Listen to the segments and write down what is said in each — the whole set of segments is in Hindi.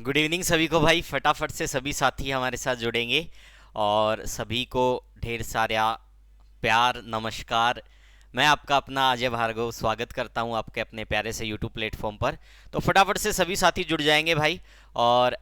गुड इवनिंग सभी को भाई। फटाफट से सभी साथी हमारे साथ जुड़ेंगे और सभी को ढेर सारा प्यार नमस्कार। मैं आपका अपना अजय भार्गव स्वागत करता हूं आपके अपने प्यारे से यूट्यूब प्लेटफॉर्म पर। तो फटाफट से सभी साथी जुड़ जाएंगे भाई। और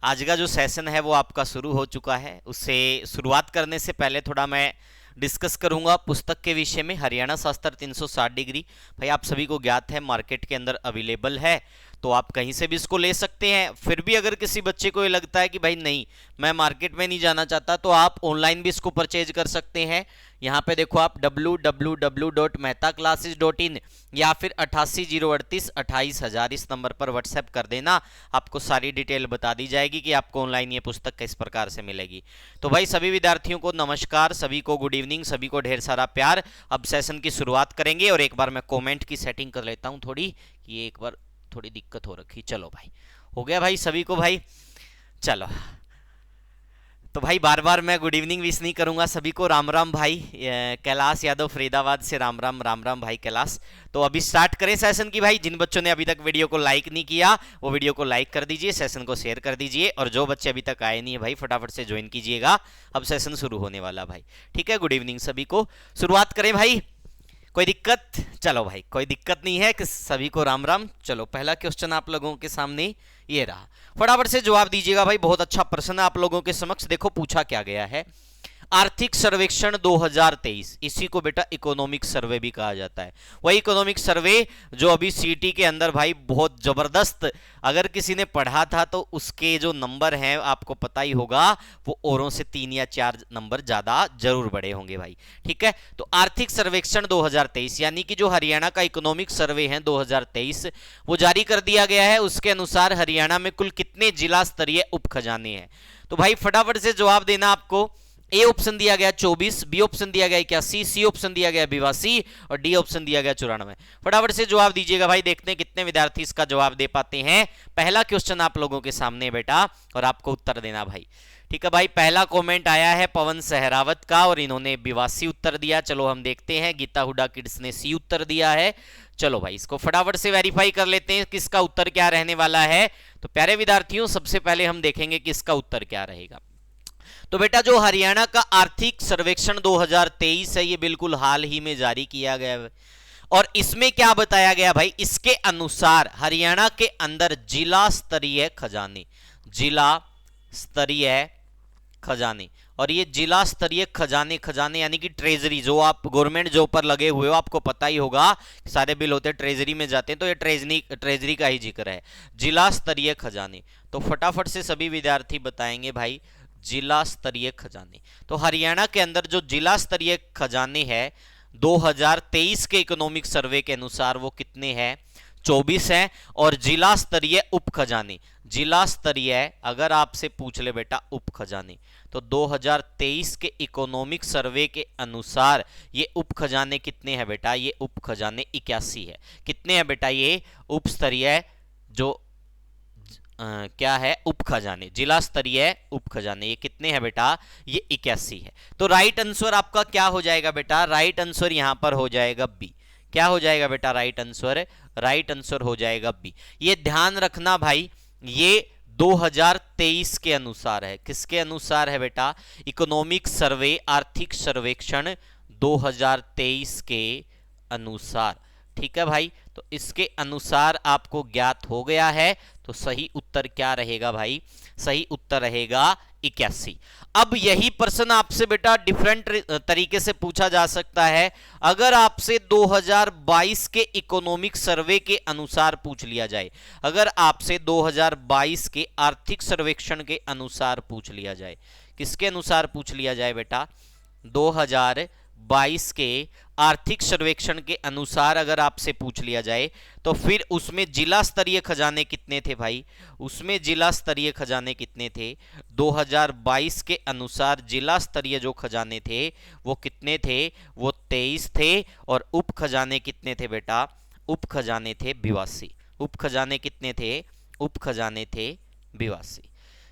आज का जो सेशन है वो आपका शुरू हो चुका है। उससे शुरुआत करने से पहले थोड़ा मैं डिस्कस करूंगा पुस्तक के विषय में। हरियाणा शास्त्र 360 डिग्री भाई आप सभी को ज्ञात है मार्केट के अंदर अवेलेबल है, तो आप कहीं से भी इसको ले सकते हैं। फिर भी अगर किसी बच्चे को ये लगता है कि भाई नहीं मैं मार्केट में नहीं जाना चाहता, तो आप ऑनलाइन भी इसको परचेज कर सकते हैं। यहाँ पे देखो आप www.mehtaclasses.in या फिर 8803828000 इस नंबर पर व्हाट्सएप कर देना। आपको सारी डिटेल बता दी जाएगी कि आपको ऑनलाइन ये पुस्तक किस प्रकार से मिलेगी। तो भाई सभी विद्यार्थियों को नमस्कार, सभी को गुड इवनिंग, सभी को ढेर सारा प्यार। अब सेशन की शुरुआत करेंगे और एक बार मैं कॉमेंट की सेटिंग कर लेता हूँ थोड़ी, कि एक बार थोड़ी दिक्कत हो रखी। चलो भाई हो गया भाई सभी को भाई। चलो तो भाई बार बार मैं गुड इवनिंग विश नहीं करूंगा सभी को। राम राम भाई। कैलाश यादव फरीदाबाद से राम राम भाई कैलाश। तो अभी स्टार्ट करें सेशन की भाई। जिन बच्चों ने अभी तक वीडियो को लाइक नहीं किया वो वीडियो को लाइक कर दीजिए, सेशन को शेयर कर दीजिए, और जो बच्चे अभी तक आए नहीं है भाई फटाफट से ज्वाइन कीजिएगा। अब सेशन शुरू होने वाला भाई। ठीक है, गुड इवनिंग सभी को। शुरुआत करें भाई। कोई दिक्कत? चलो भाई कोई दिक्कत नहीं है कि सभी को राम राम। चलो पहला क्वेश्चन आप लोगों के सामने ये रहा, फटाफट से जवाब दीजिएगा भाई। बहुत अच्छा प्रश्न है आप लोगों के समक्ष। देखो पूछा क्या गया है, आर्थिक सर्वेक्षण 2023, इसी को बेटा इकोनॉमिक सर्वे भी कहा जाता है। वही इकोनॉमिक सर्वे जो अभी सीटी के अंदर भाई बहुत जबरदस्त, अगर किसी ने पढ़ा था तो उसके जो नंबर हैं आपको पता ही होगा, वो औरों से 3 या 4 नंबर ज्यादा जरूर बड़े होंगे भाई। ठीक है, तो आर्थिक सर्वेक्षण 2023 यानी कि जो हरियाणा का इकोनॉमिक सर्वे है 2023 वो जारी कर दिया गया है। उसके अनुसार हरियाणा में कुल कितने जिला स्तरीय उप खजाने हैं? तो भाई फटाफट से जवाब देना आपको। ए ऑप्शन दिया गया 24, बी ऑप्शन दिया गया 81, सी ऑप्शन दिया गया 82 और डी ऑप्शन दिया गया 94। फटाफट से जवाब दीजिएगा भाई, देखते हैं कितने विद्यार्थी इसका जवाब दे पाते हैं। पहला क्वेश्चन आप लोगों के सामने बेटा, और आपको उत्तर देना भाई। ठीक है भाई, पहला कमेंट आया है पवन सहरावत का और इन्होंने 82 उत्तर दिया। चलो हम देखते हैं, गीता हुडा किड्स ने सी उत्तर दिया है। चलो भाई इसको फटाफट से वेरीफाई कर लेते हैं किसका उत्तर क्या रहने वाला है। तो प्यारे विद्यार्थियों सबसे पहले हम देखेंगे कि इसका उत्तर क्या रहेगा। तो बेटा जो हरियाणा का आर्थिक सर्वेक्षण 2023 है ये बिल्कुल हाल ही में जारी किया गया है, और इसमें क्या बताया गया भाई, इसके अनुसार हरियाणा के अंदर जिला स्तरीय खजाने, जिला स्तरीय खजाने, और ये जिला स्तरीय खजाने, खजाने यानी कि ट्रेजरी, जो आप गवर्नमेंट जॉब पर लगे हुए हो आपको पता ही होगा सारे बिल होते हैं ट्रेजरी में जाते हैं, तो ये ट्रेजरी का ही जिक्र है, जिला स्तरीय खजाने। तो फटाफट से सभी विद्यार्थी बताएंगे भाई जिला स्तरीय खजाने। तो हरियाणा के अंदर जो जिला स्तरीय खजाने हैं 2023 के इकोनॉमिक सर्वे के अनुसार वो कितने हैं? 24 हैं। और जिला स्तरीय उप खजाने, जिला स्तरीय अगर आपसे पूछ ले बेटा उप खजाने, तो 2023 के इकोनॉमिक सर्वे के अनुसार ये उप खजाने कितने हैं बेटा? ये उप खजाने 81 है। कितने हैं बेटा ये उप स्तरीय जो क्या है उप खजाने, जिला स्तरीय उप खजाने, ये कितने हैं बेटा? ये 81 है। तो राइट आंसर आपका क्या हो जाएगा बेटा? राइट आंसर यहां पर हो जाएगा बी। क्या हो जाएगा बेटा राइट आंसर? राइट आंसर हो जाएगा बी। ये ध्यान रखना भाई, ये 2023 के अनुसार है। किसके अनुसार है बेटा? इकोनॉमिक सर्वे आर्थिक सर्वेक्षण 2023 के अनुसार। ठीक है भाई, तो इसके अनुसार आपको ज्ञात हो गया है। तो सही उत्तर क्या रहेगा भाई? सही उत्तर रहेगा 81। अब यही प्रश्न आपसे बेटा डिफरेंट तरीके से पूछा जा सकता है। अगर आपसे 2022 के इकोनॉमिक सर्वे के अनुसार पूछ लिया जाए, अगर आपसे 2022 के आर्थिक सर्वेक्षण के अनुसार पूछ लिया जाए, किसके अनुसार पूछ लिया जाए बेटा? 2022 के आर्थिक सर्वेक्षण के अनुसार अगर आपसे पूछ लिया जाए, तो फिर उसमें जिला स्तरीय खजाने कितने थे भाई? उसमें जिला स्तरीय खजाने कितने थे? 2022 के अनुसार जिला स्तरीय जो खजाने थे वो कितने थे? वो 23 थे। और उप खजाने कितने थे बेटा? उप खजाने थे 82। उप खजाने कितने थे? उप खजाने थे 82।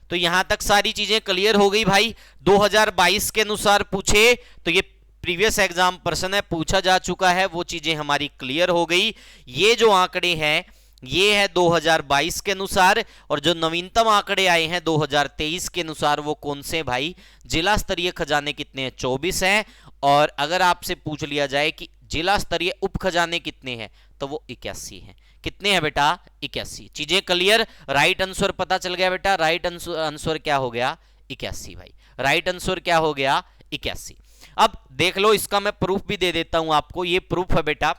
तो यहां तक सारी चीजें क्लियर हो गई भाई। 2022 के अनुसार पूछे तो ये प्रीवियस एग्जाम प्रश्न है, पूछा जा चुका है, वो चीजें हमारी क्लियर हो गई। ये जो आंकड़े हैं ये है 2022 के अनुसार, और जो नवीनतम आंकड़े आए हैं 2023 के अनुसार वो कौन से भाई, जिला स्तरीय खजाने कितने हैं, 24 हैं। और अगर आपसे पूछ लिया जाए कि जिला स्तरीय उप खजाने कितने हैं, तो वो 81 हैं। कितने हैं बेटा, 81। चीजें क्लियर, राइट आंसर पता चल गया बेटा, राइट आंसर क्या हो गया, 81 भाई, राइट आंसर क्या हो गया, 81। अब देख लो, इसका मैं प्रूफ भी दे देता हूं आपको। ये प्रूफ है बेटा,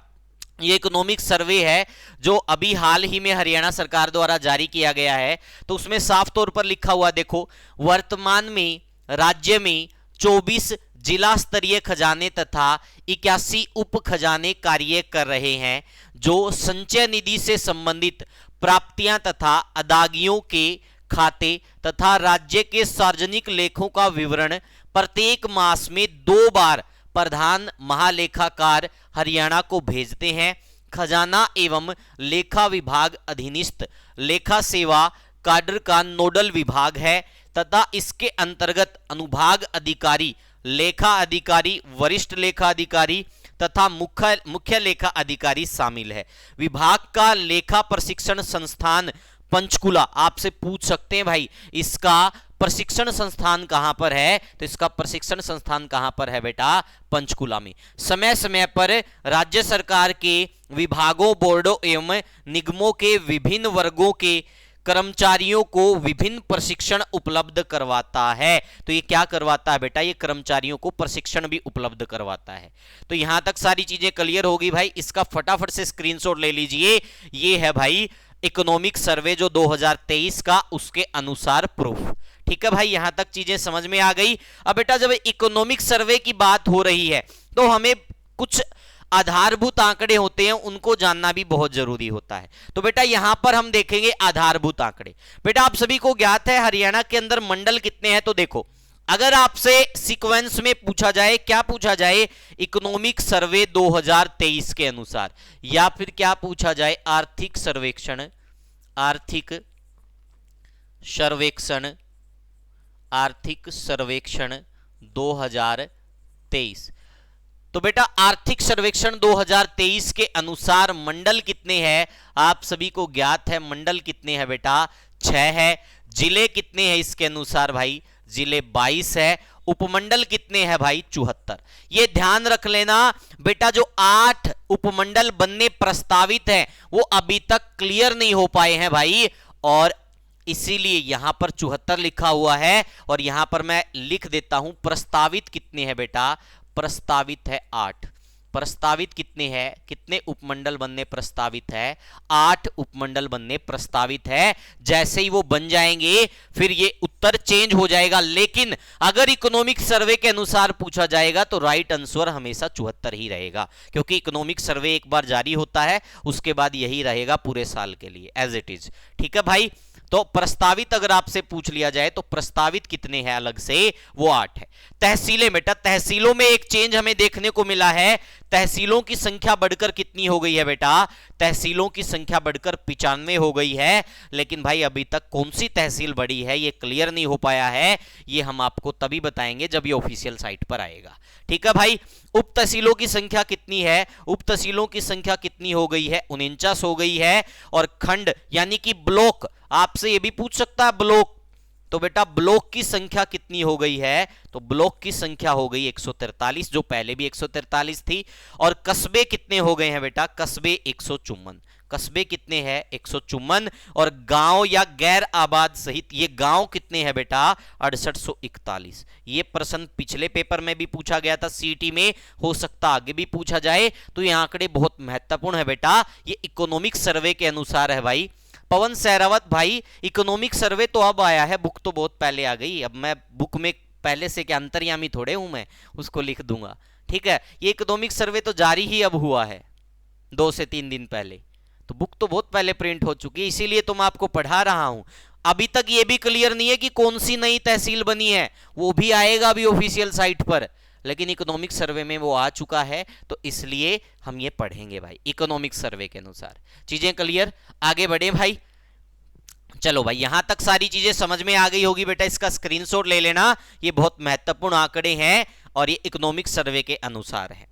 ये इकोनॉमिक सर्वे है जो अभी हाल ही में हरियाणा सरकार द्वारा जारी किया गया है। तो उसमें साफ तौर पर लिखा हुआ देखो, वर्तमान में राज्य में 24 जिला स्तरीय खजाने तथा 81 उप खजाने कार्य कर रहे हैं, जो संचय निधि से संबंधित प्राप्तियां तथा अदागियों के खाते तथा राज्य के सार्वजनिक लेखों का विवरण प्रत्येक मास में 2 बार प्रधान महालेखाकार हरियाणा को भेजते हैं। खजाना एवं लेखा विभाग अधीनस्थ लेखा सेवा काडर का नोडल विभाग है तथा इसके अंतर्गत अनुभाग अधिकारी, लेखा अधिकारी, वरिष्ठ लेखा अधिकारी तथा मुख्य लेखा अधिकारी शामिल है। विभाग का लेखा प्रशिक्षण संस्थान पंचकुला, आपसे पूछ सकते हैं भाई इसका प्रशिक्षण संस्थान कहां पर है, तो इसका प्रशिक्षण संस्थान कहां पर है बेटा, पंचकुला में। समय समय पर राज्य सरकार के विभागों, बोर्डों एवं निगमों के विभिन्न वर्गों के कर्मचारियों को विभिन्न प्रशिक्षण उपलब्ध करवाता है। तो ये क्या करवाता है बेटा, ये कर्मचारियों को प्रशिक्षण भी उपलब्ध करवाता है। तो यहां तक सारी चीजें क्लियर होगी भाई, इसका फटाफट से स्क्रीनशॉट ले लीजिए। ये है भाई इकोनॉमिक सर्वे जो 2023 का, उसके अनुसार प्रूफ। ठीक है भाई, यहां तक चीजें समझ में आ गई। अब बेटा जब इकोनॉमिक सर्वे की बात हो रही है तो हमें कुछ आधारभूत आंकड़े होते हैं, उनको जानना भी बहुत जरूरी होता है। तो बेटा यहां पर हम देखेंगे आधारभूत आंकड़े। बेटा आप सभी को ज्ञात है हरियाणा के अंदर मंडल कितने हैं, तो देखो अगर आपसे सीक्वेंस में पूछा जाए, क्या पूछा जाए, इकोनॉमिक सर्वे 2023 के अनुसार, या फिर क्या पूछा जाए, आर्थिक सर्वेक्षण, आर्थिक सर्वेक्षण, आर्थिक सर्वेक्षण 2023। तो बेटा आर्थिक सर्वेक्षण 2023 के अनुसार मंडल कितने हैं, आप सभी को ज्ञात है। मंडल कितने हैं बेटा, 6 है। जिले कितने हैं इसके अनुसार भाई, जिले 22 है। उपमंडल कितने हैं भाई, 74। ये ध्यान रख लेना बेटा, जो 8 उपमंडल बनने प्रस्तावित हैं वो अभी तक क्लियर नहीं हो पाए हैं भाई, और इसीलिए यहां पर 74 लिखा हुआ है। और यहां पर मैं लिख देता हूं प्रस्तावित कितने हैं बेटा, प्रस्तावित है 8। प्रस्तावित कितने हैं, कितने उपमंडल बनने प्रस्तावित है, 8 उपमंडल बनने प्रस्तावित है। जैसे ही वो बन जाएंगे फिर ये उत्तर चेंज हो जाएगा, लेकिन अगर इकोनॉमिक सर्वे के अनुसार पूछा जाएगा तो राइट आंसर हमेशा 74 ही रहेगा, क्योंकि इकोनॉमिक सर्वे एक बार जारी होता है उसके बाद यही रहेगा पूरे साल के लिए एज इट इज। ठीक है भाई, तो प्रस्तावित अगर आपसे पूछ लिया जाए तो प्रस्तावित कितने हैं अलग से, वो 8 है। तहसीलें बेटा, तहसीलों में एक चेंज हमें देखने को मिला है। तहसीलों की संख्या बढ़कर कितनी हो गई है बेटा, तहसीलों की संख्या बढ़कर 95 हो गई है। लेकिन भाई अभी तक कौन सी तहसील बढ़ी है ये क्लियर नहीं हो पाया है, ये हम आपको तभी बताएंगे जब ये ऑफिशियल साइट पर आएगा। ठीक है भाई, उप तहसीलों की संख्या कितनी है, उप तहसीलों की संख्या कितनी हो गई है, 49 हो गई है। और खंड यानी कि ब्लॉक, आपसे ये भी पूछ सकता है ब्लॉक, तो बेटा ब्लॉक की संख्या कितनी हो गई है, तो ब्लॉक की संख्या हो गई 143, जो पहले भी 143 थी। और कस्बे कितने हो गए हैं बेटा, कस्बे 154, कस्बे कितने हैं 154। और गांव या गैर आबाद सहित ये गांव कितने हैं बेटा, 6841। ये प्रश्न पिछले पेपर में भी पूछा गया था सीईटी में, हो सकता आगे भी पूछा जाए, तो ये आंकड़े बहुत महत्वपूर्ण है बेटा। ये इकोनॉमिक सर्वे के अनुसार है भाई। पवन सहरावत भाई, इकोनॉमिक सर्वे तो अब आया है, बुक तो बहुत पहले आ गई, अब मैं बुक में पहले से क्या अंतर्यामी थोड़े हूं, मैं उसको लिख दूंगा। ठीक है, ये इकोनॉमिक सर्वे तो जारी ही अब हुआ है 2 से 3 दिन पहले, तो बुक तो बहुत पहले प्रिंट हो चुकी है, इसीलिए तो मैं आपको पढ़ा रहा हूं। अभी तक ये भी क्लियर नहीं है कि कौन सी नई तहसील बनी है, वो भी आएगा अभी ऑफिशियल साइट पर, लेकिन इकोनॉमिक सर्वे में वो आ चुका है, तो इसलिए हम ये पढ़ेंगे भाई इकोनॉमिक सर्वे के अनुसार। चीजें क्लियर, आगे बढ़े भाई। चलो भाई, यहां तक सारी चीजें समझ में आ गई होगी बेटा, इसका स्क्रीनशॉट ले लेना, ये बहुत महत्वपूर्ण आंकड़े हैं और ये इकोनॉमिक सर्वे के अनुसार है।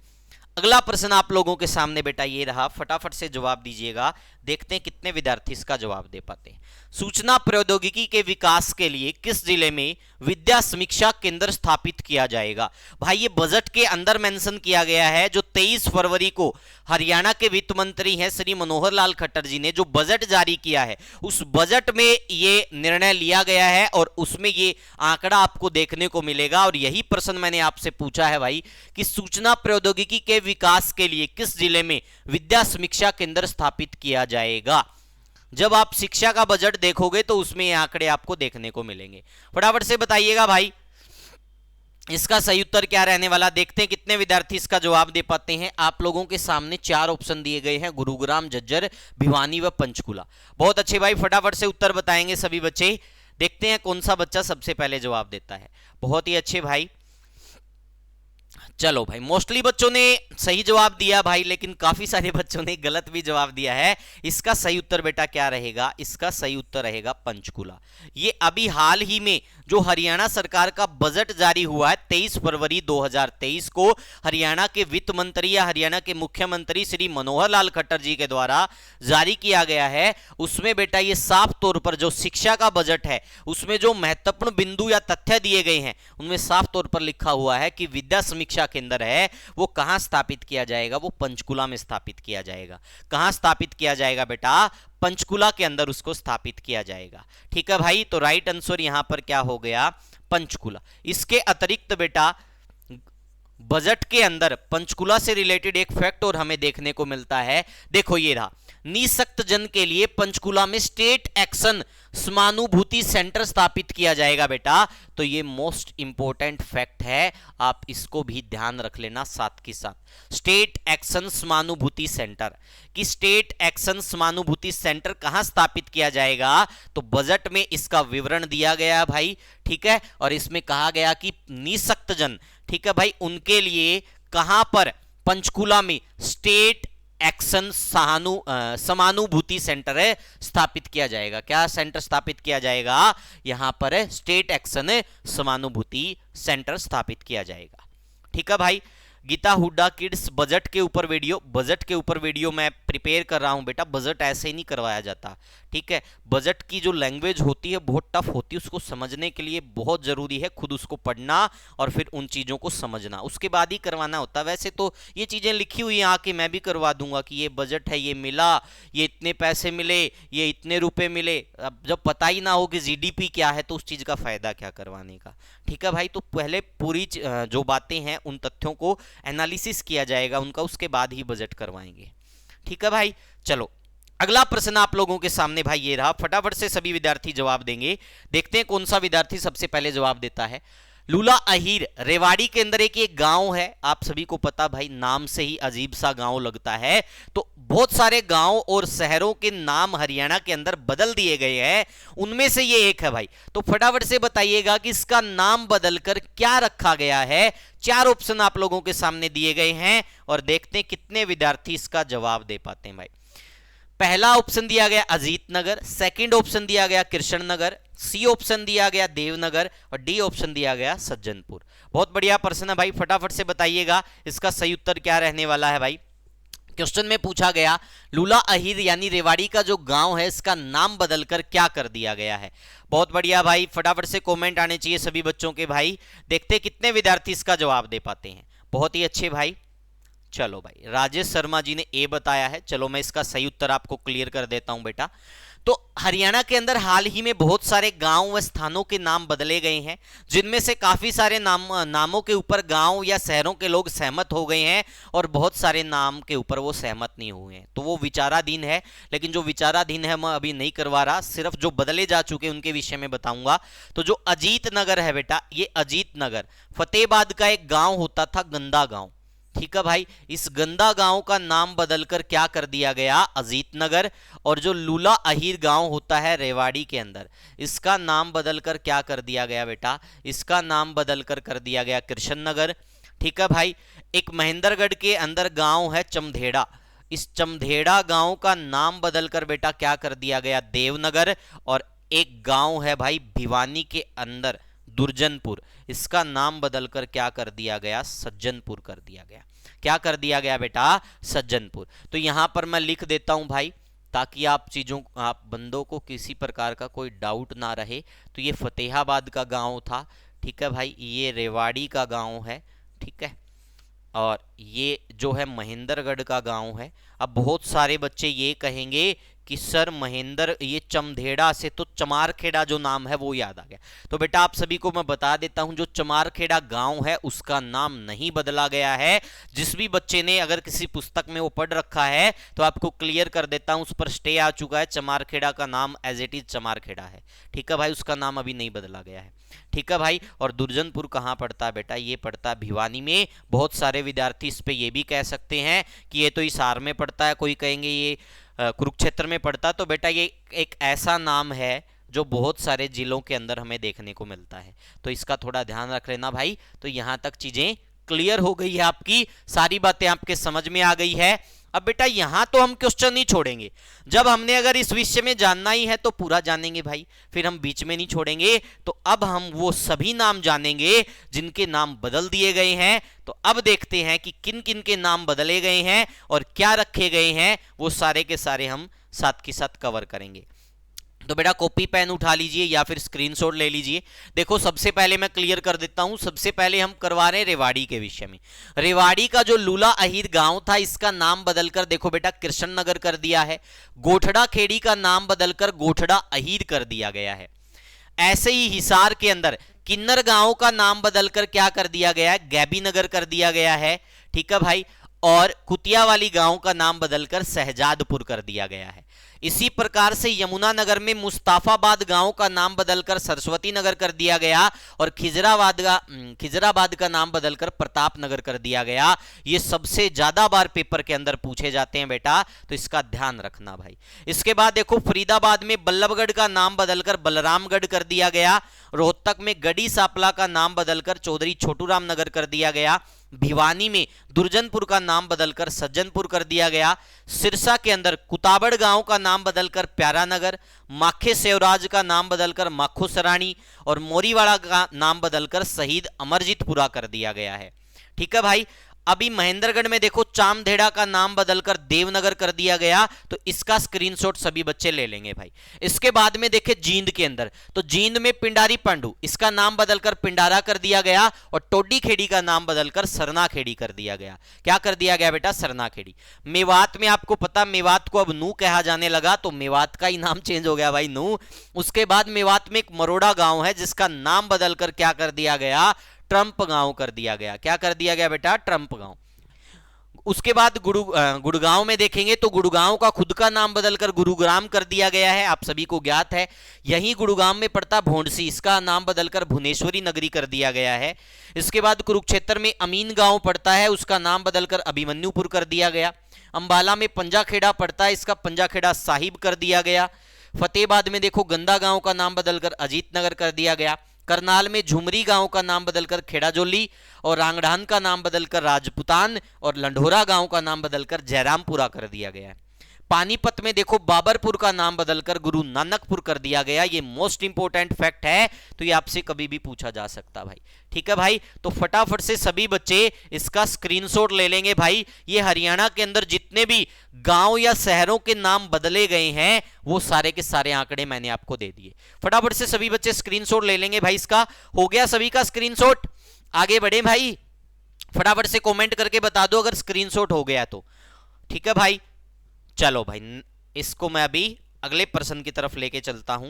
अगला प्रश्न आप लोगों के सामने बेटा ये रहा, फटाफट से जवाब दीजिएगा, देखते हैं कितने विद्यार्थी इसका जवाब दे पाते हैं। सूचना प्रौद्योगिकी के विकास के लिए किस जिले में विद्या समीक्षा केंद्र स्थापित किया जाएगा? भाई ये बजट के अंदर मेंशन किया गया है, जो 23 फरवरी को हरियाणा के वित्त मंत्री हैं श्री मनोहर लाल खट्टर जी ने जो बजट जारी किया है, उस बजट में ये निर्णय लिया गया है और उसमें ये आंकड़ा आपको देखने को मिलेगा। और यही प्रश्न मैंने आपसे पूछा है भाई कि सूचना प्रौद्योगिकी के विकास के लिए किस जिले में विद्या समीक्षा केंद्र स्थापित किया जाएगा? जब आप शिक्षा का बजट देखोगे तो उसमें ये आंकड़े आपको देखने को मिलेंगे। फटाफट से बताइएगा भाई इसका सही उत्तर क्या रहने वाला। देखते हैं कितने विद्यार्थी इसका जवाब दे पाते हैं। आप लोगों के सामने 4 ऑप्शन दिए गए हैं, गुरुग्राम, झज्जर, भिवानी व पंचकुला। बहुत अच्छे भाई, फटाफट से उत्तर बताएंगे सभी बच्चे। देखते हैं कौन सा बच्चा सबसे पहले जवाब देता है। बहुत ही अच्छे भाई, चलो भाई, मोस्टली बच्चों ने सही जवाब दिया भाई, लेकिन काफी सारे बच्चों ने गलत भी जवाब दिया है। इसका सही उत्तर बेटा क्या रहेगा? इसका सही उत्तर रहेगा पंचकुला। ये अभी हाल ही में जो हरियाणा सरकार का बजट जारी हुआ है 23 फरवरी 2023 को हरियाणा के वित्त मंत्री या हरियाणा के मुख्यमंत्री श्री मनोहर लाल खट्टर जी के द्वारा जारी किया गया है, उसमें बेटा ये साफ तौर पर जो शिक्षा का बजट है उसमें जो महत्वपूर्ण बिंदु या तथ्य दिए गए हैं उनमें साफ तौर पर लिखा हुआ है कि विद्या समीक्षा केंद्र है वो कहां स्थापित किया जाएगा? वो पंचकुला में स्थापित किया जाएगा। कहां स्थापित किया जाएगा बेटा? पंचकुला के अंदर उसको स्थापित किया जाएगा। ठीक है भाई, तो राइट आंसर यहां पर क्या हो गया? पंचकुला। इसके अतिरिक्त बेटा बजट के अंदर पंचकुला से रिलेटेड एक फैक्ट और हमें देखने को मिलता है। देखो ये रहा, निःशक्त जन के लिए पंचकुला में स्टेट एक्शन समानुभूति सेंटर स्थापित किया जाएगा बेटा। तो ये मोस्ट इंपॉर्टेंट फैक्ट है, आप इसको भी ध्यान रख लेना साथ के साथ। स्टेट एक्शन समानुभूति सेंटर कि स्टेट एक्शन समानुभूति सेंटर कहां स्थापित किया जाएगा? तो बजट में इसका विवरण दिया गया है भाई। ठीक है, और इसमें कहा गया कि निःशक्त जन, ठीक है भाई, उनके लिए कहां पर? पंचकुला में स्टेट एक्शन समानुभूति सेंटर है स्थापित किया जाएगा। क्या सेंटर स्थापित किया जाएगा? यहां पर स्टेट एक्शन समानुभूति सेंटर स्थापित किया जाएगा। ठीक है भाई, गीता हुड्डा किड्स बजट के ऊपर वीडियो मैं प्रिपेयर कर रहा हूं बेटा। बजट ऐसे ही नहीं करवाया जाता। ठीक है, बजट की जो लैंग्वेज होती है बहुत टफ होती है, उसको समझने के लिए बहुत जरूरी है खुद उसको पढ़ना और फिर उन चीजों को समझना, उसके बाद ही करवाना होता है। वैसे तो ये चीजें लिखी हुई हैं, आके मैं भी करवा दूंगा कि ये बजट है, ये मिला, ये इतने पैसे मिले, ये इतने रुपए मिले। अब जब पता ही ना हो कि जीडीपी क्या है तो उस चीज का फायदा क्या करवाने का। ठीक है भाई, तो पहले पूरी जो बातें हैं उन तथ्यों को एनालिसिस किया जाएगा उनका, उसके बाद ही बजट करवाएंगे। ठीक है भाई, चलो अगला प्रश्न आप लोगों के सामने भाई ये रहा, फटाफट से सभी विद्यार्थी जवाब देंगे। देखते हैं कौन सा विद्यार्थी सबसे पहले जवाब देता है। लूला अहीर रेवाड़ी के अंदर एक गांव है, आप सभी को पता भाई, नाम से ही अजीब सा गांव लगता है। तो बहुत सारे गांव और शहरों के नाम हरियाणा के अंदर बदल दिए गए हैं, उनमें से ये एक है भाई। तो फटाफट से बताइएगा कि इसका नाम बदलकर क्या रखा गया है। 4 ऑप्शन आप लोगों के सामने दिए गए हैं और देखते हैं कितने विद्यार्थी इसका जवाब दे पाते हैं भाई। पहला ऑप्शन दिया गया अजीत नगर, सेकंड ऑप्शन दिया गया कृष्ण नगर, सी ऑप्शन दिया गया देवनगर और डी ऑप्शन दिया गया सज्जनपुर। बहुत बढ़िया प्रश्न है भाई, फटाफट से बताइएगा इसका सही उत्तर क्या रहने वाला है भाई। क्वेश्चन में पूछा गया लूला अहीर यानी रेवाड़ी का जो गांव है इसका नाम बदलकर क्या कर दिया गया है। बहुत बढ़िया भाई, फटाफट से कमेंट आने चाहिए सभी बच्चों के भाई। देखते कितने विद्यार्थी इसका जवाब दे पाते हैं। बहुत ही अच्छे भाई, चलो भाई राजेश शर्मा जी ने ए बताया है। चलो मैं इसका सही उत्तर आपको क्लियर कर देता हूं बेटा। तो हरियाणा के अंदर हाल ही में बहुत सारे गांव व स्थानों के नाम बदले गए हैं, जिनमें से काफी सारे नामों के ऊपर गांव या शहरों के लोग सहमत हो गए हैं और बहुत सारे नाम के ऊपर वो सहमत नहीं हुए हैं। तो वो विचाराधीन है, लेकिन जो विचाराधीन है मैं अभी नहीं करवा रहा, सिर्फ जो बदले जा चुके उनके विषय में बताऊंगा। तो जो अजीत नगर है बेटा, ये अजीत नगर फतेहाबाद का एक गांव होता था गंदा गांव। ठीक है भाई, इस गंदा गांव का नाम बदलकर क्या कर दिया गया? अजीत नगर। और जो लूला अहीर गांव होता है रेवाड़ी के अंदर, इसका नाम बदलकर क्या कर दिया गया बेटा? इसका नाम बदलकर कर दिया गया कृष्ण नगर। ठीक है भाई, एक महेंद्रगढ़ के अंदर गांव है चमधेड़ा, इस चमधेड़ा गांव का नाम बदलकर बेटा क्या कर दिया गया? देवनगर। और एक गांव है भाई भिवानी के अंदर दुर्जनपुर, इसका नाम बदलकर क्या कर दिया गया? सज्जनपुर कर दिया गया। क्या कर दिया गया बेटा, सज्जनपुर। तो यहां पर मैं लिख देता हूं भाई, ताकि आप बंदों को किसी प्रकार का कोई डाउट ना रहे। तो ये फतेहाबाद का गांव था, ठीक है भाई, ये रेवाड़ी का गांव है, ठीक है, और ये जो है महेंद्रगढ़ का गांव है। अब बहुत सारे बच्चे ये कहेंगे कि सर महेंद्र, ये चमधेड़ा से तो चमारखेड़ा जो नाम है वो याद आ गया। तो बेटा आप सभी को मैं बता देता हूं, जो चमारखेड़ा गांव है उसका नाम नहीं बदला गया है। जिस भी बच्चे ने अगर किसी पुस्तक में वो पढ़ रखा है तो आपको क्लियर कर देता हूं, उस पर स्टे आ चुका है, चमारखेड़ा का नाम एज इट इज चमारखेड़ा है, ठीक है भाई, उसका नाम अभी नहीं बदला गया है, ठीक है भाई। और दुर्जनपुर कहाँ पड़ता है बेटा, ये पड़ता है भिवानी में। बहुत सारे विद्यार्थी इस पे ये भी कह सकते हैं कि ये तो हिसार में पड़ता है, कोई कहेंगे ये कुरुक्षेत्र में पड़ता। तो बेटा ये एक ऐसा नाम है जो बहुत सारे जिलों के अंदर हमें देखने को मिलता है, तो इसका थोड़ा ध्यान रख लेना भाई। तो यहां तक चीजें क्लियर हो गई है, आपकी सारी बातें आपके समझ में आ गई है। अब बेटा यहां तो हम क्वेश्चन नहीं छोड़ेंगे, जब हमने अगर इस विषय में जानना ही है तो पूरा जानेंगे भाई, फिर हम बीच में नहीं छोड़ेंगे। तो अब हम वो सभी नाम जानेंगे जिनके नाम बदल दिए गए हैं। तो अब देखते हैं कि किन किन के नाम बदले गए हैं और क्या रखे गए हैं, वो सारे के सारे हम साथ के साथ कवर करेंगे। तो बेटा कॉपी पेन उठा लीजिए या फिर स्क्रीनशॉट ले लीजिए। देखो सबसे पहले मैं क्लियर कर देता हूं, सबसे पहले हम करवा रहे हैं रेवाड़ी के विषय में। रेवाड़ी का जो लूला अहीर गांव था, इसका नाम बदलकर देखो बेटा कृष्ण नगर कर दिया है। गोठड़ा खेड़ी का नाम बदलकर गोठड़ा अहीर कर दिया गया है। ऐसे ही हिसार के अंदर किन्नर गांव का नाम बदलकर क्या कर दिया गया है, गैबी नगर कर दिया गया है, ठीक है भाई। और कुतियावाली गांव का नाम बदलकर शहजादपुर कर दिया गया है। इसी प्रकार से यमुनानगर में मुस्ताफाबाद गांव का नाम बदलकर सरस्वती नगर कर दिया गया और खिजराबाद का नाम बदलकर प्रताप नगर कर दिया गया। ये सबसे ज्यादा बार पेपर के अंदर पूछे जाते हैं बेटा, तो इसका ध्यान रखना भाई। इसके बाद देखो फरीदाबाद में बल्लभगढ़ का नाम बदलकर बलरामगढ़ कर दिया गया। रोहतक में गढ़ी सापला का नाम बदलकर चौधरी छोटूराम नगर कर दिया गया। भिवानी में दुर्जनपुर का नाम बदलकर सज्जनपुर कर दिया गया। सिरसा के अंदर कुताबड़ गांव का नाम बदलकर प्यारा नगर, माखे सेवराज का नाम बदलकर माखो सराणी और मोरीवाड़ा का नाम बदलकर शहीद अमरजीतपुरा कर दिया गया है, ठीक है भाई। अभी महेंद्रगढ़ में देखो चामधेड़ा का नाम बदलकर देवनगर कर दिया गया, तो इसका स्क्रीनशॉट सभी बच्चे ले लेंगे भाई। इसके बाद में देखे जींद के अंदर, तो जींद में पिंडारी पांडु, इसका नाम बदलकर पिंडारा कर दिया गया और टोडी खेड़ी का नाम बदलकर सरना खेड़ी कर दिया गया। क्या कर दिया गया बेटा, सरना खेड़ी। मेवात में आपको पता, मेवात को अब नू कहा जाने लगा, तो मेवात का ही नाम चेंज हो गया भाई, नू। उसके बाद मेवात में एक मरोड़ा गांव है जिसका नाम बदलकर क्या कर दिया गया, ट्रंप गांव कर दिया गया। क्या कर दिया गया बेटा, ट्रंप गांव। उसके बाद गुड़गांव में देखेंगे तो गुड़गांव का खुद का नाम बदलकर गुरुग्राम कर दिया गया है, आप सभी को ज्ञात है। यही गुड़गांव में पड़ता भोंडसी, इसका नाम बदलकर भुवनेश्वरी नगरी कर दिया गया है। इसके बाद कुरुक्षेत्र में अमीन गांव पड़ता है, उसका नाम बदलकर अभिमन्युपुर कर दिया गया। अंबाला में पंजाखेड़ा पड़ता है, इसका पंजाखेड़ा साहिब कर दिया गया। फतेहाबाद में देखो गंदा गांव का नाम बदलकर अजीत नगर कर दिया गया। करनाल में झुमरी गांव का नाम बदलकर खेड़ाजोली और रांगढ़ान का नाम बदलकर राजपुतान और लंढोरा गांव का नाम बदलकर जयरामपुरा कर दिया गया है। पानीपत में देखो बाबरपुर का नाम बदलकर गुरु नानकपुर कर दिया गया। ये मोस्ट इंपोर्टेंट फैक्ट है, तो ये आपसे कभी भी पूछा जा सकता भाई, ठीक है भाई। तो फटाफट से सभी बच्चे इसका स्क्रीनशॉट ले लेंगे भाई। ये हरियाणा के अंदर जितने भी गांव या शहरों के नाम बदले गए हैं वो सारे के सारे आंकड़े मैंने आपको दे दिए। फटाफट से सभी बच्चे स्क्रीनशॉट ले लेंगे भाई। इसका हो गया सभी का स्क्रीनशॉट, आगे बढ़े भाई। फटाफट से कमेंट करके बता दो अगर स्क्रीनशॉट हो गया तो, ठीक है भाई। चलो भाई, इसको मैं अभी अगले प्रश्न की तरफ लेके चलता हूं।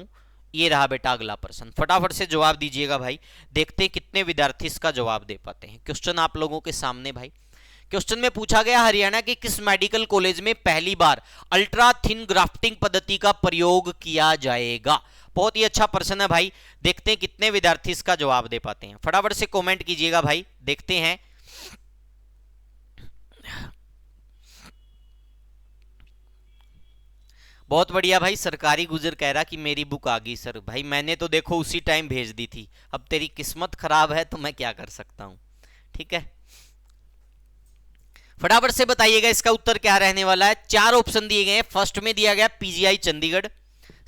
ये रहा बेटा अगला प्रश्न, फटाफट से जवाब दीजिएगा भाई। देखते हैं कितने विद्यार्थी इसका जवाब दे पाते हैं। क्वेश्चन आप लोगों के सामने भाई। क्वेश्चन में पूछा गया, हरियाणा के किस मेडिकल कॉलेज में पहली बार अल्ट्रा थिन ग्राफ्टिंग पद्धति का प्रयोग किया जाएगा। बहुत ही अच्छा प्रश्न है भाई। देखते हैं कितने विद्यार्थी इसका जवाब दे पाते हैं। फटाफट से कमेंट कीजिएगा भाई, देखते हैं। बहुत बढ़िया भाई। सरकारी गुजर कह रहा कि मेरी बुक आ गई सर। भाई मैंने तो देखो उसी टाइम भेज दी थी, अब तेरी किस्मत खराब है तो मैं क्या कर सकता हूं, ठीक है। फटाफट से बताइएगा इसका उत्तर क्या रहने वाला है। 4 ऑप्शन दिए गए हैं। फर्स्ट में दिया गया पीजीआई चंडीगढ़,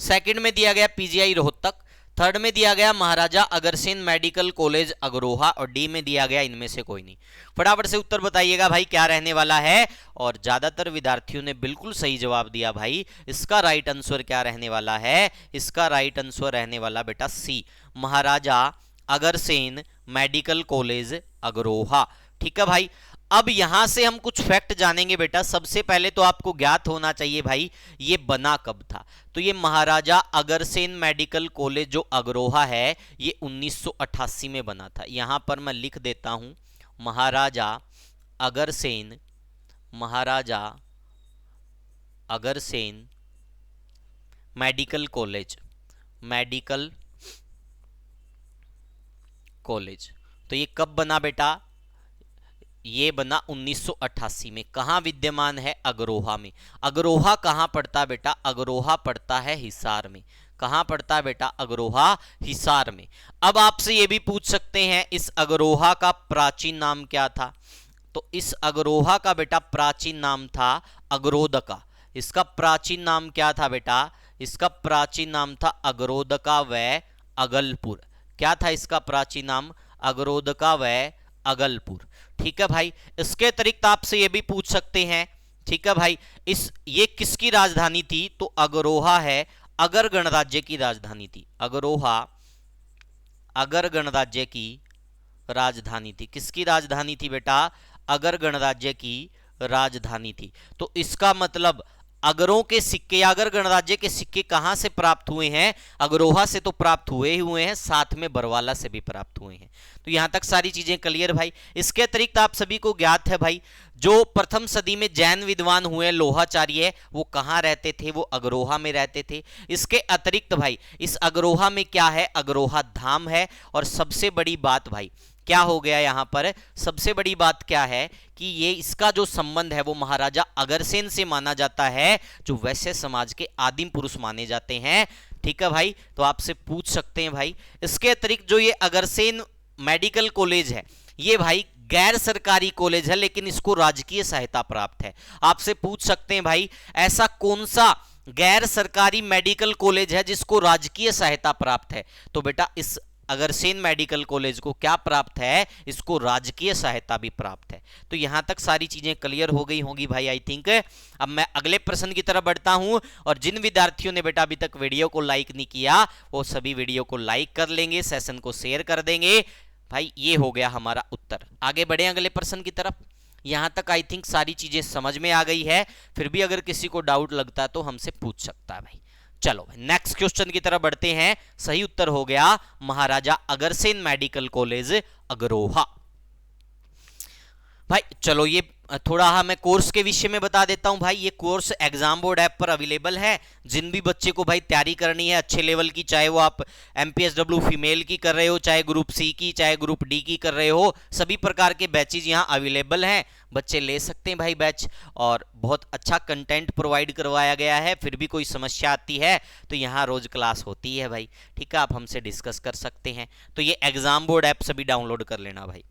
सेकंड में दिया गया पीजीआई रोहतक, थर्ड में दिया गया महाराजा अग्रसेन मेडिकल कॉलेज अग्रोहा और डी में दिया गया इनमें से कोई नहीं। फटाफट से उत्तर बताइएगा भाई क्या रहने वाला है। और ज्यादातर विद्यार्थियों ने बिल्कुल सही जवाब दिया भाई। इसका राइट आंसर क्या रहने वाला है? इसका राइट आंसर रहने वाला बेटा सी, महाराजा अग्रसेन मेडिकल कॉलेज अग्रोहा। ठीक है भाई। अब यहां से हम कुछ फैक्ट जानेंगे बेटा। सबसे पहले तो आपको ज्ञात होना चाहिए भाई ये बना कब था। तो ये महाराजा अग्रसेन मेडिकल कॉलेज जो अग्रोहा है ये 1988 में बना था। यहां पर मैं लिख देता हूं महाराजा अग्रसेन मेडिकल कॉलेज। तो ये कब बना बेटा? ये बना 1988 में। कहां विद्यमान है? अग्रोहा में। अग्रोहा कहां पड़ता बेटा? अग्रोहा पड़ता है हिसार में। कहां पड़ता है बेटा? अग्रोहा हिसार में। अब आपसे ये भी पूछ सकते हैं इस अग्रोहा का प्राचीन नाम क्या था? तो इस अग्रोहा का बेटा प्राचीन नाम था अग्रोदका। इसका प्राचीन नाम क्या था बेटा? इसका प्राचीन नाम था अग्रोदका व अगलपुर। क्या था इसका प्राचीन नाम? अग्रोदका व अगलपुर। ठीक है भाई। इसके अतिरिक्त आपसे ये भी पूछ सकते हैं, ठीक है भाई, ये किसकी राजधानी थी? तो अग्रोहा है अगर गणराज्य की राजधानी थी। अग्रोहा अगर गणराज्य की राजधानी थी। किसकी राजधानी थी बेटा? अगर गणराज्य की राजधानी थी। तो इसका मतलब अगरों के सिक्के, अगर गणराज्य के सिक्के कहां से प्राप्त हुए हैं? अग्रोहा से तो प्राप्त हुए हैं, साथ में बरवाला से भी प्राप्त हुए हैं। तो यहां तक सारी चीजें क्लियर भाई। इसके अतिरिक्त आप सभी को ज्ञात है भाई जो प्रथम सदी में जैन विद्वान हुए लोहाचार्य वो कहां रहते थे? वो अग्रोहा में रहते थे। इसके अतिरिक्त भाई इस अग्रोहा में क्या है? अग्रोहा धाम है। और सबसे बड़ी बात भाई क्या हो गया यहां पर? सबसे बड़ी बात क्या है कि ये इसका जो संबंध है वो महाराजा अग्रसेन से माना जाता है जो वैश्य समाज के आदिम पुरुष माने जाते हैं। ठीक है भाई। तो आपसे पूछ सकते हैं भाई। इसके अतिरिक्त जो ये अग्रसेन मेडिकल कॉलेज है ये भाई गैर सरकारी कॉलेज है लेकिन इसको राजकीय सहायता प्राप्त है। आपसे पूछ सकते हैं भाई ऐसा कौन सा गैर सरकारी मेडिकल कॉलेज है जिसको राजकीय सहायता प्राप्त है? तो बेटा इस अग्रसेन मेडिकल कॉलेज को क्या प्राप्त है? इसको राजकीय सहायता भी प्राप्त है। तो यहां तक सारी चीजें क्लियर हो गई होंगी भाई आई थिंक। अब मैं अगले प्रश्न की तरफ बढ़ता हूं और जिन विद्यार्थियों ने बेटा अभी तक वीडियो को लाइक नहीं किया वो सभी वीडियो को लाइक कर लेंगे, सेशन को शेयर कर देंगे भाई। ये हो गया हमारा उत्तर। आगे बढ़े अगले प्रश्न की तरफ। यहां तक आई थिंक सारी चीजें समझ में आ गई है। फिर भी अगर किसी को डाउट लगता है तो हमसे पूछ सकता है भाई। चलो नेक्स्ट क्वेश्चन की तरफ बढ़ते हैं। सही उत्तर हो गया महाराजा अग्रसेन मेडिकल कॉलेज अग्रोहा। भाई चलो ये थोड़ा मैं कोर्स के विषय में बता देता हूं भाई। ये कोर्स एग्जाम बोर्ड ऐप पर अवेलेबल है। जिन भी बच्चे को भाई तैयारी करनी है अच्छे लेवल की, चाहे वो आप MPSW फीमेल की कर रहे हो, चाहे ग्रुप सी की, चाहे ग्रुप डी की कर रहे हो, सभी प्रकार के बैचेज यहाँ अवेलेबल हैं। बच्चे ले सकते हैं भाई बैच। और बहुत अच्छा कंटेंट प्रोवाइड करवाया गया है। फिर भी कोई समस्या आती है तो यहाँ रोज क्लास होती है भाई। ठीक है, आप हमसे डिस्कस कर सकते हैं। तो ये एग्जाम बोर्ड ऐप सभी डाउनलोड कर लेना भाई।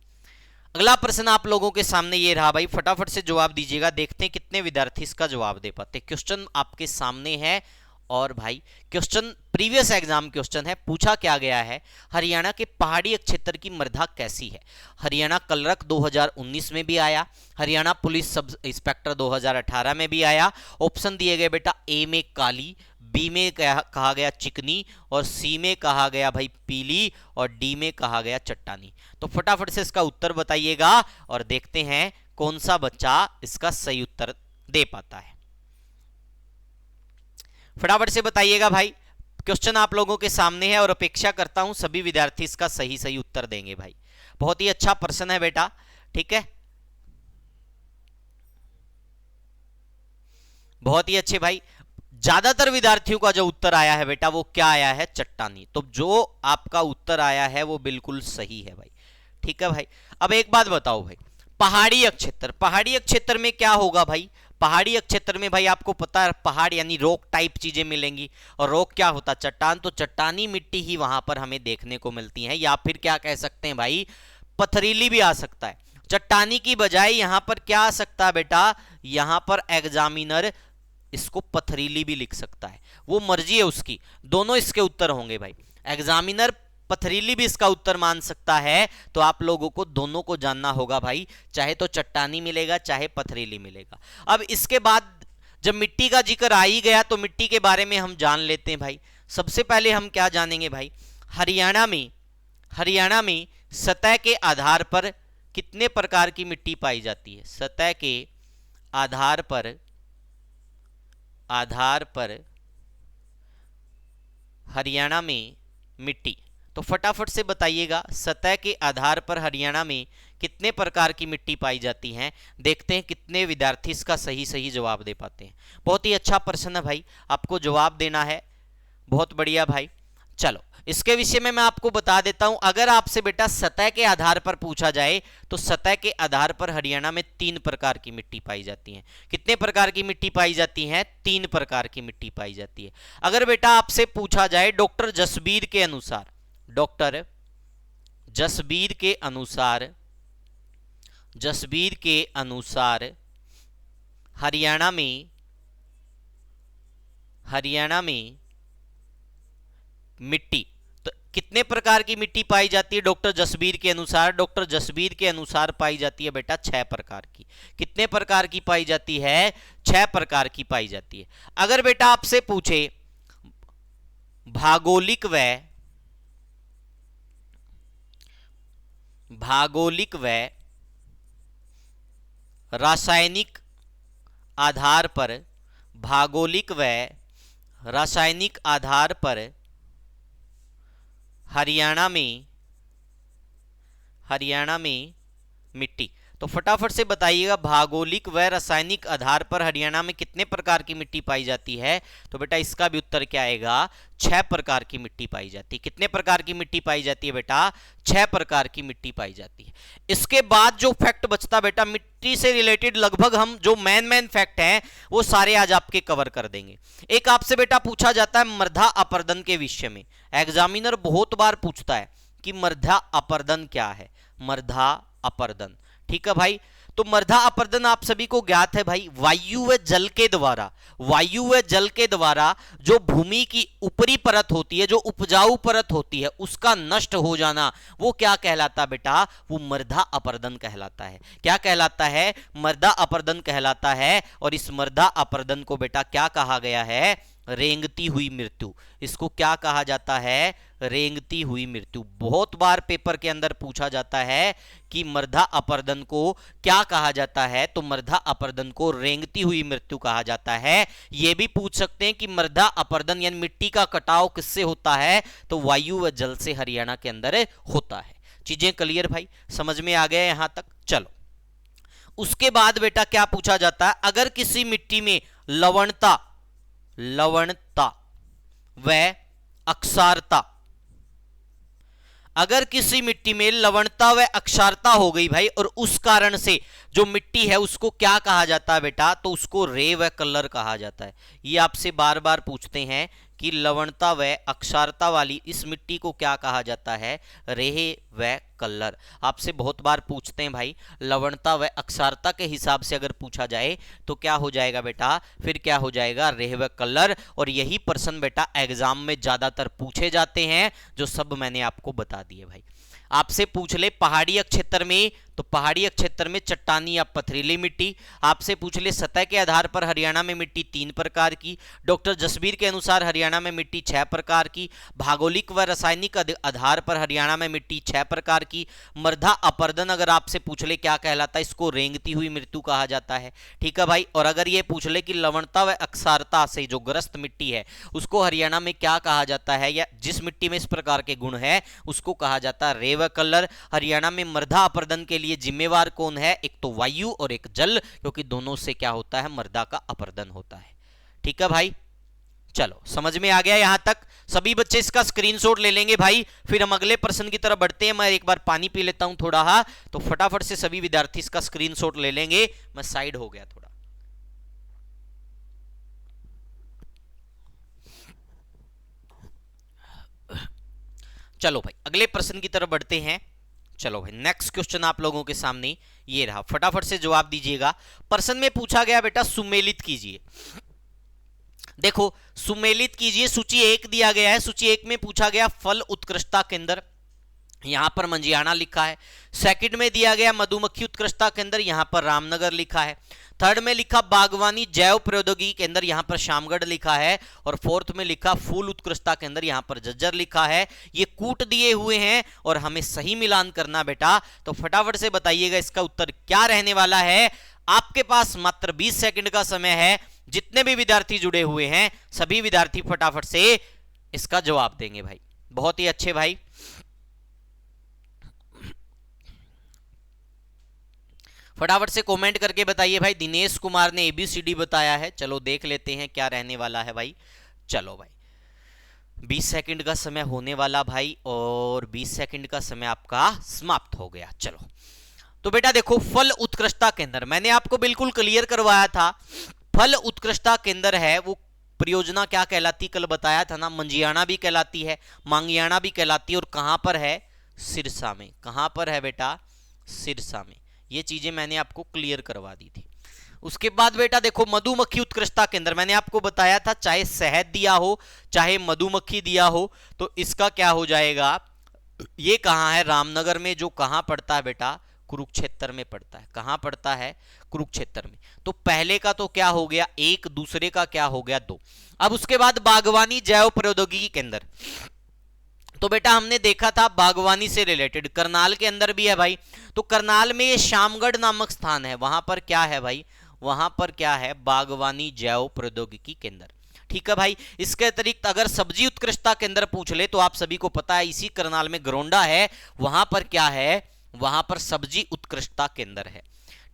अगला प्रश्न आप लोगों के सामने ये रहा भाई, फटाफट से जवाब दीजिएगा। देखते हैं कितने विद्यार्थी इसका जवाब दे पाते। क्वेश्चन आपके सामने है और भाई क्वेश्चन प्रीवियस एग्जाम क्वेश्चन है। पूछा क्या गया है, हरियाणा के पहाड़ी क्षेत्र की मृदा कैसी है? हरियाणा कलरक 2019 में भी आया, हरियाणा पुलिस सब इंस्पेक्टर 2018 में भी आया। ऑप्शन दिए गए बेटा, ए में काली, बी में कहा गया चिकनी और सी में कहा गया भाई पीली और डी में कहा गया चट्टानी। तो फटाफट से इसका उत्तर बताइएगा और देखते हैं कौन सा बच्चा इसका सही उत्तर दे पाता है। फटाफट से बताइएगा भाई। क्वेश्चन आप लोगों के सामने है और अपेक्षा करता हूं सभी विद्यार्थी इसका सही उत्तर देंगे भाई। बहुत ही अच्छा प्रश्न है बेटा। ठीक है, बहुत ही अच्छे भाई। ज्यादातर विद्यार्थियों का जो उत्तर आया है बेटा वो क्या आया है? चट्टानी। तो जो आपका उत्तर आया है वो बिल्कुल सही है भाई। ठीक है भाई। अब एक बात बताओ भाई, पहाड़ी क्षेत्र में क्या होगा भाई? पहाड़ी क्षेत्र में भाई आपको पता है पहाड़ यानी रॉक टाइप चीजें मिलेंगी। और रॉक क्या होता है? चट्टान। तो चट्टानी मिट्टी ही वहां पर हमें देखने को मिलती है, या फिर क्या कह सकते हैं भाई, पथरीली भी आ सकता है। चट्टानी की बजाय यहां पर क्या आ सकता है बेटा? यहां पर एग्जामिनर इसको पथरीली भी लिख सकता है, वो मर्जी है उसकी। दोनों इसके उत्तर होंगे भाई। एग्जामिनर पथरीली भी इसका उत्तर मान सकता है, तो आप लोगों को दोनों को जानना होगा भाई, चाहे तो चट्टानी मिलेगा चाहे पथरीली मिलेगा। अब इसके बाद जब मिट्टी का जिक्र आ ही गया तो मिट्टी के बारे में हम जान लेते हैं भाई। सबसे पहले हम क्या जानेंगे भाई, हरियाणा में सतह के आधार पर कितने प्रकार की मिट्टी पाई जाती है? सतह के आधार पर हरियाणा में मिट्टी, तो फटाफट से बताइएगा सतह के आधार पर हरियाणा में कितने प्रकार की मिट्टी पाई जाती है। देखते हैं कितने विद्यार्थी इसका सही जवाब दे पाते हैं। बहुत ही अच्छा प्रश्न है भाई, आपको जवाब देना है। बहुत बढ़िया भाई। चलो इसके विषय में मैं आपको बता देता हूं। अगर आपसे बेटा सतह के आधार पर पूछा जाए तो सतह के आधार पर हरियाणा में 3 प्रकार की मिट्टी पाई जाती है। कितने प्रकार की मिट्टी पाई जाती है? 3 प्रकार की मिट्टी पाई जाती है। अगर बेटा आपसे पूछा जाए डॉक्टर जसबीर के अनुसार हरियाणा में मिट्टी, तो कितने प्रकार की मिट्टी पाई जाती है डॉक्टर जसबीर के अनुसार? डॉक्टर जसबीर के अनुसार पाई जाती है बेटा 6 प्रकार की। कितने प्रकार की पाई जाती है? 6 प्रकार की पाई जाती है। अगर बेटा आपसे पूछे भौगोलिक व रासायनिक आधार पर हरियाणा में मिट्टी, तो फटाफट से बताइएगा भौगोलिक व रासायनिक आधार पर हरियाणा में कितने प्रकार की मिट्टी पाई जाती है? तो बेटा इसका भी उत्तर क्या आएगा? 6 प्रकार की मिट्टी पाई जाती है। कितने प्रकार की मिट्टी पाई जाती है बेटा? 6 प्रकार की मिट्टी पाई जाती है। इसके बाद जो फैक्ट बचता बेटा, मिट्टी से रिलेटेड लगभग हम जो मेन फैक्ट हैं वो सारे आज आपके कवर कर देंगे। एक आपसे बेटा पूछा जाता है मृदा अपरदन के विषय में। एग्जामिनर बहुत बार पूछता है कि मृदा अपरदन क्या है? मृदा अपरदन, ठीक है भाई। तो मृदा अपरदन आप सभी को ज्ञात है भाई, वायु व जल के द्वारा जो भूमि की ऊपरी परत होती है, जो उपजाऊ परत होती है, उसका नष्ट हो जाना, वो क्या कहलाता है बेटा? वो मृदा अपरदन कहलाता है। क्या कहलाता है? मृदा अपरदन कहलाता है। और इस मृदा अपरदन को बेटा क्या कहा गया है? रेंगती हुई मृत्यु। इसको क्या कहा जाता है? रेंगती हुई मृत्यु। बहुत बार पेपर के अंदर पूछा जाता है कि मृदा अपरदन को क्या कहा जाता है, तो मृदा अपरदन को रेंगती हुई मृत्यु कहा जाता है। यह भी पूछ सकते हैं कि मृदा अपरदन यानी मिट्टी का कटाव किससे होता है? तो वायु व जल से हरियाणा के अंदर होता है। चीजें क्लियर भाई, समझ में आ गया यहां तक? चलो उसके बाद बेटा क्या पूछा जाता है, अगर किसी मिट्टी में लवणता व अक्षारता, अगर किसी मिट्टी में लवणता व अक्षारता हो गई भाई, और उस कारण से जो मिट्टी है उसको क्या कहा जाता है बेटा? तो उसको रे व कलर कहा जाता है। ये आपसे बार बार पूछते हैं कि लवणता व अक्षारता वाली इस मिट्टी को क्या कहा जाता है? रेह व कलर। आपसे बहुत बार पूछते हैं भाई, लवणता व अक्षारता के हिसाब से अगर पूछा जाए तो क्या हो जाएगा बेटा? फिर क्या हो जाएगा? रेह व कलर। और यही प्रश्न बेटा एग्जाम में ज्यादातर पूछे जाते हैं, जो सब मैंने आपको बता दिए भाई। आपसे पूछ ले पहाड़ी क्षेत्र में, तो पहाड़ी क्षेत्र में चट्टानी या पथरीली मिट्टी। आपसे पूछ ले सतह के आधार पर हरियाणा में मिट्टी 3 प्रकार की। डॉक्टर जसबीर के अनुसार हरियाणा में मिट्टी 6 प्रकार की। भौगोलिक व रासायनिक आधार पर हरियाणा में मिट्टी 6 प्रकार की। मृदा अपरदन अगर आपसे पूछ ले क्या कहलाता है? इसको रेंगती हुई मृत्यु कहा जाता है, ठीक है भाई। और अगर ये पूछ ले कि लवणता व अक्षारता से जो ग्रस्त मिट्टी है उसको हरियाणा में क्या कहा जाता है, या जिस मिट्टी में इस प्रकार के गुण है उसको कहा जाता है रे व कलर। हरियाणा में मृदा अपरदन के लिए जिम्मेवार कौन है? एक तो वायु और एक जल, क्योंकि दोनों से क्या होता है? मृदा का अपरदन होता है, ठीक है भाई। चलो समझ में आ गया यहां तक? सभी बच्चे इसका स्क्रीनशॉट ले लेंगे भाई, फिर हम अगले प्रश्न की तरफ बढ़ते हैं। मैं एक बार पानी पी लेता हूं थोड़ा, तो फटाफट से सभी विद्यार्थी इसका स्क्रीनशॉट ले लेंगे। मैं साइड हो गया थोड़ा। चलो भाई अगले प्रश्न की तरफ बढ़ते हैं। चलो भाई नेक्स्ट क्वेश्चन आप लोगों के सामने ये रहा, फटाफट से जवाब दीजिएगा। प्रश्न में पूछा गया बेटा सुमेलित कीजिए। देखो सुमेलित कीजिए, सूची 1 दिया गया है, सूची 1 में पूछा गया फल उत्कृष्टता केंद्र, यहां पर मंजियाना लिखा है। सेकंड में दिया गया मधुमक्खी उत्कृष्टता केंद्र, यहां पर रामनगर लिखा है। थर्ड में लिखा बागवानी जैव प्रौद्योगिकी केंद्र, यहां पर शामगढ़ लिखा है। और फोर्थ में लिखा फूल उत्कृष्टता केंद्र, यहां पर जज्जर लिखा है। ये कूट दिए हुए हैं और हमें सही मिलान करना बेटा, तो फटाफट से बताइएगा इसका उत्तर क्या रहने वाला है। आपके पास मात्र 20 सेकंड का समय है। जितने भी विद्यार्थी जुड़े हुए हैं सभी विद्यार्थी फटाफट से इसका जवाब देंगे भाई। बहुत ही अच्छे भाई, फटाफट से कमेंट करके बताइए भाई। दिनेश कुमार ने ABCD बताया है, चलो देख लेते हैं क्या रहने वाला है भाई। चलो भाई 20 सेकंड का समय होने वाला भाई, और 20 सेकंड का समय आपका समाप्त हो गया। चलो तो बेटा देखो, फल उत्कृष्टता केंद्र मैंने आपको बिल्कुल क्लियर करवाया था। फल उत्कृष्टता केंद्र है वो परियोजना क्या कहलाती, कल बताया था ना, मंजियाना भी कहलाती है, मांगियाना भी कहलाती है, और कहां पर है, सिरसा में। कहां पर है बेटा, सिरसा में। ये चीजें मैंने आपको क्लियर करवा दी थी। उसके बाद बेटा देखो मधुमक्खी उत्कृष्टता केंद्र मैंने आपको बताया था, चाहे शहद दिया हो चाहे मधुमक्खी दिया हो तो इसका क्या हो जाएगा, ये कहां है, रामनगर में, जो कहां पड़ता है बेटा, कुरुक्षेत्र में पड़ता है। कहां पड़ता है, कुरुक्षेत्र में। तो पहले का तो क्या हो गया, 1, दूसरे का क्या हो गया, 2। अब उसके बाद बागवानी जैव प्रौद्योगिकी केंद्र, तो बेटा हमने देखा था बागवानी से रिलेटेड करनाल के अंदर भी है भाई। तो करनाल में ये शामगढ़ नामक स्थान है, वहां पर क्या है भाई, वहां पर क्या है, बागवानी जैव प्रौद्योगिकी केंद्र। ठीक है भाई। इसके अतिरिक्त अगर सब्जी उत्कृष्टता केंद्र पूछ ले तो आप सभी को पता है इसी करनाल में गरोंडा है, वहां पर क्या है, वहां पर सब्जी उत्कृष्टता केंद्र है।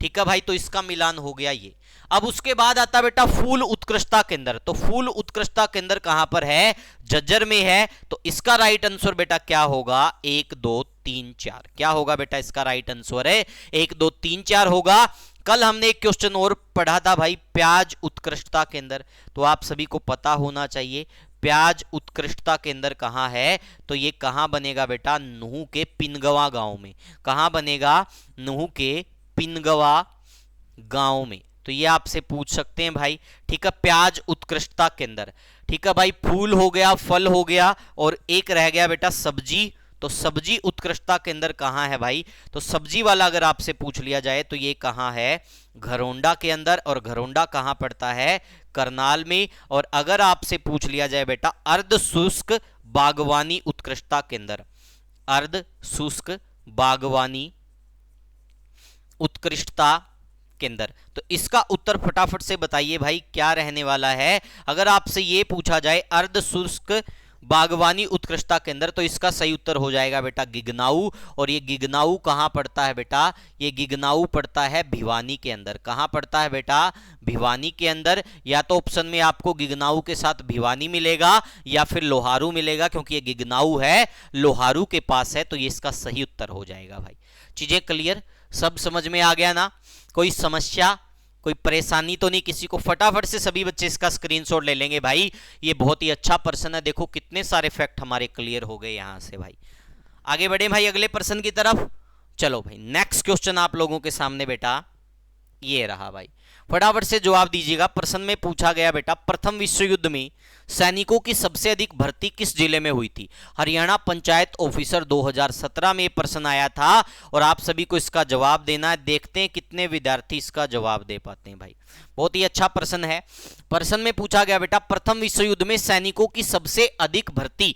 ठीक है भाई, तो इसका मिलान हो गया ये। अब उसके बाद आता बेटा फूल उत्कृष्टता केंद्र, तो फूल उत्कृष्टता केंद्र कहां पर है, जज्जर में है। तो इसका राइट आंसर बेटा क्या होगा, 1 2 3 4। क्या होगा बेटा, इसका राइट आंसर है 1 2 3 4 होगा। कल हमने एक क्वेश्चन और पढ़ा था भाई, प्याज उत्कृष्टता केंद्र, तो आप सभी को पता होना चाहिए प्याज उत्कृष्टता केंद्र कहां है। तो ये कहां बनेगा बेटा, नुहू के पिनगवा गांव में। कहां बनेगा, नुहू के पिनगवा गांव में। तो ये आपसे पूछ सकते हैं भाई। ठीक है, प्याज उत्कृष्टता केंद्र। ठीक है भाई, फूल हो गया, फल हो गया, और एक रह गया बेटा सब्जी। तो सब्जी उत्कृष्टता केंद्र कहां है भाई, तो सब्जी वाला अगर आपसे पूछ लिया जाए तो ये कहां है, घरोंडा के अंदर। और घरोंडा कहां पड़ता है, करनाल में। और अगर आपसे पूछ लिया जाए बेटा अर्ध शुष्क बागवानी उत्कृष्टता केंद्र, अर्ध शुष्क बागवानी उत्कृष्टता केंद्र, तो इसका उत्तर फटाफट से बताइए भाई क्या रहने वाला है। अगर आपसे ये पूछा जाए अर्ध शुष्क बागवानी उत्कृष्टता केंद्र, तो इसका सही उत्तर हो जाएगा बेटा गिगनाऊ। और ये गिगनाऊ कहां पड़ता है बेटा, ये गिगनाऊ पड़ता है भिवानी के अंदर। कहां पड़ता है बेटा, भिवानी के अंदर। या तो ऑप्शन में आपको गिगनाऊ के साथ भिवानी मिलेगा या फिर लोहारू मिलेगा, क्योंकि ये गिगनाऊ है लोहारू के पास है। तो ये इसका सही उत्तर हो जाएगा भाई। चीजें क्लियर, सब समझ में आ गया ना, कोई समस्या कोई परेशानी तो नहीं किसी को। फटाफट से सभी बच्चे इसका स्क्रीनशॉट ले लेंगे भाई, ये बहुत ही अच्छा प्रश्न है। देखो कितने सारे फैक्ट हमारे क्लियर हो गए यहां से भाई। आगे बढ़े भाई अगले प्रश्न की तरफ। चलो भाई नेक्स्ट क्वेश्चन आप लोगों के सामने बेटा ये रहा भाई, फटाफट से जवाब दीजिएगा। प्रश्न में पूछा गया बेटा प्रथम विश्व युद्ध में सैनिकों की सबसे अधिक भर्ती किस जिले में हुई थी। हरियाणा पंचायत ऑफिसर 2017 में प्रश्न आया था और आप सभी को इसका जवाब देना है। देखते हैं कितने विद्यार्थी इसका जवाब दे पाते हैं भाई। बहुत ही अच्छा प्रश्न है। प्रश्न में पूछा गया बेटा प्रथम विश्व युद्ध में सैनिकों की सबसे अधिक भर्ती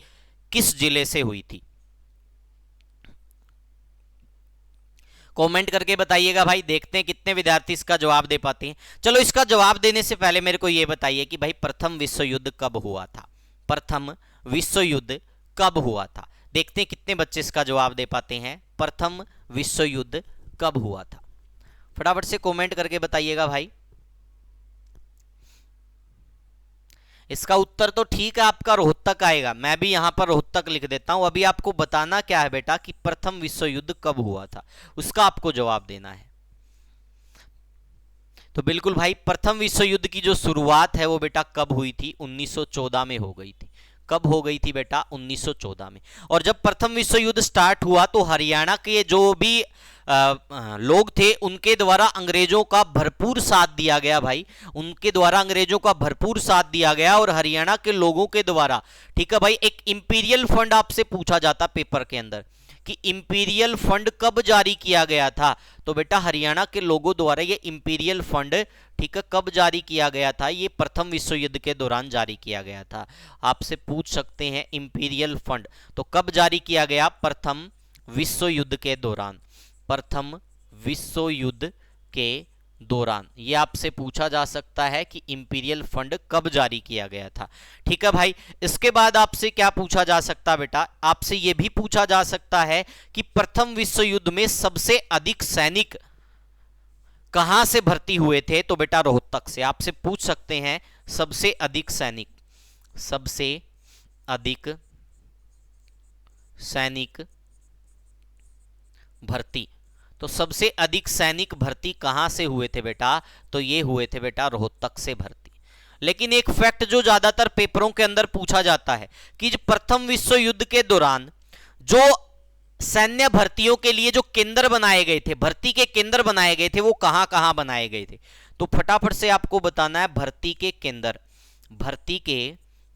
किस जिले से हुई थी। कमेंट करके बताइएगा भाई, देखते हैं कितने विद्यार्थी इसका जवाब दे पाते हैं। चलो इसका जवाब देने से पहले मेरे को यह बताइए कि भाई प्रथम विश्व युद्ध कब हुआ था। प्रथम विश्व युद्ध कब हुआ था, देखते हैं कितने बच्चे इसका जवाब दे पाते हैं। प्रथम विश्व युद्ध कब हुआ था, फटाफट से कमेंट करके बताइएगा भाई। इसका उत्तर तो ठीक है आपका रोहतक आएगा, मैं भी यहां पर रोहतक लिख देता हूं। अभी आपको बताना क्या है बेटा कि प्रथम विश्व युद्ध कब हुआ था, उसका आपको जवाब देना है। तो बिल्कुल भाई प्रथम विश्व युद्ध की जो शुरुआत है वो बेटा कब हुई थी, 1914 में हो गई थी। कब हो गई थी बेटा, 1914 में। और जब प्रथम विश्व युद्ध स्टार्ट हुआ तो हरियाणा के जो भी लोग थे उनके द्वारा अंग्रेजों का भरपूर साथ दिया गया भाई, उनके द्वारा अंग्रेजों का भरपूर साथ दिया गया। और हरियाणा के लोगों के द्वारा, ठीक है भाई, एक इंपीरियल फंड आपसे पूछा जाता पेपर के अंदर कि इंपीरियल फंड कब जारी किया गया था, तो बेटा हरियाणा के लोगों द्वारा ये इंपीरियल फंड, ठीक है, कब जारी किया गया था, ये प्रथम विश्व युद्ध के दौरान जारी किया गया था। आपसे पूछ सकते हैं इंपीरियल फंड तो कब जारी किया गया, प्रथम विश्व युद्ध के दौरान, प्रथम विश्व युद्ध के दौरान। ये आपसे पूछा जा सकता है कि इंपीरियल फंड कब जारी किया गया था। ठीक है भाई, इसके बाद आपसे क्या पूछा जा सकता है बेटा, आपसे यह भी पूछा जा सकता है कि प्रथम विश्व युद्ध में सबसे अधिक सैनिक कहां से भर्ती हुए थे, तो बेटा रोहतक से। आपसे पूछ सकते हैं सबसे अधिक सैनिक, सबसे अधिक सैनिक भर्ती, तो सबसे अधिक सैनिक भर्ती कहां से हुए थे बेटा, तो ये हुए थे बेटा रोहतक से भर्ती। लेकिन एक फैक्ट जो ज्यादातर पेपरों के अंदर पूछा जाता है कि प्रथम विश्व युद्ध के दौरान जो सैन्य भर्तियों के लिए जो केंद्र बनाए गए थे, भर्ती के केंद्र बनाए गए थे, वो कहां कहां बनाए गए थे, तो फटाफट से आपको बताना है भर्ती के केंद्र, भर्ती के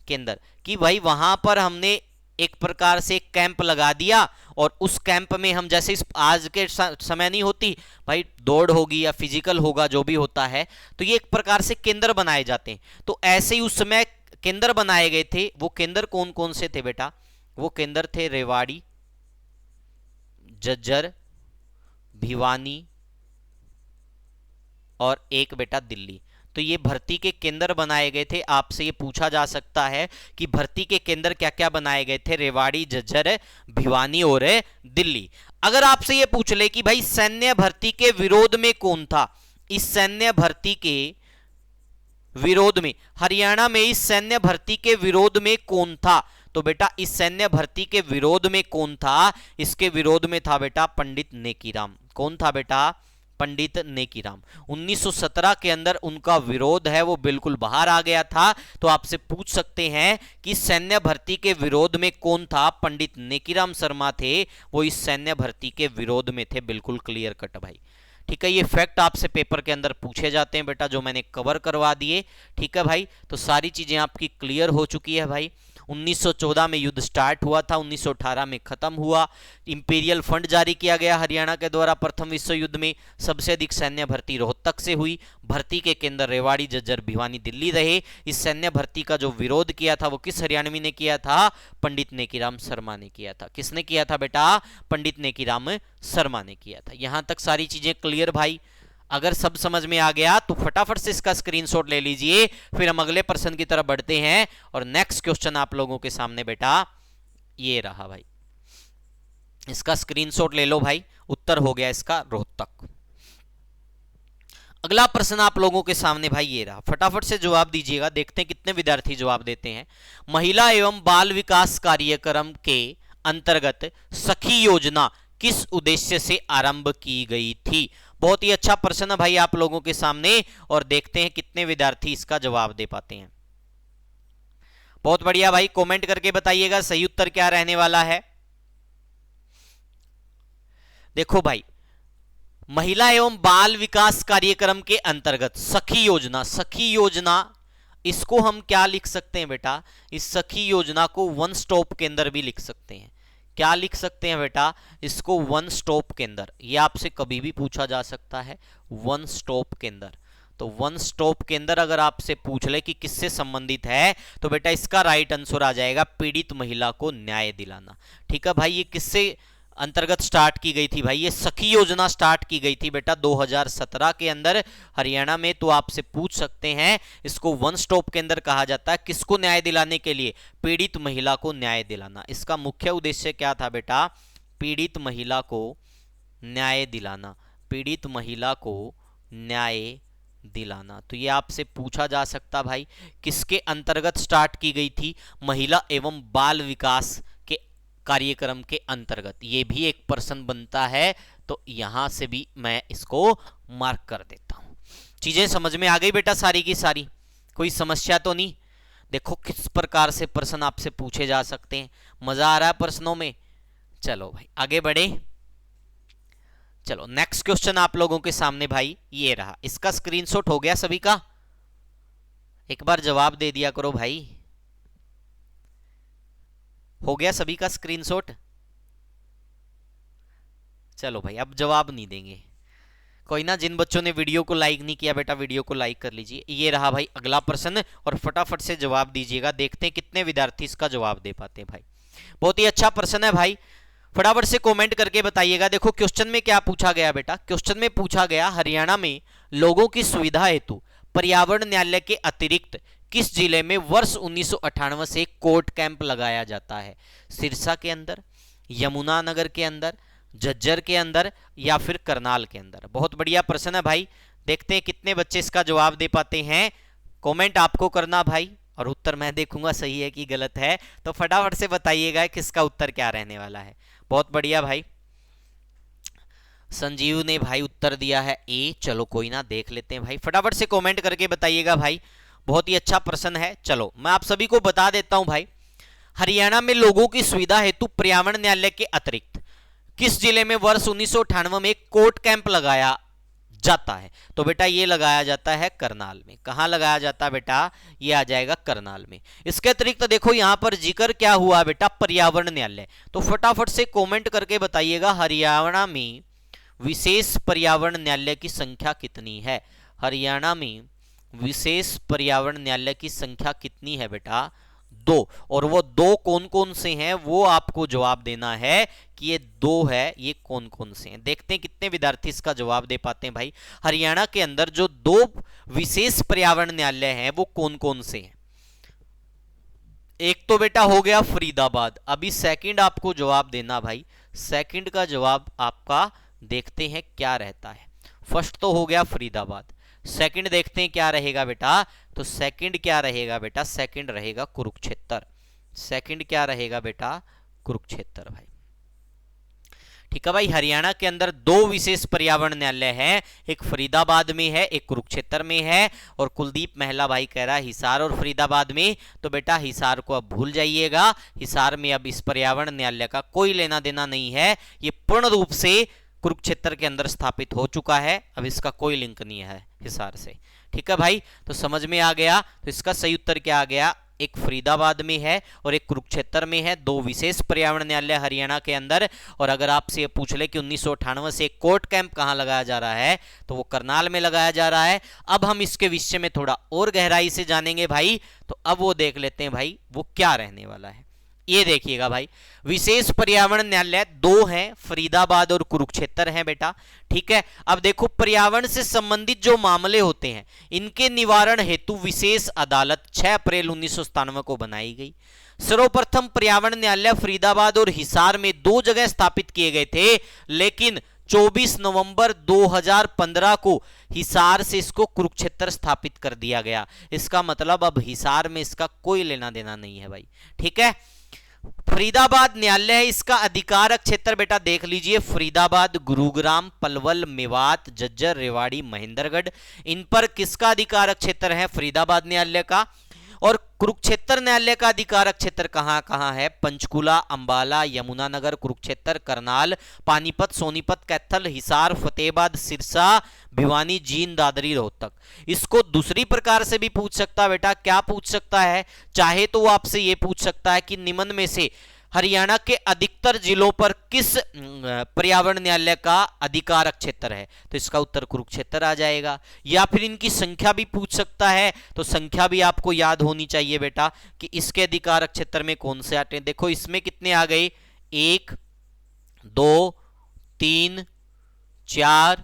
केंद्र कि भाई वहां पर हमने एक प्रकार से कैंप लगा दिया और उस कैंप में हम, जैसे आज के समय नहीं होती भाई, दौड़ होगी या फिजिकल होगा जो भी होता है, तो ये एक प्रकार से केंद्र बनाए जाते हैं। तो ऐसे ही उस समय केंद्र बनाए गए थे। वो केंद्र कौन कौन से थे बेटा, वो केंद्र थे रेवाड़ी, झज्जर, भिवानी और एक बेटा दिल्ली। तो ये भर्ती के केंद्र बनाए गए थे। आपसे ये पूछा जा सकता है कि भर्ती के केंद्र क्या क्या बनाए गए थे, रेवाड़ी, झज्जर, भिवानी और दिल्ली। अगर आपसे ये पूछ ले कि भाई सैन्य भर्ती के विरोध में कौन था, इस सैन्य भर्ती के विरोध में, हरियाणा में इस सैन्य भर्ती के विरोध में कौन था, तो बेटा इस सैन्य भर्ती के विरोध में कौन था, इसके विरोध में था बेटा पंडित नेकीराम। कौन था बेटा, पंडित नेकीराम। 1917 के अंदर उनका विरोध है वो बिल्कुल बाहर आ गया था। तो आपसे पूछ सकते हैं कि सैन्य भर्ती के विरोध में कौन था, पंडित नेकीराम शर्मा थे, वो इस सैन्य भर्ती के विरोध में थे। बिल्कुल क्लियर कट भाई। ठीक है, ये फैक्ट आपसे पेपर के अंदर पूछे जाते हैं बेटा, जो मैंने कवर करवा दिए। ठीक है भाई, तो सारी चीजें आपकी क्लियर हो चुकी है भाई। 1914 में युद्ध स्टार्ट हुआ था, 1918 में खत्म हुआ। इंपीरियल फंड जारी किया गया हरियाणा के द्वारा प्रथम विश्व युद्ध में। सबसे अधिक सैन्य भर्ती रोहतक से हुई। भर्ती के केंद्र रेवाड़ी, झज्जर, भिवानी, दिल्ली रहे। इस सैन्य भर्ती का जो विरोध किया था वो किस हरियाणवी ने किया था, पंडित नेकीराम शर्मा ने किया था। किसने किया था बेटा, पंडित नेकीराम शर्मा ने किया था। यहां तक सारी चीजें क्लियर भाई। अगर सब समझ में आ गया तो फटाफट से इसका स्क्रीनशॉट ले लीजिए, फिर हम अगले प्रश्न की तरफ बढ़ते हैं। और नेक्स्ट क्वेश्चन आप लोगों के सामने बेटा ये रहा भाई, इसका स्क्रीनशॉट ले लो भाई। उत्तर हो गया इसका रोहतक। अगला प्रश्न आप लोगों के सामने भाई ये रहा, फटाफट से जवाब दीजिएगा, देखते हैं कितने विद्यार्थी जवाब देते हैं। महिला एवं बाल विकास कार्यक्रम के अंतर्गत सखी योजना किस उद्देश्य से आरंभ की गई थी। बहुत ही अच्छा प्रश्न है भाई आप लोगों के सामने, और देखते हैं कितने विद्यार्थी इसका जवाब दे पाते हैं। बहुत बढ़िया भाई, कमेंट करके बताइएगा सही उत्तर क्या रहने वाला है। देखो भाई, महिला एवं बाल विकास कार्यक्रम के अंतर्गत सखी योजना, सखी योजना इसको हम क्या लिख सकते हैं बेटा, इस सखी योजना को वन स्टॉप केंद्र भी लिख सकते हैं। क्या लिख सकते हैं बेटा, इसको वन स्टॉप केंद्र। ये आपसे कभी भी पूछा जा सकता है, वन स्टॉप केंद्र। तो वन स्टॉप केंद्र अगर आपसे पूछ ले कि किससे संबंधित है, तो बेटा इसका राइट आंसर आ जाएगा पीड़ित महिला को न्याय दिलाना। ठीक है भाई, ये किससे अंतर्गत स्टार्ट की गई थी भाई, ये सखी योजना स्टार्ट की गई थी बेटा 2017 के अंदर हरियाणा में। तो आपसे पूछ सकते हैं, इसको वन स्टॉप केंद्र कहा जाता है किसको न्याय दिलाने के लिए, पीड़ित महिला को न्याय दिलाना। इसका मुख्य उद्देश्य क्या था बेटा, पीड़ित महिला को न्याय दिलाना, पीड़ित महिला को न्याय दिलाना। तो ये आपसे पूछा जा सकता भाई किसके अंतर्गत स्टार्ट की गई थी, महिला एवं बाल विकास के कार्यक्रम के अंतर्गत। ये भी एक प्रश्न बनता है, तो यहां से भी मैं इसको मार्क कर देता हूं। चीजें समझ में आ गई बेटा सारी की सारी, कोई समस्या तो नहीं। देखो किस प्रकार से प्रश्न आपसे पूछे जा सकते हैं, मजा आ रहा है प्रश्नों में। चलो भाई आगे बढ़े, चलो नेक्स्ट क्वेश्चन आप लोगों के सामने भाई ये रहा, इसका स्क्रीनशॉट हो गया सभी का? एक बार जवाब दे दिया करो भाई। हो गया सभी का स्क्रीनशॉट? चलो भाई अब जवाब नहीं देंगे, कोई ना। जिन बच्चों ने वीडियो को लाइक नहीं किया बेटा वीडियो को लाइक कर लीजिए। ये रहा भाई अगला प्रश्न और फटाफट से जवाब दीजिएगा, देखते हैं कितने विद्यार्थी इसका जवाब दे पाते हैं भाई। बहुत ही अच्छा प्रश्न है भाई, फटाफट से कमेंट करके बताइएगा। देखो क्वेश्चन में क्या पूछा गया बेटा, क्वेश्चन में पूछा गया हरियाणा में लोगों की सुविधा हेतु पर्यावरण न्यायालय के अतिरिक्त किस जिले में वर्ष 1998 से कोर्ट कैंप लगाया जाता है? सिरसा के अंदर, यमुनानगर के अंदर, झज्जर के अंदर या फिर करनाल के अंदर? बहुत बढ़िया प्रश्न है भाई, देखते हैं कितने बच्चे इसका जवाब दे पाते हैं। कमेंट आपको करना भाई और उत्तर मैं देखूंगा सही है कि गलत है, तो फटाफट से बताइएगा किसका उत्तर क्या रहने वाला है। बहुत बढ़िया भाई, संजीव ने भाई उत्तर दिया है ए। चलो कोई ना, देख लेते हैं भाई, फटाफट से कमेंट करके बताइएगा भाई। बहुत ही अच्छा प्रश्न है। चलो मैं आप सभी को बता देता हूं भाई, हरियाणा में लोगों की सुविधा हेतु पर्यावरण न्यायालय के अतिरिक्त किस जिले में वर्ष 1998 में कोर्ट कैंप लगाया जाता है? तो बेटा ये लगाया जाता है करनाल में। कहां लगाया जाता है बेटा? ये आ जाएगा करनाल में। इसके अतिरिक्त देखो यहां पर जिक्र क्या हुआ बेटा? पर्यावरण न्यायालय। तो फटाफट से कमेंट करके बताइएगा हरियाणा में विशेष पर्यावरण न्यायालय की संख्या कितनी है? हरियाणा में विशेष पर्यावरण न्यायालय की संख्या कितनी है बेटा? 2। और वो 2 कौन कौन से हैं वो आपको जवाब देना है कि ये 2 है, ये कौन कौन से हैं। देखते हैं कितने विद्यार्थी इसका जवाब दे पाते हैं भाई। हरियाणा के अंदर जो 2 विशेष पर्यावरण न्यायालय हैं वो कौन कौन से हैं? एक तो बेटा हो गया फरीदाबाद। अभी सेकंड आपको जवाब देना भाई, सेकंड का जवाब आपका देखते हैं क्या रहता है। फर्स्ट तो हो गया फरीदाबाद, सेकंड देखते हैं क्या रहेगा बेटा। तो सेकंड क्या रहेगा बेटा? सेकंड रहेगा कुरुक्षेत्र। सेकंड क्या रहेगा बेटा? कुरुक्षेत्र भाई। ठीक है भाई, हरियाणा के अंदर 2 विशेष पर्यावरण न्यायालय हैं, एक फरीदाबाद में है, एक कुरुक्षेत्र में है। और कुलदीप महिला भाई कह रहा है हिसार और फरीदाबाद में। तो बेटा हिसार को अब भूल जाइएगा, हिसार में अब इस पर्यावरण न्यायालय का कोई लेना देना नहीं है, ये पूर्ण रूप से कुरुक्षेत्र के अंदर स्थापित हो चुका है, अब इसका कोई लिंक नहीं है हिसार से। ठीक है भाई, तो समझ में आ गया। तो इसका सही उत्तर क्या आ गया? एक फरीदाबाद में है और एक कुरुक्षेत्र में है, 2 विशेष पर्यावरण न्यायालय हरियाणा के अंदर। और अगर आपसे पूछ ले कि 1998 से कोर्ट कैंप कहां लगाया जा रहा है, तो वो करनाल में लगाया जा रहा है। अब हम इसके विषय में थोड़ा और गहराई से जानेंगे भाई, तो अब वो देख लेते हैं भाई वो क्या रहने वाला है। ये देखिएगा भाई, विशेष पर्यावरण न्यायालय 2 हैं, फरीदाबाद और कुरुक्षेत्र हैं बेटा। ठीक है, अब देखो पर्यावरण से संबंधित जो मामले होते हैं इनके निवारण हेतु विशेष अदालत 6 अप्रैल 1997 को बनाई गई। सर्वप्रथम पर्यावरण न्यायालय फरीदाबाद और हिसार में 2 जगह स्थापित किए गए थे, लेकिन 24 नवंबर 2015 को हिसार से इसको कुरुक्षेत्र स्थापित कर दिया गया। इसका मतलब अब हिसार में इसका कोई लेना देना नहीं है भाई। ठीक है, फरीदाबाद न्यायालय है, इसका अधिकारक क्षेत्र बेटा देख लीजिए, फरीदाबाद, गुरुग्राम, पलवल, मेवात, झज्जर, रेवाड़ी, महेंद्रगढ़, इन पर किसका अधिकारक क्षेत्र है? फरीदाबाद न्यायालय का। और कुरुक्षेत्र न्यायालय का अधिकारक क्षेत्र कहां कहां है? पंचकुला, अंबाला, यमुनानगर, कुरुक्षेत्र, करनाल, पानीपत, सोनीपत, कैथल, हिसार, फतेहाबाद, सिरसा, भिवानी, जींद, दादरी, रोहतक। इसको दूसरी प्रकार से भी पूछ सकता है बेटा। क्या पूछ सकता है? चाहे तो वो आपसे ये पूछ सकता है कि निम्न में से हरियाणा के अधिकतर जिलों पर किस पर्यावरण न्यायालय का अधिकारक क्षेत्र है? तो इसका उत्तर कुरुक्षेत्र आ जाएगा। या फिर इनकी संख्या भी पूछ सकता है, तो संख्या भी आपको याद होनी चाहिए बेटा कि इसके अधिकारक क्षेत्र में कौन से आते हैं। देखो इसमें कितने आ गए? 1, 2, 3, 4,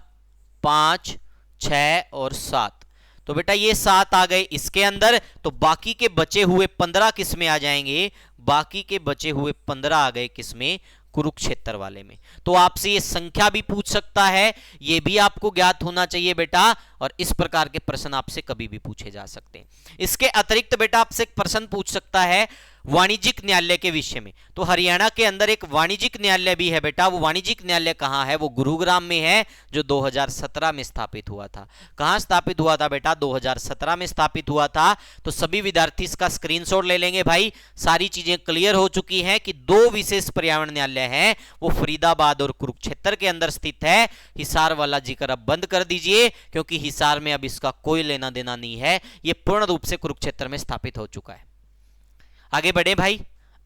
5, 6 और 7। तो बेटा ये 7 आ गए इसके अंदर, तो बाकी के बचे हुए 15 किस में आ जाएंगे? बाकी के बचे हुए 15 आ गए किसमें? कुरुक्षेत्र वाले में। तो आपसे ये संख्या भी पूछ सकता है, ये भी आपको ज्ञात होना चाहिए बेटा। और इस प्रकार के प्रश्न आपसे कभी भी पूछे जा सकते हैं। इसके अतिरिक्त बेटा आपसे एक प्रश्न पूछ सकता है वाणिज्यिक न्यायालय के विषय में। तो हरियाणा के अंदर एक वाणिज्यिक न्यायालय भी है बेटा, वो वाणिज्यिक न्यायालय कहाँ है? वो गुरुग्राम में है, जो 2017 में स्थापित हुआ था। कहाँ स्थापित हुआ था बेटा? 2017 में स्थापित हुआ था। तो सभी विद्यार्थी इसका स्क्रीनशॉट ले लेंगे भाई। सारी चीजें क्लियर हो चुकी हैं कि दो विशेष पर्यावरण न्यायालय हैं, वो फरीदाबाद और कुरुक्षेत्र के अंदर स्थित है। हिसार वाला जिक्र अब बंद कर दीजिए, क्योंकि हिसार में अब इसका कोई लेना देना नहीं है, ये पूर्ण रूप से कुरुक्षेत्र में स्थापित हो चुका है। आगे बढ़े भाई,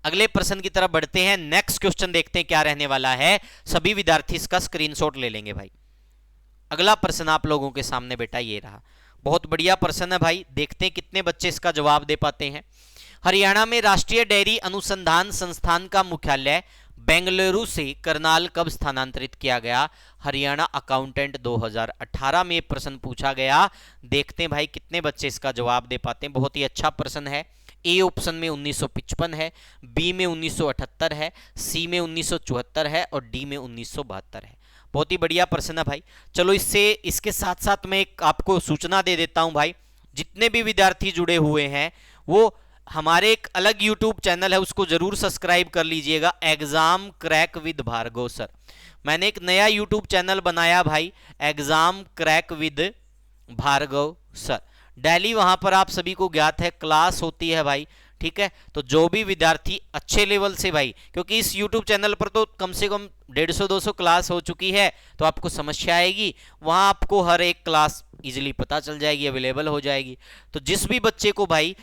अगले प्रश्न की तरफ बढ़ते हैं। नेक्स्ट क्वेश्चन देखते हैं क्या रहने वाला है। सभी विद्यार्थी इसका स्क्रीनशॉट ले लेंगे भाई। अगला प्रश्न आप लोगों के सामने बेटा ये रहा, बहुत बढ़िया प्रश्न है भाई। देखते हैं कितने बच्चे इसका जवाब दे पाते हैं। हरियाणा में राष्ट्रीय डेयरी अनुसंधान संस्थान का मुख्यालय बेंगलुरु से करनाल कब स्थानांतरित किया गया? हरियाणा अकाउंटेंट 2018 में प्रश्न पूछा गया। देखते हैं भाई कितने बच्चे इसका जवाब दे पाते हैं। बहुत ही अच्छा प्रश्न है। ए ऑप्शन में 1955 है, बी में 1978 है, सी में 1974 है और डी में 1972 है। बहुत ही बढ़िया प्रश्न है भाई। चलो इसके साथ साथ मैं एक आपको सूचना दे देता हूं भाई। जितने भी विद्यार्थी जुड़े हुए हैं वो हमारे एक अलग यूट्यूब चैनल है, उसको जरूर सब्सक्राइब कर लीजिएगा, exam crack with Bhargav sir. मैंने एक नया यूट्यूब चैनल बनाया भाई, exam crack with Bhargav sir. Daily वहां पर आप सभी को ज्ञात है क्लास होती है भाई, ठीक है। तो जो भी विद्यार्थी अच्छे लेवल से भाई, क्योंकि इस YouTube चैनल पर तो कम से कम 150-200 क्लास हो चुकी है, तो आपको समस्या आएगी, वहां आपको हर एक क्लास इजीली पता चल जाएगी, अवेलेबल हो जाएगी। तो जिस भी बच्चे को भाई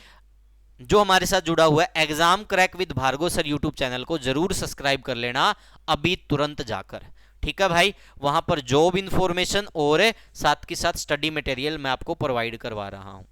जो हमारे साथ जुड़ा हुआ है exam crack with Bhargav sir YouTube channel को जरूर सब्सक्राइब कर लेना अभी तुरंत जाकर, ठीक है भाई। वहां पर जॉब इंफॉर्मेशन और साथ के साथ स्टडी मटेरियल मैं आपको प्रोवाइड करवा रहा हूं।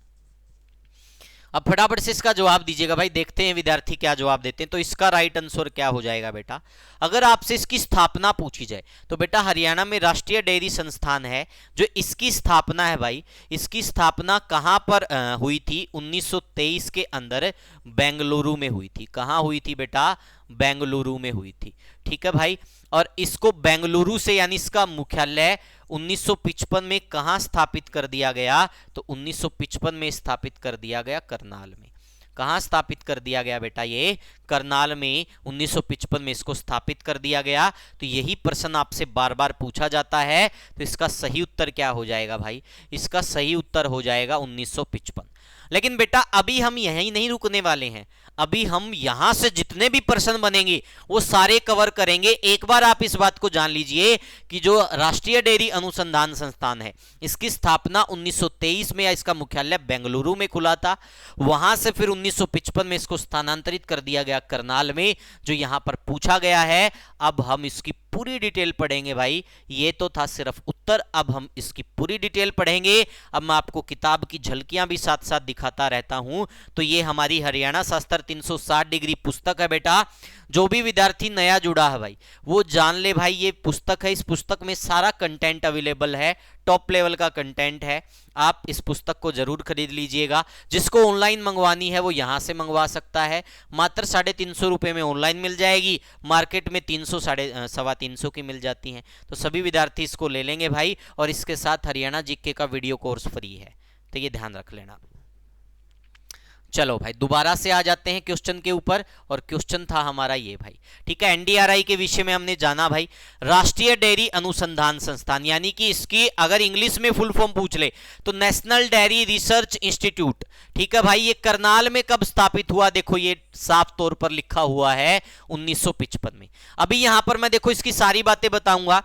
अब फटाफट से इसका जवाब दीजिएगा भाई, देखते हैं विद्यार्थी क्या जवाब देते हैं। तो इसका राइट आंसर क्या हो जाएगा बेटा? अगर आपसे इसकी स्थापना पूछी जाए तो बेटा हरियाणा में राष्ट्रीय डेयरी संस्थान है, जो इसकी स्थापना है भाई, इसकी स्थापना कहां पर हुई थी? 1923 के अंदर बेंगलुरु में हुई थी। कहां हुई थी बेटा? बेंगलुरु में हुई थी, ठीक है भाई। और इसको बेंगलुरु से यानी इसका मुख्यालय 1955 में कहां स्थापित कर दिया गया? तो 1955 में स्थापित कर दिया गया करनाल में। कहां स्थापित कर दिया गया बेटा? ये करनाल में 1955 में इसको स्थापित कर दिया गया। तो यही प्रश्न आपसे बार बार पूछा जाता है, तो इसका सही उत्तर क्या हो जाएगा भाई? इसका सही उत्तर हो जाएगा 1955। लेकिन बेटा अभी हम यहीं नहीं रुकने वाले हैं, अभी हम यहां से जितने भी प्रश्न बनेंगे वो सारे कवर करेंगे। एक बार आप इस बात को जान लीजिए कि जो राष्ट्रीय डेयरी अनुसंधान संस्थान है, इसकी स्थापना 1923 में या इसका मुख्यालय बेंगलुरु में खुला था। वहां से फिर 1955 में इसको स्थानांतरित कर दिया गया करनाल में, जो यहां पर पूछा गया है। अब हम इसकी पूरी डिटेल पढ़ेंगे भाई। ये तो था सिर्फ उत्तर, अब हम इसकी पूरी डिटेल पढ़ेंगे। अब मैं आपको किताब की झलकियां भी साथ साथ दिखाता रहता हूं। तो ये हमारी हरियाणा शास्त्र 360 डिग्री पुस्तक है बेटा। जो भी विद्यार्थी नया जुड़ा है भाई वो जान ले भाई, ये पुस्तक है, इस पुस्तक में सारा कंटेंट अवेलेबल है, टॉप लेवल का कंटेंट है। आप इस पुस्तक को जरूर खरीद लीजिएगा। जिसको ऑनलाइन मंगवानी है वो यहां से मंगवा सकता है, मात्र 350 रुपए में ऑनलाइन मिल जाएगी। मार्केट में 300 सवा 300 की मिल जाती हैं। तो सभी विद्यार्थी इसको ले लेंगे भाई। और इसके साथ हरियाणा जीके का वीडियो कोर्स फ्री है, तो ये ध्यान रख लेना। चलो भाई दोबारा से आ जाते हैं क्वेश्चन के ऊपर, और क्वेश्चन था हमारा ये भाई, ठीक है। एनडीआरआई के विषय में हमने जाना भाई, राष्ट्रीय डेयरी अनुसंधान संस्थान, यानी कि इसकी अगर इंग्लिश में फुल फॉर्म पूछ ले तो नेशनल डेयरी रिसर्च इंस्टीट्यूट, ठीक है भाई। ये करनाल में कब स्थापित हुआ? देखो ये साफ तौर पर लिखा हुआ है 1955 में। अभी यहां पर मैं देखो इसकी सारी बातें बताऊंगा।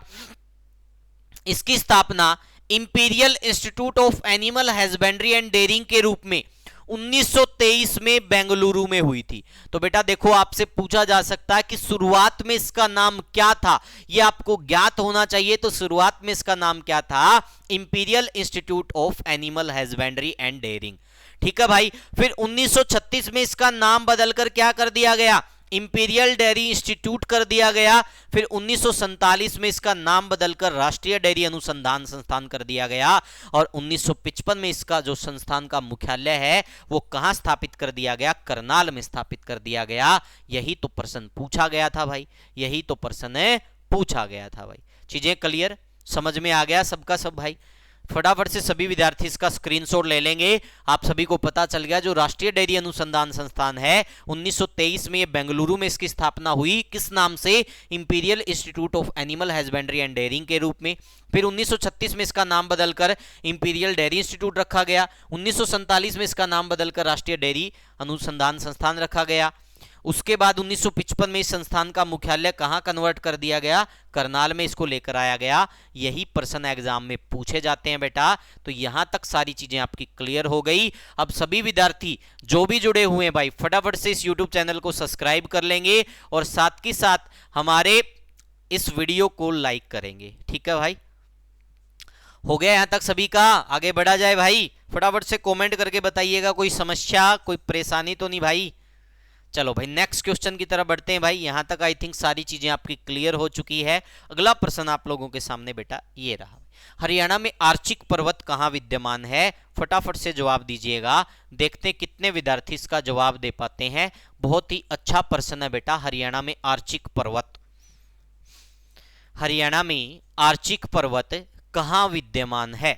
इसकी स्थापना Imperial Institute of Animal Husbandry and Dairying के रूप में 1923 में बेंगलुरु में हुई थी। तो बेटा देखो आपसे पूछा जा सकता है कि शुरुआत में इसका नाम क्या था, यह आपको ज्ञात होना चाहिए। तो शुरुआत में इसका नाम क्या था? Imperial Institute of Animal Husbandry and Dairying, ठीक है भाई। फिर 1936 में इसका नाम बदलकर क्या कर दिया गया? इंपीरियल डेयरी इंस्टीट्यूट कर दिया गया। फिर 1947 में इसका नाम बदलकर राष्ट्रीय डेयरी अनुसंधान संस्थान कर दिया गया। और 1955 में इसका जो संस्थान का मुख्यालय है वो कहां स्थापित कर दिया गया? करनाल में स्थापित कर दिया गया। यही तो प्रश्न पूछा गया था भाई, यही तो प्रश्न पूछा गया था भाई। चीजें क्लियर, समझ में आ गया सबका सब भाई। फटाफट से सभी विद्यार्थी इसका स्क्रीनशॉट ले लेंगे। आप सभी को पता चल गया जो राष्ट्रीय डेयरी अनुसंधान संस्थान है 1923 में ये बेंगलुरु में इसकी स्थापना हुई। किस नाम से? Imperial Institute of Animal Husbandry and Dairying के रूप में। फिर 1936 में इसका नाम बदलकर इंपीरियल डेयरी इंस्टीट्यूट रखा गया। 1947 में इसका नाम बदलकर राष्ट्रीय डेयरी अनुसंधान संस्थान रखा गया। उसके बाद 1955 में इस संस्थान का मुख्यालय कहां कन्वर्ट कर दिया गया? करनाल में इसको लेकर आया गया। यही प्रश्न एग्जाम में पूछे जाते हैं बेटा। तो यहां तक सारी चीजें आपकी क्लियर हो गई। अब सभी विद्यार्थी जो भी जुड़े हुए हैं भाई फटाफट से इस यूट्यूब चैनल को सब्सक्राइब कर लेंगे और साथ ही साथ हमारे इस वीडियो को लाइक करेंगे। ठीक है भाई, हो गया यहां तक सभी का? आगे बढ़ा जाए भाई, फटाफट से कमेंट करके बताइएगा कोई समस्या कोई परेशानी तो नहीं भाई। चलो भाई नेक्स्ट क्वेश्चन की तरफ बढ़ते हैं भाई। यहां तक आई थिंक सारी चीजें आपकी क्लियर हो चुकी है। अगला प्रश्न आप लोगों के सामने बेटा ये रहा, हरियाणा में आर्चिक पर्वत कहां विद्यमान है? फटाफट से जवाब दीजिएगा। देखते हैं कितने विद्यार्थी इसका जवाब दे पाते हैं। बहुत ही अच्छा प्रश्न है बेटा। हरियाणा में आर्चिक पर्वत, हरियाणा में आर्चिक पर्वत कहां विद्यमान है?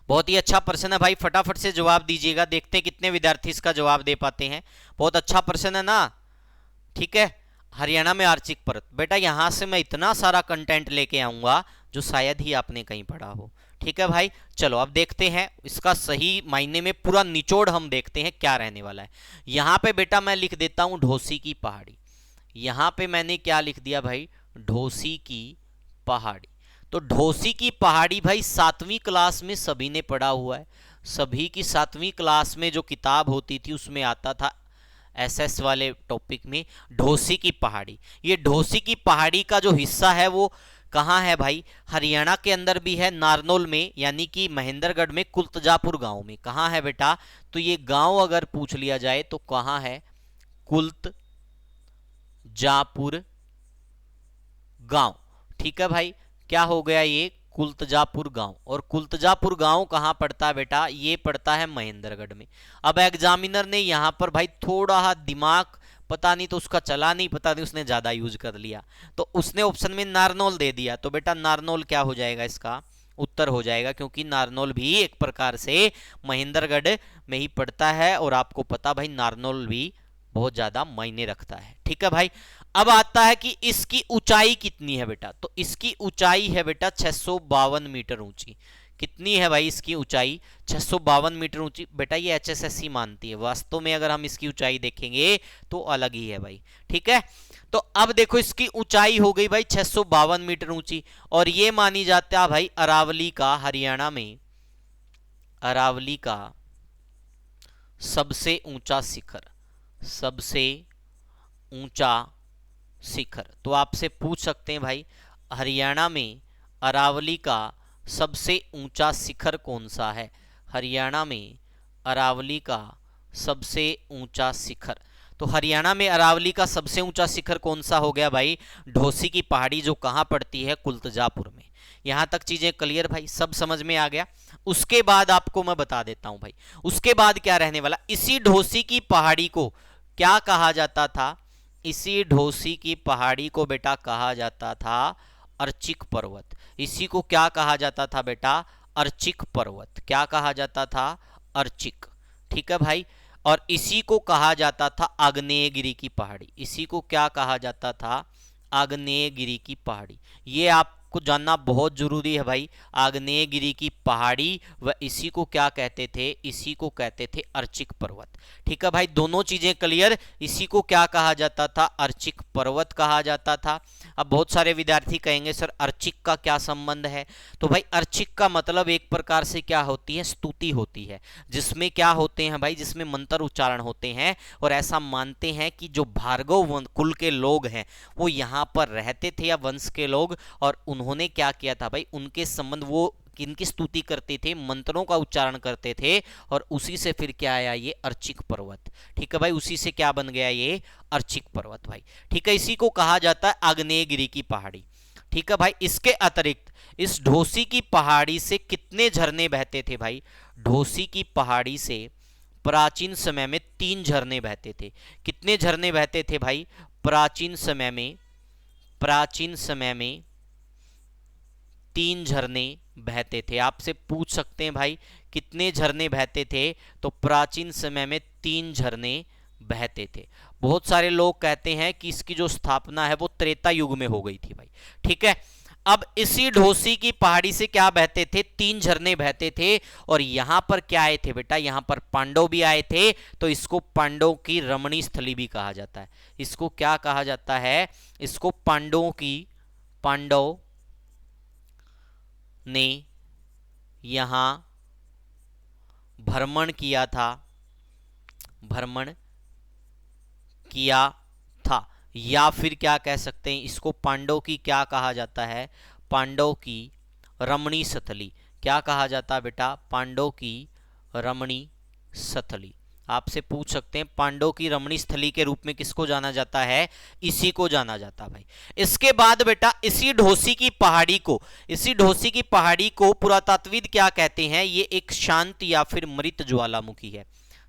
बहुत ही अच्छा प्रश्न है भाई, फटाफट से जवाब दीजिएगा। देखते हैं कितने विद्यार्थी इसका जवाब दे पाते हैं। बहुत अच्छा प्रश्न है ना? ठीक है, हरियाणा में आर्चिक पर्वत। बेटा यहां से मैं इतना सारा कंटेंट लेके आऊंगा जो शायद ही आपने कहीं पढ़ा हो। ठीक है भाई, चलो अब देखते हैं इसका सही मायने में पूरा निचोड़ हम देखते हैं क्या रहने वाला है। यहां पे बेटा मैं लिख देता हूं ढोसी की पहाड़ी। यहां पे मैंने क्या लिख दिया भाई? ढोसी की पहाड़ी। तो ढोसी की पहाड़ी भाई 7वीं क्लास में सभी ने पढ़ा हुआ है। सभी की 7वीं क्लास में जो किताब होती थी उसमें आता था एसएस वाले टॉपिक में ढोसी की पहाड़ी। ये ढोसी की पहाड़ी का जो हिस्सा है वो कहाँ है भाई? हरियाणा के अंदर भी है, नारनौल में, यानी कि महेंद्रगढ़ में कुल्तजापुर गांव में। कहाँ है बेटा? तो ये गांव अगर पूछ लिया जाए तो कहाँ है? कुल्तजापुर गांव। ठीक है भाई, क्या हो गया ये? कुल्तजापुर गांव। और कुल्तजापुर गांव कहां पड़ता है बेटा? ये पड़ता है महेंद्रगढ़ में। अब एग्जामिनर ने यहां पर भाई थोड़ा हा दिमाग पता नहीं तो उसका चला नहीं, पता नहीं उसने ज्यादा यूज कर लिया, तो उसने ऑप्शन में नारनौल दे दिया। तो बेटा नारनौल क्या हो जाएगा? इसका उत्तर हो जाएगा, क्योंकि नारनौल भी एक प्रकार से महेंद्रगढ़ में ही पड़ता है। और आपको पता भाई नारनौल भी बहुत ज्यादा मायने रखता है। ठीक है भाई, अब आता है कि इसकी ऊंचाई कितनी है बेटा? तो इसकी ऊंचाई है बेटा 652 मीटर ऊंची। कितनी है भाई इसकी ऊंचाई? 652 मीटर ऊंची। बेटा ये एचएसएससी मानती है, वास्तव में अगर हम इसकी ऊंचाई देखेंगे तो अलग ही है भाई। ठीक है, तो अब देखो इसकी ऊंचाई हो गई भाई 652 मीटर ऊंची। और ये मानी जाता है भाई अरावली का, हरियाणा में अरावली का सबसे ऊंचा शिखर, सबसे ऊंचा शिखर। तो आपसे पूछ सकते हैं भाई हरियाणा में अरावली का सबसे ऊंचा शिखर कौन सा है? हरियाणा में अरावली का सबसे ऊंचा शिखर। तो हरियाणा में अरावली का सबसे ऊंचा शिखर कौन सा हो गया भाई? ढोसी की पहाड़ी, जो कहां पड़ती है? कुल्तजापुर में। यहां तक चीजें क्लियर भाई, सब समझ में आ गया। उसके बाद आपको मैं बता देता हूं भाई, उसके बाद क्या रहने वाला। इसी ढोसी की पहाड़ी को क्या कहा जाता था? इसी ढोसी की पहाड़ी को बेटा कहा जाता था अर्चिक पर्वत। इसी को क्या कहा जाता था बेटा? अर्चिक पर्वत। क्या कहा जाता था? अर्चिक। ठीक है भाई, और इसी को कहा जाता था आग्नेयगिरी की पहाड़ी। इसी को क्या कहा जाता था? आग्नेयगिरी की पहाड़ी। ये आपको जानना बहुत जरूरी है भाई। आग्नेयगिरी की पहाड़ी व इसी को क्या कहते थे? इसी को कहते थे अर्चिक पर्वत। ठीक है भाई, दोनों चीजें क्लियर। इसी को क्या कहा जाता था? अर्चिक पर्वत कहा जाता था। अब बहुत सारे विद्यार्थी कहेंगे सर अर्चिक का क्या संबंध है? तो भाई अर्चिक का मतलब एक प्रकार से क्या होती है? स्तुति होती है, जिसमें क्या होते हैं भाई? जिसमें मंत्र उच्चारण होते हैं। और ऐसा मानते हैं कि जो भार्गव कुल के लोग हैं वो यहाँ पर रहते थे, या वंश के लोग, और उन्होंने क्या किया था भाई? उनके संबंध वो किनकी स्तुति करते थे? मंत्रों का उच्चारण करते थे। और उसी से फिर क्या आया? ये अर्चिक पर्वत। ठीक है भाई, उसी से क्या बन गया? ये अर्चिक पर्वत भाई। ठीक है, इसी को कहा जाता है आग्नेयगिरी की पहाड़ी। ठीक है भाई, इसके अतिरिक्त इस ढोसी की पहाड़ी से कितने झरने बहते थे भाई? ढोसी की पहाड़ी से प्राचीन समय में 3 झरने बहते थे। कितने झरने बहते थे भाई? प्राचीन समय में 3 झरने बहते थे। आपसे पूछ सकते हैं भाई कितने झरने बहते थे, तो प्राचीन समय में 3 झरने बहते थे। बहुत सारे लोग कहते हैं कि इसकी जो स्थापना है वो त्रेता युग में हो गई थी भाई, ठीक है। अब इसी ढोसी की पहाड़ी से क्या बहते थे, 3 झरने बहते थे, और यहां पर क्या आए थे बेटा, यहां पर पांडव भी आए थे, तो इसको पांडवों की रमणी स्थली भी कहा जाता है। इसको क्या कहा जाता है, इसको पांडव ने यहां भ्रमण किया था, भ्रमण किया था, या फिर क्या कह सकते हैं, इसको पांडव की क्या कहा जाता है, पांडव की रमणी स्थली। क्या कहा जाता है बेटा, पांडव की रमणी स्थली। आपसे पूछ सकते हैं पांडव की रमणी स्थली के रूप में किसको जाना जाता है, इसी को जाना जाता है भाई। इसके बाद बेटा इसी ढोसी की पहाड़ी को पुरातत्वविद क्या कहते हैं, ये एक शांत या फिर मृत ज्वालामुखी है।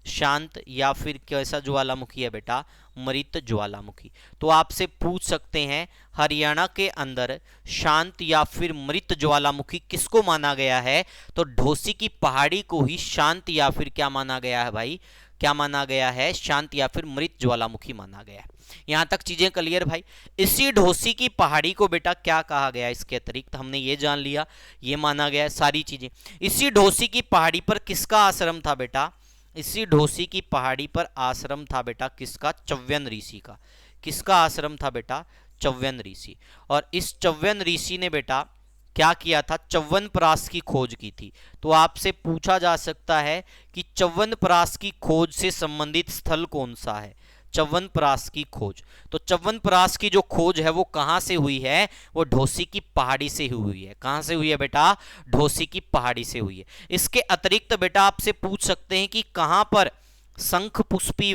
शांत या फिर कैसा ज्वालामुखी है बेटा, मृत ज्वालामुखी। तो आपसे पूछ सकते हैं हरियाणा के अंदर शांत या फिर मृत ज्वालामुखी किसको माना गया है, तो ढोसी की पहाड़ी को ही शांत या फिर क्या माना गया है भाई, क्या माना गया है, शांत या फिर मृत ज्वालामुखी माना गया है। यहां तक चीजें क्लियर भाई। इसी ढोसी की पहाड़ी को बेटा क्या कहा गया, इसके अतिरिक्त हमने ये जान लिया, ये माना गया सारी चीजें। इसी ढोसी की पहाड़ी पर किसका आश्रम था बेटा, इसी ढोसी की पहाड़ी पर आश्रम था बेटा किसका, च्यवन ऋषि का। किसका आश्रम था बेटा, च्यवन ऋषि। और इस च्यवन ऋषि ने बेटा क्या किया था, च्यवनप्राश की खोज की थी। तो आपसे पूछा जा सकता है कि च्यवनप्राश की खोज से संबंधित स्थल कौन सा है, च्यवनप्राश की खोज। तो च्यवनप्राश की जो खोज है वो कहां से हुई है, वो ढोसी की पहाड़ी से हुई है। कहां से हुई है बेटा, ढोसी की पहाड़ी से हुई है। इसके अतिरिक्त बेटा आपसे पूछ सकते हैं कि कहां पर शंख पुष्पी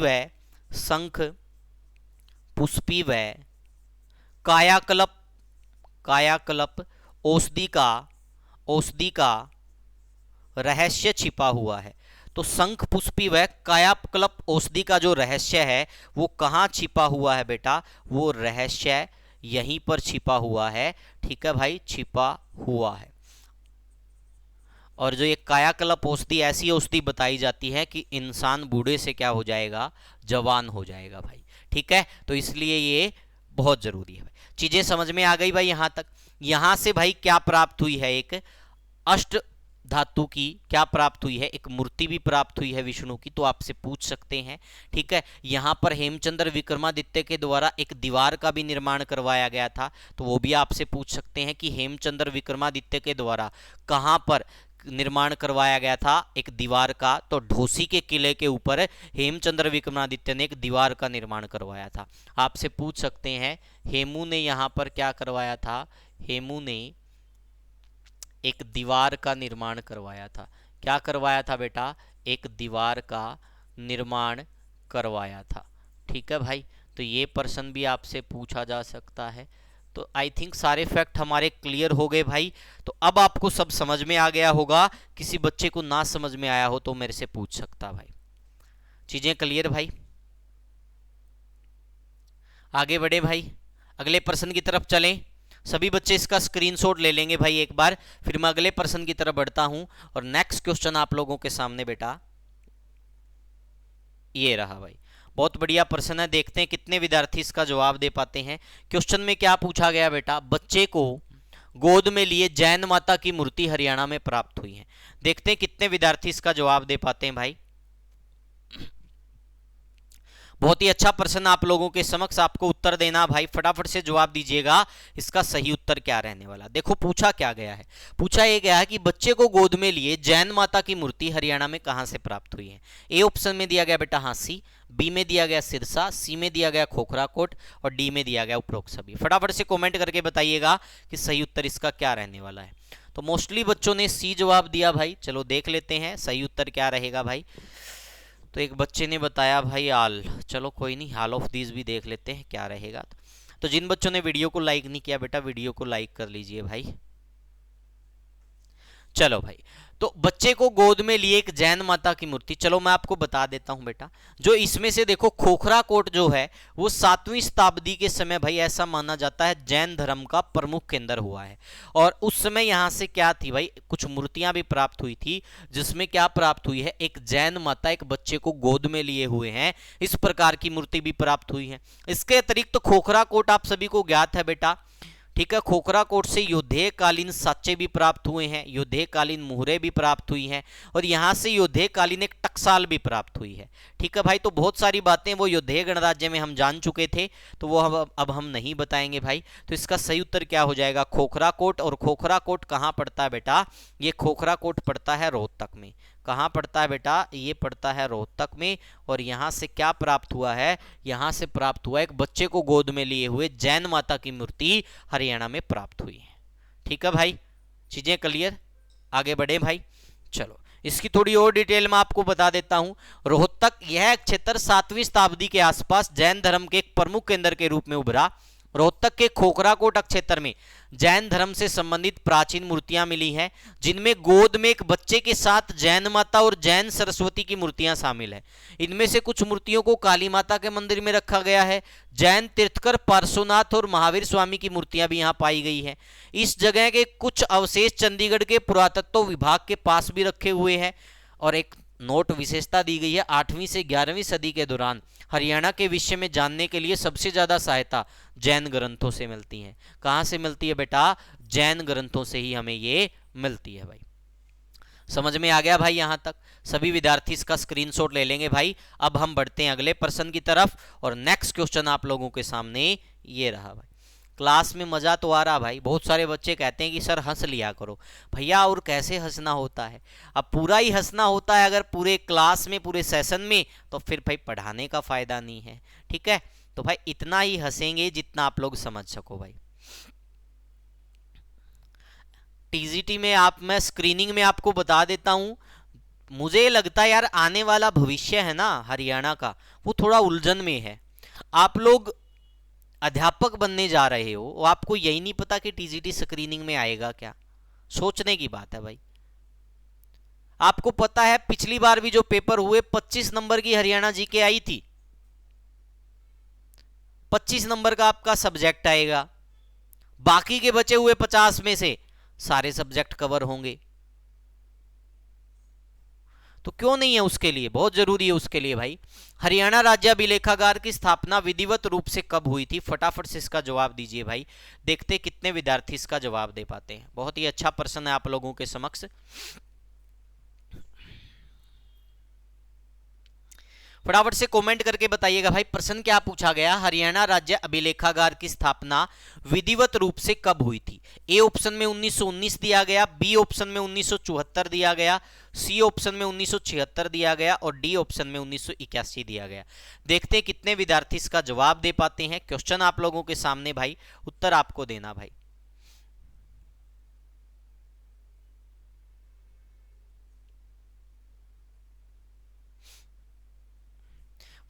व कायाकल्प औषधि का रहस्य छिपा हुआ है। तो शंख पुष्पी व कायाकल्प औषधि का जो रहस्य है वो कहाँ छिपा हुआ है बेटा, वो रहस्य यहीं पर छिपा हुआ है, ठीक है भाई, छिपा हुआ है। और जो ये कायाकल्प औषधि ऐसी औषधि बताई जाती है कि इंसान बूढ़े से क्या हो जाएगा, जवान हो जाएगा भाई, ठीक है। तो इसलिए ये बहुत जरूरी है भाई। चीजें समझ में आ गई भाई यहां तक। यहां से भाई क्या प्राप्त हुई है, एक अष्ट धातु की क्या प्राप्त हुई है, एक मूर्ति भी प्राप्त हुई है विष्णु की। तो आपसे पूछ सकते हैं, ठीक है। यहां पर हेमचंद्र विक्रमादित्य के द्वारा एक दीवार का भी निर्माण करवाया गया था, तो वो भी आपसे पूछ सकते हैं कि हेमचंद्र विक्रमादित्य के द्वारा कहां पर निर्माण करवाया गया था एक दीवार का। तो ढोसी के किले के ऊपर हेमचंद्र विक्रमादित्य ने एक दीवार का निर्माण करवाया था। आपसे पूछ सकते हैं हेमू ने यहां पर क्या करवाया था, हेमू ने एक दीवार का निर्माण करवाया था। क्या करवाया था बेटा, एक दीवार का निर्माण करवाया था, ठीक है भाई। तो ये प्रश्न भी आपसे पूछा जा सकता है। तो आई थिंक सारे फैक्ट हमारे क्लियर हो गए भाई। तो अब आपको सब समझ में आ गया होगा। किसी बच्चे को ना समझ में आया हो तो मेरे से पूछ सकता भाई। चीजें क्लियर भाई, आगे बढ़े भाई, अगले प्रश्न की तरफ चलें। सभी बच्चे इसका स्क्रीनशॉट ले लेंगे भाई एक बार, फिर मैं अगले प्रश्न की तरफ बढ़ता हूं। और नेक्स्ट क्वेश्चन आप लोगों के सामने बेटा ये रहा भाई, बहुत बढ़िया प्रश्न है। देखते हैं कितने विद्यार्थी इसका जवाब दे पाते हैं। क्वेश्चन में क्या पूछा गया बेटा, बच्चे को गोद में लिए जैन माता की मूर्ति हरियाणा में प्राप्त हुई है। देखते हैं कितने विद्यार्थी इसका जवाब दे पाते हैं भाई। बहुत ही अच्छा प्रश्न आप लोगों के समक्ष, आपको उत्तर देना भाई, फटाफट से जवाब दीजिएगा इसका सही उत्तर क्या रहने वाला। देखो पूछा क्या गया है, पूछा यह गया है कि बच्चे को गोद में लिए जैन माता की मूर्ति हरियाणा में कहां से प्राप्त हुई है। ए ऑप्शन में दिया गया बेटा हांसी, बी में दिया गया सिरसा, सी में दिया गया खोखराकोट और डी में दिया गया उपरोक्त सभी। फटाफट से कमेंट करके बताइएगा कि सही उत्तर इसका क्या रहने वाला है। तो मोस्टली बच्चों ने सी जवाब दिया भाई। चलो देख लेते हैं सही उत्तर क्या रहेगा भाई। तो एक बच्चे ने बताया भाई आल, चलो कोई नहीं, ऑल ऑफ दीज भी देख लेते हैं क्या रहेगा। तो जिन बच्चों ने वीडियो को लाइक नहीं किया बेटा वीडियो को लाइक कर लीजिए भाई। चलो भाई, तो बच्चे को गोद में लिए एक जैन माता की मूर्ति, चलो मैं आपको बता देता हूं बेटा, जो इसमें से देखो खोखरा कोट जो है वो 7वीं शताब्दी के समय भाई ऐसा माना जाता है जैन धर्म का प्रमुख केंद्र हुआ है। और उस समय यहां से क्या थी भाई, कुछ मूर्तियां भी प्राप्त हुई थी, जिसमें क्या प्राप्त हुई है, एक जैन माता एक बच्चे को गोद में लिए हुए हैं, इस प्रकार की मूर्ति भी प्राप्त हुई है। इसके अतिरिक्त तो खोखरा कोट आप सभी को ज्ञात है बेटा, ठीक है, खोखरा कोट से योद्धे कालीन साचे भी प्राप्त हुए हैं, योद्धे कालीन मुहरे भी प्राप्त हुई हैं, और यहां से योद्धे कालीन एक टकसाल भी प्राप्त हुई है। ठीक है भाई, तो बहुत सारी बातें वो योद्धे गणराज्य में हम जान चुके थे, तो वो अब हम नहीं बताएंगे भाई। तो इसका सही उत्तर क्या हो जाएगा, खोखरा कोट। और खोखरा कोट कहां पड़ता है बेटा, ये खोखरा कोट पड़ता है रोहतक में। कहां पड़ता है बेटा, ये पड़ता है रोहतक में। और यहां से क्या प्राप्त हुआ है, यहां से प्राप्त हुआ एक बच्चे को गोद में लिए हुए जैन माता की मूर्ति हरियाणा में प्राप्त हुई है। ठीक है भाई, चीजें क्लियर, आगे बढ़े भाई। चलो इसकी थोड़ी और डिटेल में आपको बता देता हूं। रोहतक यह क्षेत्र 7वीं शताब्दी के आसपास जैन धर्म के एक प्रमुख केंद्र के रूप में उभरा। रोहतक के खोखराकोट क्षेत्र में जैन धर्म से संबंधित प्राचीन मूर्तियां मिली हैं, जिनमें गोद में एक बच्चे के साथ जैन माता और जैन सरस्वती की मूर्तियां शामिल हैं। इनमें से कुछ मूर्तियों को काली माता के मंदिर में रखा गया है। जैन तीर्थकर पार्श्वनाथ और महावीर स्वामी की मूर्तियां भी यहां पाई गई हैं। इस जगह के कुछ अवशेष चंडीगढ़ के पुरातत्व विभाग के पास भी रखे हुए हैं। और एक नोट विशेषता दी गई है, 8वीं से 11वीं सदी के दौरान हरियाणा के विषय में जानने के लिए सबसे ज्यादा सहायता जैन ग्रंथों से मिलती है। कहां से मिलती है बेटा, जैन ग्रंथों से ही हमें ये मिलती है भाई। समझ में आ गया भाई, यहां तक सभी विद्यार्थी इसका स्क्रीनशॉट ले लेंगे भाई। अब हम बढ़ते हैं अगले प्रश्न की तरफ, और नेक्स्ट क्वेश्चन आप लोगों के सामने ये रहा भाई। क्लास में मजा तो आ रहा भाई, बहुत सारे बच्चे कहते हैं कि सर हंस लिया करो। भैया और कैसे हंसना होता है, अब पूरा ही हंसना होता है अगर पूरे क्लास में पूरे सेशन में, तो फिर भाई पढ़ाने का फायदा नहीं है। ठीक है, तो भाई इतना ही हंसेंगे जितना आप लोग समझ सको भाई। टीजीटी में मैं स्क्रीनिंग में आपको बता देता हूं, मुझे लगता है यार आने वाला भविष्य है ना हरियाणा का, वो थोड़ा उलझन में है। आप लोग अध्यापक बनने जा रहे हो, वो आपको यही नहीं पता कि टीजीटी स्क्रीनिंग में आएगा क्या, सोचने की बात है भाई। आपको पता है पिछली बार भी जो पेपर हुए 25 नंबर की हरियाणा जीके आई थी, 25 नंबर का आपका सब्जेक्ट आएगा, बाकी के बचे हुए 50 में से सारे सब्जेक्ट कवर होंगे। तो क्यों नहीं है, उसके लिए बहुत जरूरी है उसके लिए भाई। हरियाणा राज्य अभिलेखागार की स्थापना विधिवत रूप से कब हुई थी, फटाफट से इसका जवाब दीजिए भाई। देखते कितने विद्यार्थी इसका जवाब दे पाते हैं। बहुत ही अच्छा प्रश्न है आप लोगों के समक्ष। फटाफट से कमेंट करके बताइएगा भाई, प्रश्न क्या पूछा गया, हरियाणा राज्य अभिलेखागार की स्थापना विधिवत रूप से कब हुई थी। ए ऑप्शन में 1919 दिया गया, बी ऑप्शन में 1974 दिया गया, सी ऑप्शन में 1976 दिया गया, और डी ऑप्शन में 1981 दिया गया। देखते हैं कितने विद्यार्थी इसका जवाब दे पाते हैं। क्वेश्चन आप लोगों के सामने भाई, उत्तर आपको देना भाई।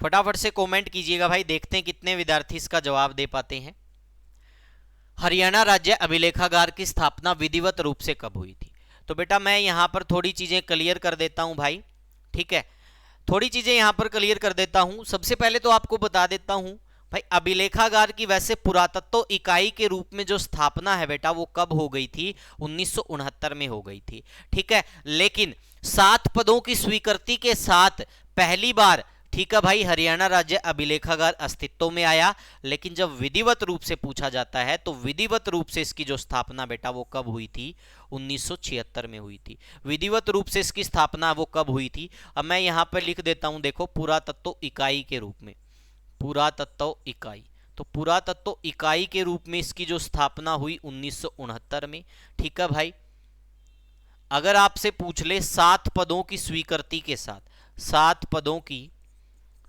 फटाफट से कमेंट कीजिएगा भाई, देखते हैं कितने विद्यार्थी इसका जवाब दे पाते हैं। हरियाणा राज्य अभिलेखागार की स्थापना विधिवत रूप से कब हुई थी। तो बेटा मैं यहां पर थोड़ी चीजें क्लियर कर देता हूं भाई। ठीक है, थोड़ी चीजें यहां पर क्लियर कर देता हूं। सबसे पहले तो आपको बता देता हूं भाई, अभिलेखागार की वैसे पुरातत्व इकाई के रूप में जो स्थापना है बेटा वो कब हो गई थी, 1969 में हो गई थी। ठीक है, लेकिन 7 पदों की स्वीकृति के साथ पहली बार, ठीक है भाई, हरियाणा राज्य अभिलेखागार अस्तित्व में आया। लेकिन जब विधिवत रूप से पूछा जाता है तो विधिवत रूप से इसकी जो स्थापना बेटा वो कब हुई थी, 1976 में हुई थी। विधिवत रूप से इसकी स्थापना वो कब हुई थी, अब मैं यहां पर लिख देता हूं, देखो पुरातत्व इकाई के रूप में, पुरातत्व इकाई। तो पुरातत्व इकाई के रूप में इसकी जो स्थापना हुई 1969 में। ठीक है भाई, अगर आपसे पूछ ले 7 पदों की स्वीकृति के साथ, 7 पदों की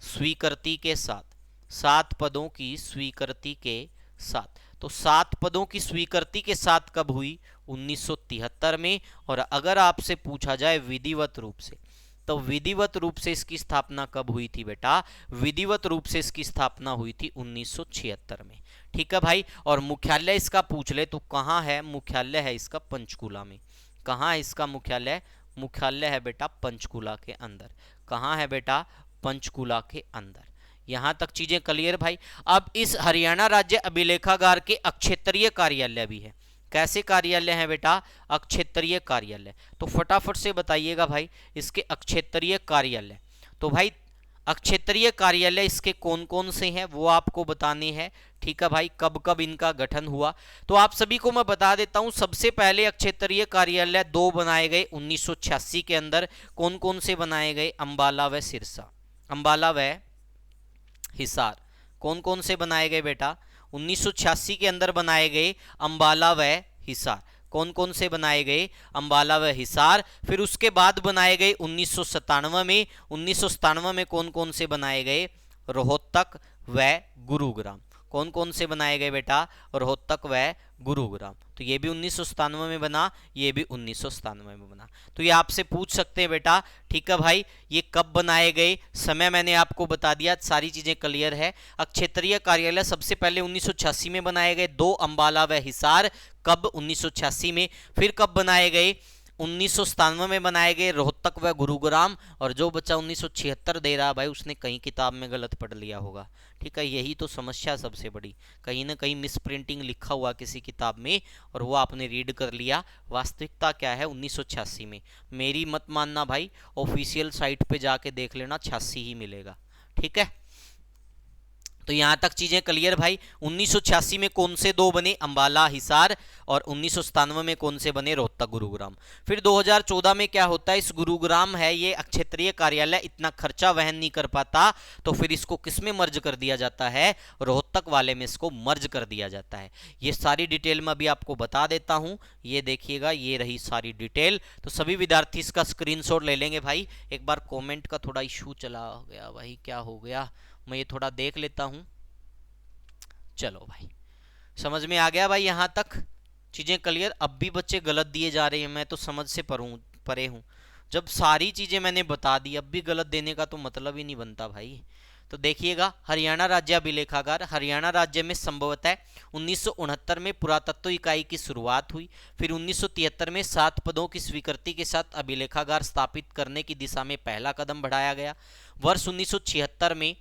स्वीकृति के साथ, 7 पदों की स्वीकृति के साथ, तो 7 पदों की स्वीकृति के साथ कब हुई, 1973 में। और अगर आपसे पूछा जाए विधिवत रूप से, तो विधिवत रूप से इसकी स्थापना कब हुई थी बेटा, विधिवत रूप से इसकी स्थापना हुई थी 1976 में। ठीक है भाई, और मुख्यालय इसका पूछ ले तो कहां है, मुख्यालय है इसका पंचकूला में। कहां है इसका मुख्यालय, मुख्यालय है बेटा पंचकुला के अंदर। कहाँ है बेटा? पंचकुला के अंदर। यहां तक चीजें क्लियर भाई। अब इस हरियाणा राज्य अभिलेखागार के अक्षेत्रीय कार्यालय भी है। कैसे कार्यालय है बेटा? अक्षेत्रीय कार्यालय। तो फटाफट से बताइएगा भाई इसके अक्षेत्रीय कार्यालय। तो भाई अक्षेत्रीय कार्यालय इसके कौन कौन से हैं वो आपको बताने हैं। ठीक है भाई, कब कब इनका गठन हुआ तो आप सभी को मैं बता देता हूं। सबसे पहले अक्षेत्रीय कार्यालय 2 बनाए गए 1986 के अंदर। कौन कौन से बनाए गए? अंबाला व सिरसा, अंबाला व हिसार। कौन कौन से बनाए गए बेटा? 1986 के अंदर बनाए गए अंबाला व हिसार। कौन कौन से बनाए गए? अंबाला व हिसार। फिर उसके बाद बनाए गए 1997 में। 1997 में कौन कौन से बनाए गए? रोहतक व गुरुग्राम। कौन कौन से बनाए गए बेटा? रोहतक व गुरुग्राम। तो ये भी 1997 में बना, ये भी 1997 में बना। तो ये आपसे पूछ सकते हैं बेटा। ठीक है भाई, ये कब बनाए गए, समय मैंने आपको बता दिया, सारी चीजें क्लियर है। अक्षेत्रीय कार्यालय सबसे पहले 1986 में बनाए गए 2, अंबाला व हिसार। कब? 1986 में। फिर कब बनाए गए? 1997 में बनाए गए रोहतक व गुरुग्राम। और जो बच्चा 1976 दे रहा भाई उसने कहीं किताब में गलत पढ़ लिया होगा। ठीक है, यही तो समस्या सबसे बड़ी, कहीं ना कहीं मिस प्रिंटिंग लिखा हुआ किसी किताब में और वो आपने रीड कर लिया। वास्तविकता क्या है? 1986 में। मेरी मत मानना भाई, ऑफिशियल साइट पे जाके देख लेना, 86 ही मिलेगा। ठीक है, तो यहां तक चीजें क्लियर भाई। 1986 में कौन से 2 बने? अंबाला हिसार। और 1997 में कौन से बने? रोहतक गुरुग्राम। फिर 2014 में क्या होता है? इस गुरुग्राम है ये अक्षेत्रीय कार्यालय इतना खर्चा वहन नहीं कर पाता, तो फिर इसको किस में मर्ज कर दिया जाता है? रोहतक वाले में इसको मर्ज कर दिया जाता है। ये सारी डिटेल में अभी आपको बता देता हूं। ये देखिएगा, ये रही सारी डिटेल। तो सभी विद्यार्थी इसका स्क्रीनशॉट ले लेंगे भाई। एक बार कॉमेंट का थोड़ा इशू चला गया भाई, क्या हो गया, मैं ये थोड़ा देख लेता हूं। चलो भाई, समझ में आ गया भाई, यहां तक चीजें क्लियर। अब भी बच्चे गलत दिए जा रहे हैं, मैं तो समझ से परे हूं। जब सारी चीजें मैंने बता दी, अब भी गलत देने का तो मतलब ही नहीं बनता भाई। तो देखिएगा, हरियाणा राज्य अभिलेखागार, हरियाणा राज्य में संभवतः 1969 में पुरातत्व इकाई की शुरुआत हुई। फिर 1973 में 7 पदों की स्वीकृति के साथ अभिलेखागार स्थापित करने की दिशा में पहला कदम बढ़ाया गया। वर्ष 1976 में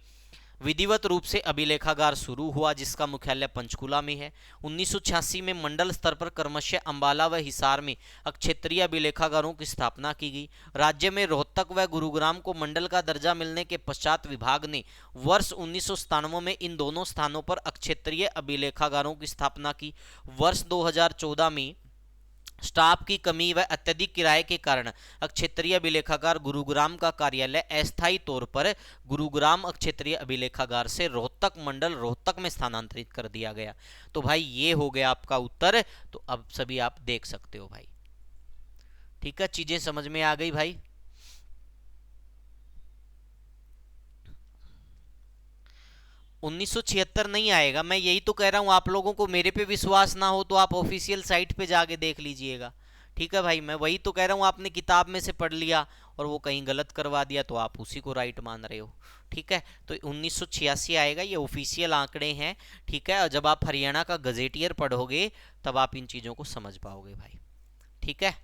विधिवत रूप से अभिलेखागार शुरू हुआ, जिसका मुख्यालय पंचकुला में है। 1986 में मंडल स्तर पर क्रमशः अंबाला व हिसार में क्षेत्रीय अभिलेखागारों की स्थापना की गई। राज्य में रोहतक व गुरुग्राम को मंडल का दर्जा मिलने के पश्चात विभाग ने वर्ष 1997 में इन दोनों स्थानों पर क्षेत्रीय अभिलेखागारों की स्थापना की। वर्ष 2014 में स्टाफ की कमी व अत्यधिक किराए के कारण क्षेत्रीय अभिलेखागार गुरुग्राम का कार्यालय अस्थायी तौर पर गुरुग्राम क्षेत्रीय अभिलेखागार से रोहतक मंडल रोहतक में स्थानांतरित कर दिया गया। तो भाई ये हो गया आपका उत्तर। तो अब सभी आप देख सकते हो भाई। ठीक है, चीजें समझ में आ गई भाई। उन्नीस नहीं आएगा, मैं यही तो कह रहा हूं। आप लोगों को मेरे पे विश्वास ना हो तो आप ऑफिशियल साइट पे जाके देख लीजिएगा। ठीक है भाई, मैं वही तो कह रहा हूं। आपने किताब में से पढ़ लिया और वो कहीं गलत करवा दिया तो आप उसी को राइट मान रहे हो। ठीक है, तो 1986 आएगा, ये ऑफिशियल आंकड़े हैं। ठीक है, और जब आप हरियाणा का गजेटियर पढ़ोगे तब आप इन चीजों को समझ पाओगे भाई। ठीक है,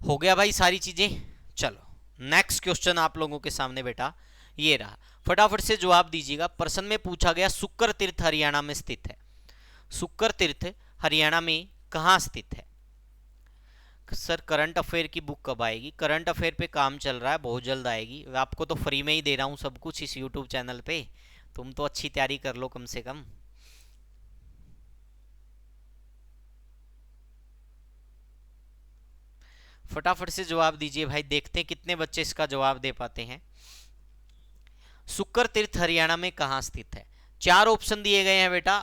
हो गया भाई सारी चीजें। चलो नेक्स्ट क्वेश्चन आप लोगों के सामने बेटा ये रहा, फटाफट से जवाब दीजिएगा। प्रश्न में पूछा गया सुक्कर तीर्थ हरियाणा में स्थित है। सुक्कर तीर्थ हरियाणा में कहां स्थित है? सर करंट अफेयर की बुक कब आएगी? करंट अफेयर पे काम चल रहा है, बहुत जल्द आएगी। आपको तो फ्री में ही दे रहा हूं सब कुछ इस यूट्यूब चैनल पे, तुम तो अच्छी तैयारी कर लो कम से कम। फटाफट से जवाब दीजिए भाई, देखते हैं कितने बच्चे इसका जवाब दे पाते हैं। सुक्कर तीर्थ हरियाणा में कहां स्थित है? 4 ऑप्शन दिए गए हैं बेटा।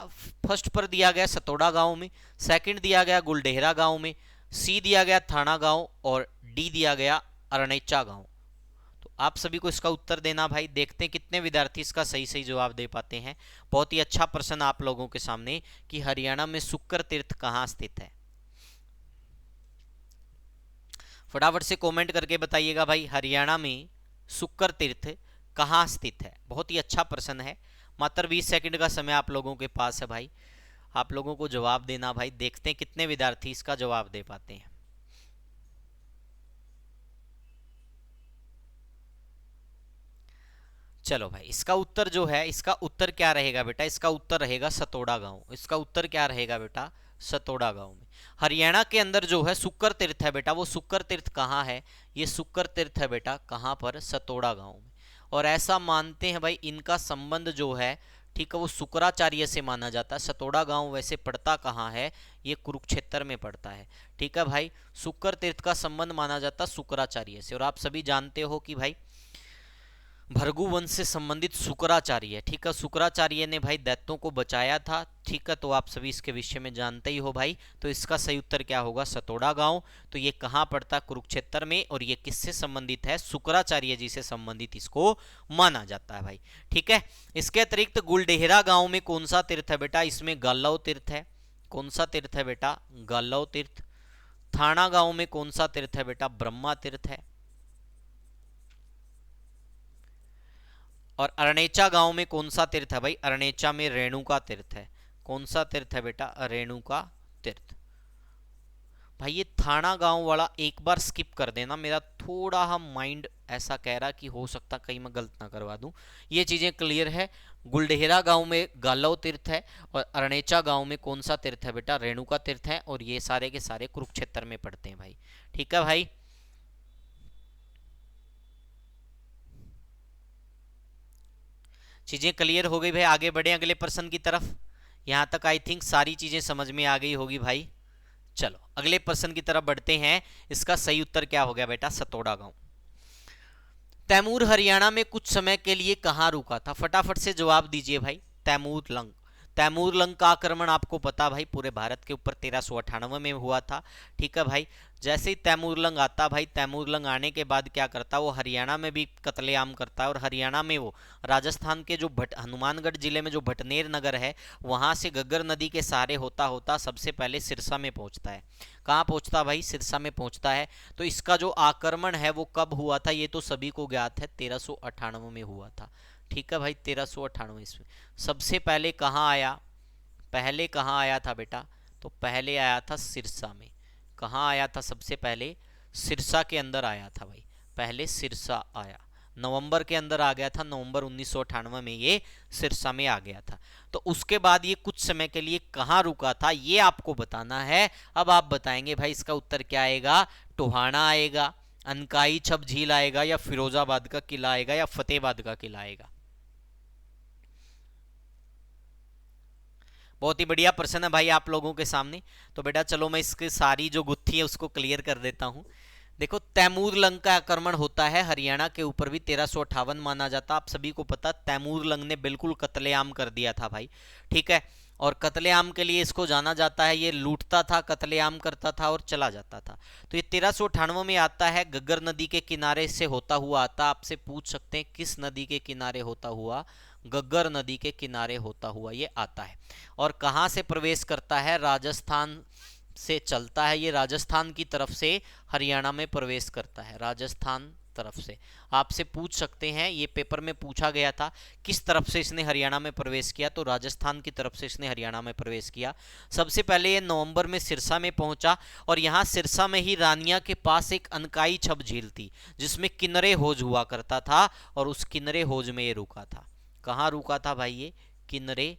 फर्स्ट पर दिया गया सतोड़ा गांव में, सेकंड दिया गया गुलडेहरा गांव में, सी दिया गया थाना गांव और डी दिया गया अरणेचा गांव। तो आप सभी को इसका उत्तर देना भाई। देखते हैं कितने विद्यार्थी इसका सही सही जवाब दे पाते हैं। बहुत ही अच्छा प्रश्न आप लोगों के सामने कि हरियाणा में सुक्कर तीर्थ कहां स्थित है। फटाफट से कमेंट करके बताइएगा भाई, हरियाणा में सुक्कर तीर्थ कहां स्थित है। बहुत ही अच्छा प्रश्न है। मात्र 20 सेकंड का समय आप लोगों के पास है भाई। आप लोगों को जवाब देना भाई, देखते हैं कितने विद्यार्थी इसका जवाब दे पाते हैं। चलो भाई, इसका उत्तर जो है, इसका उत्तर क्या रहेगा बेटा? इसका उत्तर रहेगा सतोड़ा गांव। इसका उत्तर क्या रहेगा बेटा? सतोड़ा गांव में। हरियाणा के अंदर जो है सुक्कर तीर्थ है बेटा, वो सुक्कर तीर्थ कहाँ है? ये सुक्कर तीर्थ है बेटा कहाँ पर? सतोड़ा गांव में। और ऐसा मानते हैं भाई, इनका संबंध जो है, ठीक है, वो शुक्राचार्य से माना जाता है। सतोड़ा गांव वैसे पड़ता कहाँ है? ये कुरुक्षेत्र में पड़ता है। ठीक है भाई, शुक्र तीर्थ का संबंध माना जाता है शुक्राचार्य से। और आप सभी जानते हो कि भाई भृगु वंश से संबंधित शुक्राचार्य, ठीक है, शुक्राचार्य ने भाई दैत्यों को बचाया था। ठीक है, तो आप सभी इसके विषय में जानते ही हो भाई। तो इसका सही उत्तर क्या होगा? सतोड़ा गांव। तो ये कहाँ पड़ता? कुरुक्षेत्र में। और ये किससे संबंधित है? शुक्राचार्य जी से संबंधित इसको माना जाता है भाई। ठीक है, इसके अतिरिक्त गुलडेहरा गांव में कौन सा तीर्थ है बेटा? इसमें गालव तीर्थ है। कौन सा तीर्थ है बेटा? गालव तीर्थ। थाना गांव में कौन सा तीर्थ है बेटा? ब्रह्मा तीर्थ है। और अरणेचा गांव में कौन सा तीर्थ है भाई? अरणेचा में रेणुका तीर्थ है। कौन सा तीर्थ है बेटा? रेणुका तीर्थ। भाई ये थाना गांव वाला एक बार स्किप कर देना, मेरा थोड़ा हम माइंड ऐसा कह रहा कि हो सकता कहीं मैं गलत ना करवा दूं। ये चीजें क्लियर है। गुलडेहरा गांव में गालव तीर्थ है, और अरणेचा गांव में कौन सा तीर्थ है बेटा? रेणुका तीर्थ है। और ये सारे के सारे कुरुक्षेत्र में पड़ते हैं भाई। ठीक है भाई, चीजें क्लियर हो गई भाई। आगे बढ़े अगले प्रश्न की तरफ। यहां तक आई थिंक सारी चीजें समझ में आ गई होगी भाई। चलो अगले प्रश्न की तरफ बढ़ते हैं। इसका सही उत्तर क्या हो गया बेटा? सतोड़ा गांव। तैमूर हरियाणा में कुछ समय के लिए कहां रुका था? फटाफट से जवाब दीजिए भाई। तैमूर लंग। तैमूर लंग का आक्रमण आपको पता भाई पूरे भारत के ऊपर 1398 में हुआ था। ठीक है भाई, जैसे ही तैमूर लंग आता भाई, तैमूर लंग आने के बाद क्या करता, वो हरियाणा में भी कत्लेआम करता है। और हरियाणा में वो राजस्थान के जो हनुमानगढ़ जिले में जो भटनेर नगर है, वहां से गग्गर नदी के सहारे होता होता सबसे पहले सिरसा में पहुंचता है। कहाँ पहुंचता भाई? सिरसा में पहुंचता है। तो इसका जो आक्रमण है वो कब हुआ था? ये तो सभी को ज्ञात है, 1398 में हुआ था। ठीक है भाई, 1398 ईस्वी। सबसे पहले कहाँ आया? पहले कहाँ आया था बेटा? तो पहले आया था सिरसा में। कहाँ आया था सबसे पहले? सिरसा के अंदर आया था भाई। पहले सिरसा आया, नवंबर के अंदर आ गया था। नवंबर 1998 में ये सिरसा में आ गया था। तो उसके बाद ये कुछ समय के लिए कहाँ रुका था, ये आपको बताना है। अब आप बताएंगे भाई इसका उत्तर क्या आएगा? टोहाना आएगा, अनकाई छब झील आएगा, या फिरोजाबाद का किला आएगा, या फतेहाबाद का किला आएगा? बहुत ही बढ़िया प्रश्न है भाई आप लोगों के सामने। तो बेटा चलो मैं इसकी सारी जो गुत्थी है उसको क्लियर कर देता हूं। देखो, तैमूर लंग का आक्रमण होता है हरियाणा के ऊपर भी 1358 माना जाता। आप सभी को पता, तैमूर लंग ने बिल्कुल कत्लेआम कर दिया था भाई। ठीक है, और कत्लेआम के लिए इसको जाना जाता है। ये लूटता था, कत्लेआम करता था और चला जाता था। तो ये 1398 में आता है, गग्गर नदी के किनारे से होता हुआ आता। आपसे पूछ सकते हैं किस नदी के किनारे होता हुआ? गग्गर नदी के किनारे होता हुआ ये आता है। और कहाँ से प्रवेश करता है? राजस्थान से चलता है ये, राजस्थान की तरफ से हरियाणा में प्रवेश करता है। राजस्थान तरफ से आपसे पूछ सकते हैं, ये पेपर में पूछा गया था, किस तरफ से इसने हरियाणा में प्रवेश किया? तो राजस्थान की तरफ से इसने हरियाणा में प्रवेश किया। सबसे पहले ये नवंबर में सिरसा में पहुंचा, और यहाँ सिरसा में ही रानिया के पास एक अनकाई छब झील थी जिसमें किन्नरे होज हुआ करता था, और उस किन्नरे होज में ये रुका था। कहाँ रुका था भाई? ये किन्नरे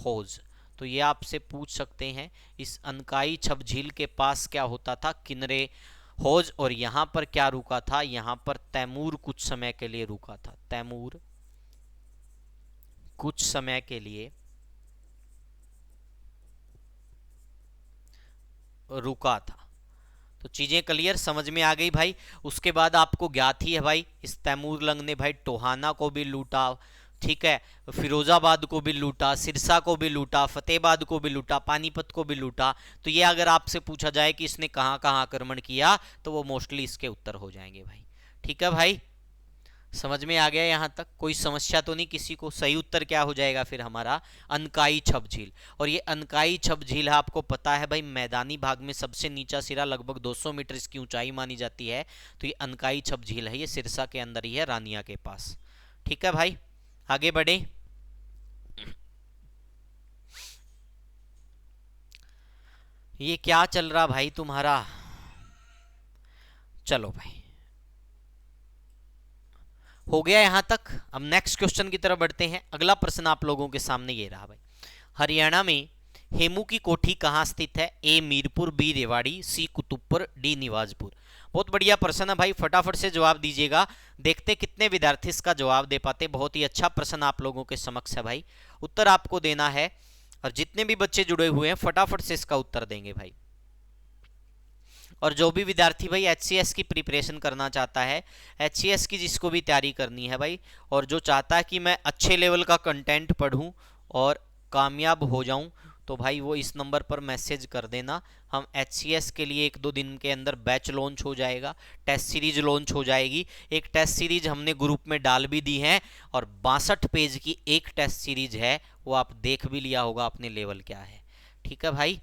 होज। तो ये आपसे पूछ सकते हैं, इस अनकाई छब झील के पास क्या होता था? किन्नरे होज। और यहां पर क्या रुका था? यहां पर तैमूर कुछ समय के लिए रुका था। तैमूर कुछ समय के लिए रुका था। तो चीजें क्लियर समझ में आ गई भाई। उसके बाद आपको ज्ञात ही है भाई, इस तैमूर लंग ने भाई टोहाना को भी लूटा, ठीक है, फिरोजाबाद को भी लूटा, सिरसा को भी लूटा, फतेहाबाद को भी लूटा, पानीपत को भी लूटा। तो ये अगर आपसे पूछा जाए कि इसने कहाँ कहाँ आक्रमण किया, तो वो मोस्टली इसके उत्तर हो जाएंगे भाई। ठीक है भाई, समझ में आ गया? यहां तक कोई समस्या तो नहीं किसी को? सही उत्तर क्या हो जाएगा फिर हमारा? अनकाई छब झील। और ये अनकाई छब झील है, आपको पता है भाई, मैदानी भाग में सबसे नीचा सिरा, लगभग 200 मीटर इसकी ऊंचाई मानी जाती है। तो ये अनकाई छब झील है, ये सिरसा के अंदर ही है, रानिया के पास। ठीक है भाई, आगे बढ़े। ये क्या चल रहा भाई तुम्हारा। चलो भाई, हो गया यहां तक। अब नेक्स्ट क्वेश्चन की तरफ बढ़ते हैं। अगला प्रश्न आप लोगों के सामने ये रहा भाई। हरियाणा में हेमू की कोठी कहाँ स्थित है? ए मीरपुर, बी रेवाड़ी, सी कुतुबपुर, डी निवाजपुर। बहुत बढ़िया प्रश्न है भाई, फटाफट से जवाब दीजिएगा। देखते कितने विद्यार्थी इसका जवाब दे पाते। बहुत ही अच्छा प्रश्न आप लोगों के समक्ष है भाई, उत्तर आपको देना है। और जितने भी बच्चे जुड़े हुए हैं फटाफट से इसका उत्तर देंगे भाई। और जो भी विद्यार्थी भाई एचसीएस की प्रिपरेशन करना चाहता है, एचसीएस की जिसको भी तैयारी करनी है भाई, और जो चाहता है कि मैं अच्छे लेवल का कंटेंट पढूं और कामयाब हो जाऊं, तो भाई वो इस नंबर पर मैसेज कर देना। हम एचसीएस के लिए 1-2 दिन के अंदर बैच लॉन्च हो जाएगा, टेस्ट सीरीज लॉन्च हो जाएगी। एक टेस्ट सीरीज हमने ग्रुप में डाल भी दी है, और 62 पेज की एक टेस्ट सीरीज है, वो आप देख भी लिया होगा अपने लेवल क्या है। ठीक है भाई,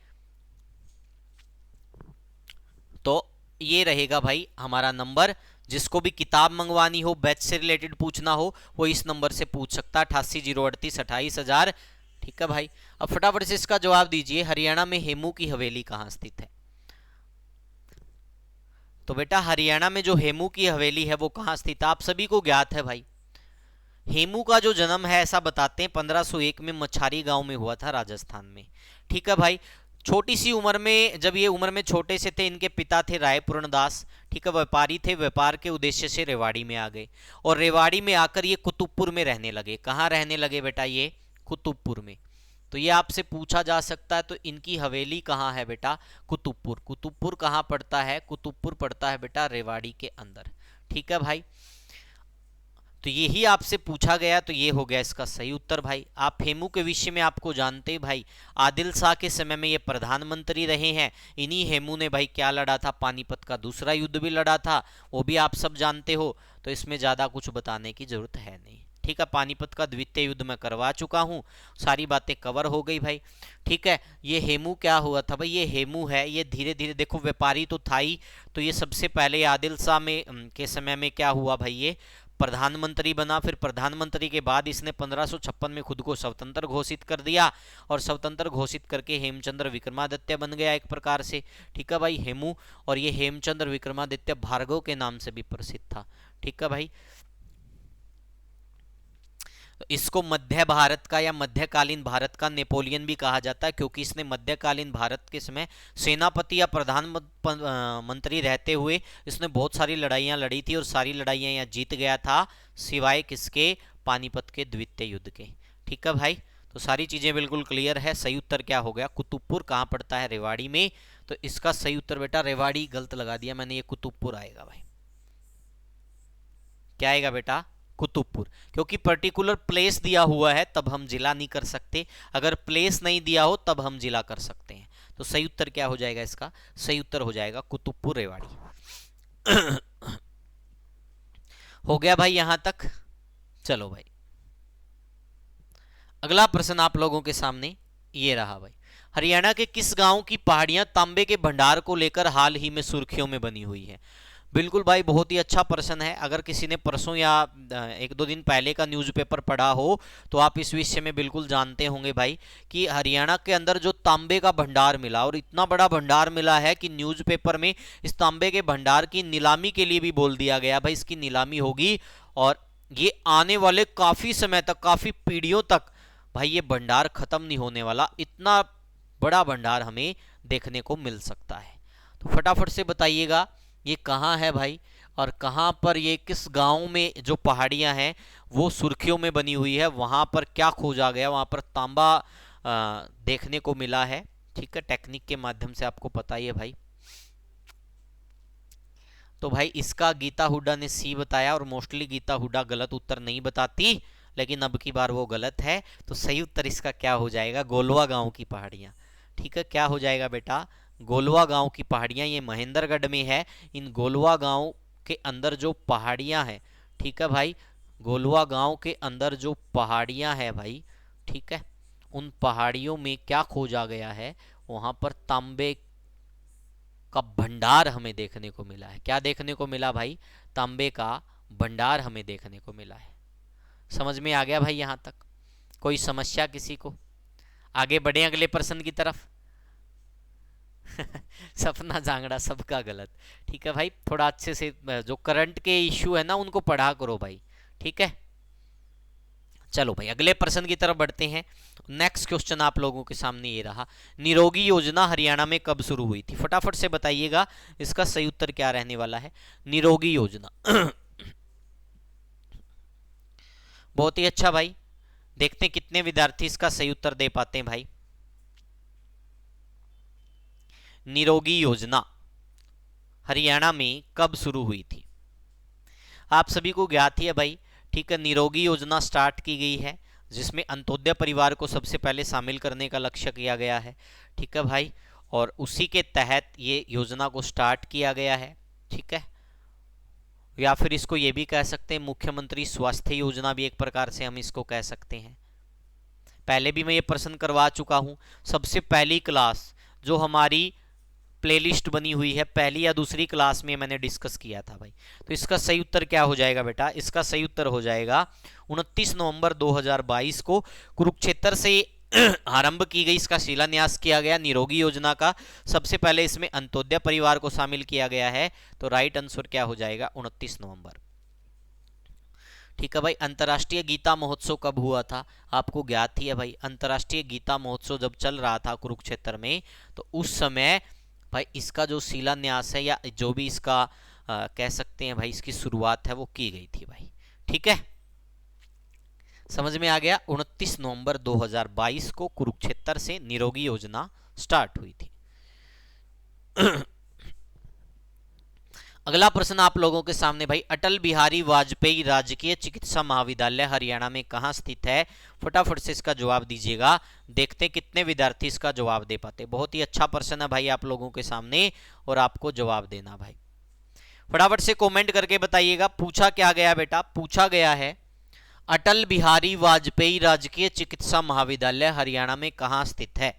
तो ये रहेगा भाई हमारा नंबर। जिसको भी किताब मंगवानी हो, बैच से रिलेटेड पूछना हो, वो इस नंबर से पूछ सकता है, 88,038 28,000। ठीक है भाई, अब फटाफट से इसका जवाब दीजिए। हरियाणा में हेमू की हवेली कहाँ स्थित है? तो बेटा हरियाणा में जो हेमू की हवेली है वो कहाँ स्थित है, आप सभी को ज्ञात है भाई। हेमू का जो जन्म है, ऐसा बताते हैं 1501 में मछारी गांव में हुआ था, राजस्थान में। ठीक है भाई, छोटी सी उम्र में, जब ये उम्र में छोटे से थे, इनके पिता थे रायपूर्ण दास। ठीक है, व्यापारी थे, व्यापार के उद्देश्य से रेवाड़ी में आ गए, और रेवाड़ी में आकर ये कुतुबपुर में रहने लगे। कहाँ रहने लगे बेटा? ये कुतुबपुर में। तो ये आपसे पूछा जा सकता है, तो इनकी हवेली कहाँ है बेटा? कुतुबपुर। कुतुबपुर कहाँ पड़ता है? कुतुबपुर पड़ता है बेटा रेवाड़ी के अंदर। ठीक है भाई, तो यही आपसे पूछा गया, तो ये हो गया इसका सही उत्तर भाई। आप हेमू के विषय में आपको जानते भाई, आदिल शाह के समय में ये प्रधानमंत्री रहे हैं। इन्हीं हेमू ने भाई क्या लड़ा था? पानीपत का दूसरा युद्ध भी लड़ा था, वो भी आप सब जानते हो, तो इसमें ज़्यादा कुछ बताने की जरूरत है नहीं। ठीक है, पानीपत का द्वितीय युद्ध मैं करवा चुका हूँ, सारी बातें कवर हो गई भाई। ठीक है, ये हेमू क्या हुआ था भाई? ये हेमू है, ये धीरे धीरे, देखो व्यापारी तो था ही, तो ये सबसे पहले आदिल शाह में के समय में क्या हुआ भाई? ये प्रधानमंत्री बना। फिर प्रधानमंत्री के बाद इसने 1556 में खुद को स्वतंत्र घोषित कर दिया, और स्वतंत्र घोषित करके हेमचंद्र विक्रमादित्य बन गया एक प्रकार से। ठीक है भाई, हेमू, और ये हेमचंद्र विक्रमादित्य भार्गव के नाम से भी प्रसिद्ध था। ठीक है भाई, तो इसको मध्य भारत का या मध्यकालीन भारत का नेपोलियन भी कहा जाता है, क्योंकि इसने मध्यकालीन भारत के समय सेनापति या प्रधानमंत्री रहते हुए इसने बहुत सारी लड़ाइयाँ लड़ी थी, और सारी लड़ाइयाँ यहाँ जीत गया था, सिवाय किसके? पानीपत के द्वितीय युद्ध के। ठीक है भाई, तो सारी चीज़ें बिल्कुल क्लियर है। सही उत्तर क्या हो गया? कुतुबपुर कहाँ पड़ता है? रेवाड़ी में। तो इसका सही उत्तर बेटा, रेवाड़ी गलत लगा दिया मैंने, ये कुतुबपुर आएगा भाई। क्या आएगा बेटा? कुतुबपुर, क्योंकि पर्टिकुलर प्लेस दिया हुआ है तब हम जिला नहीं कर सकते, अगर प्लेस नहीं दिया हो तब हम जिला कर सकते हैं। तो सही उत्तर क्या हो जाएगा इसका? सही उत्तर हो जाएगा कुतुबपुर रेवाड़ी। हो गया भाई यहां तक। चलो भाई, अगला प्रश्न आप लोगों के सामने ये रहा भाई। हरियाणा के किस गांव की पहाड़ियां तांबे के भंडार को लेकर हाल ही में सुर्खियों में बनी हुई है? बिल्कुल भाई, बहुत ही अच्छा प्रश्न है। अगर किसी ने परसों या 1-2 दिन पहले का न्यूज़पेपर पढ़ा हो, तो आप इस विषय में बिल्कुल जानते होंगे भाई, कि हरियाणा के अंदर जो तांबे का भंडार मिला, और इतना बड़ा भंडार मिला है कि न्यूज़पेपर में इस तांबे के भंडार की नीलामी के लिए भी बोल दिया गया भाई, इसकी नीलामी होगी, और ये आने वाले काफ़ी समय तक, काफ़ी पीढ़ियों तक भाई ये भंडार खत्म नहीं होने वाला। इतना बड़ा भंडार हमें देखने को मिल सकता है। तो फटाफट से बताइएगा ये कहाँ है भाई, और कहाँ पर, ये किस गांव में जो पहाड़ियाँ हैं वो सुर्खियों में बनी हुई है, वहाँ पर क्या खोजा गया, वहाँ पर तांबा देखने को मिला है। ठीक है, टेक्निक के माध्यम से आपको पता ही है भाई। तो भाई इसका गीता हुड्डा ने सी बताया, और मोस्टली गीता हुड्डा गलत उत्तर नहीं बताती, लेकिन अब की बार वो गलत है। तो सही उत्तर इसका क्या हो जाएगा? गोलवा गांव की पहाड़ियाँ। ठीक है, क्या हो जाएगा बेटा? गोलवा गांव की पहाड़ियाँ, ये महेंद्रगढ़ में है। इन गोलवा गांव के अंदर जो पहाड़ियाँ हैं, ठीक है भाई, गोलवा गांव के अंदर जो पहाड़ियाँ हैं भाई, ठीक है, उन पहाड़ियों में क्या खोजा गया है? वहाँ पर तांबे का भंडार हमें देखने को मिला है। क्या देखने को मिला भाई? तांबे का भंडार हमें देखने को मिला है। समझ में आ गया भाई यहाँ तक? कोई समस्या किसी को? आगे बढ़े अगले प्रश्न की तरफ। सपना जांगड़ा सबका गलत। ठीक है भाई, थोड़ा अच्छे से जो करंट के इश्यू है ना उनको पढ़ा करो भाई। ठीक है, चलो भाई अगले प्रश्न की तरफ बढ़ते हैं। नेक्स्ट क्वेश्चन आप लोगों के सामने ये रहा, निरोगी योजना हरियाणा में कब शुरू हुई थी? फटाफट से बताइएगा इसका सही उत्तर क्या रहने वाला है। निरोगी योजना बहुत ही अच्छा भाई, देखते हैं कितने विद्यार्थी इसका सही उत्तर दे पाते हैं भाई। निरोगी योजना हरियाणा में कब शुरू हुई थी? आप सभी को ज्ञात ही है भाई। ठीक है, निरोगी योजना स्टार्ट की गई है जिसमें अंत्योदय परिवार को सबसे पहले शामिल करने का लक्ष्य किया गया है। ठीक है भाई, और उसी के तहत ये योजना को स्टार्ट किया गया है। ठीक है, या फिर इसको ये भी कह सकते हैं मुख्यमंत्री स्वास्थ्य योजना, भी एक प्रकार से हम इसको कह सकते हैं। पहले भी मैं ये प्रश्न करवा चुका हूं। सबसे पहली क्लास जो हमारी प्लेलिस्ट बनी हुई है, पहली या दूसरी क्लास में मैंने डिस्कस किया था भाई। तो इसका सही उत्तर क्या हो जाएगा बेटा? इसका सही उत्तर हो जाएगा 29 नवंबर 2022 को कुरुक्षेत्र से आरंभ की गई, इसका शिलान्यास किया गया निरोगी योजना का। सबसे पहले इसमें अंत्योदय परिवार को शामिल किया गया है। तो राइट आंसर क्या हो जाएगा? 29 नवंबर। ठीक है भाई, अंतर्राष्ट्रीय गीता महोत्सव कब हुआ था? आपको ज्ञात ही है भाई, अंतर्राष्ट्रीय गीता महोत्सव जब चल रहा था कुरुक्षेत्र में, तो उस समय भाई इसका जो शिलान्यास है या जो भी इसका कह सकते हैं भाई इसकी शुरुआत है वो की गई थी भाई। ठीक है, समझ में आ गया। 29 नवंबर 2022 को कुरुक्षेत्र से निरोगी योजना स्टार्ट हुई थी। अगला प्रश्न आप लोगों के सामने भाई, अटल बिहारी वाजपेयी राजकीय चिकित्सा महाविद्यालय हरियाणा में कहां स्थित है? फटाफट से इसका जवाब दीजिएगा, देखते कितने विद्यार्थी इसका जवाब दे पाते। बहुत ही अच्छा प्रश्न है भाई आप लोगों के सामने और आपको जवाब देना भाई। फटाफट से कमेंट करके बताइएगा। पूछा क्या गया बेटा? पूछा गया है अटल बिहारी वाजपेयी राजकीय चिकित्सा महाविद्यालय हरियाणा में कहां स्थित है?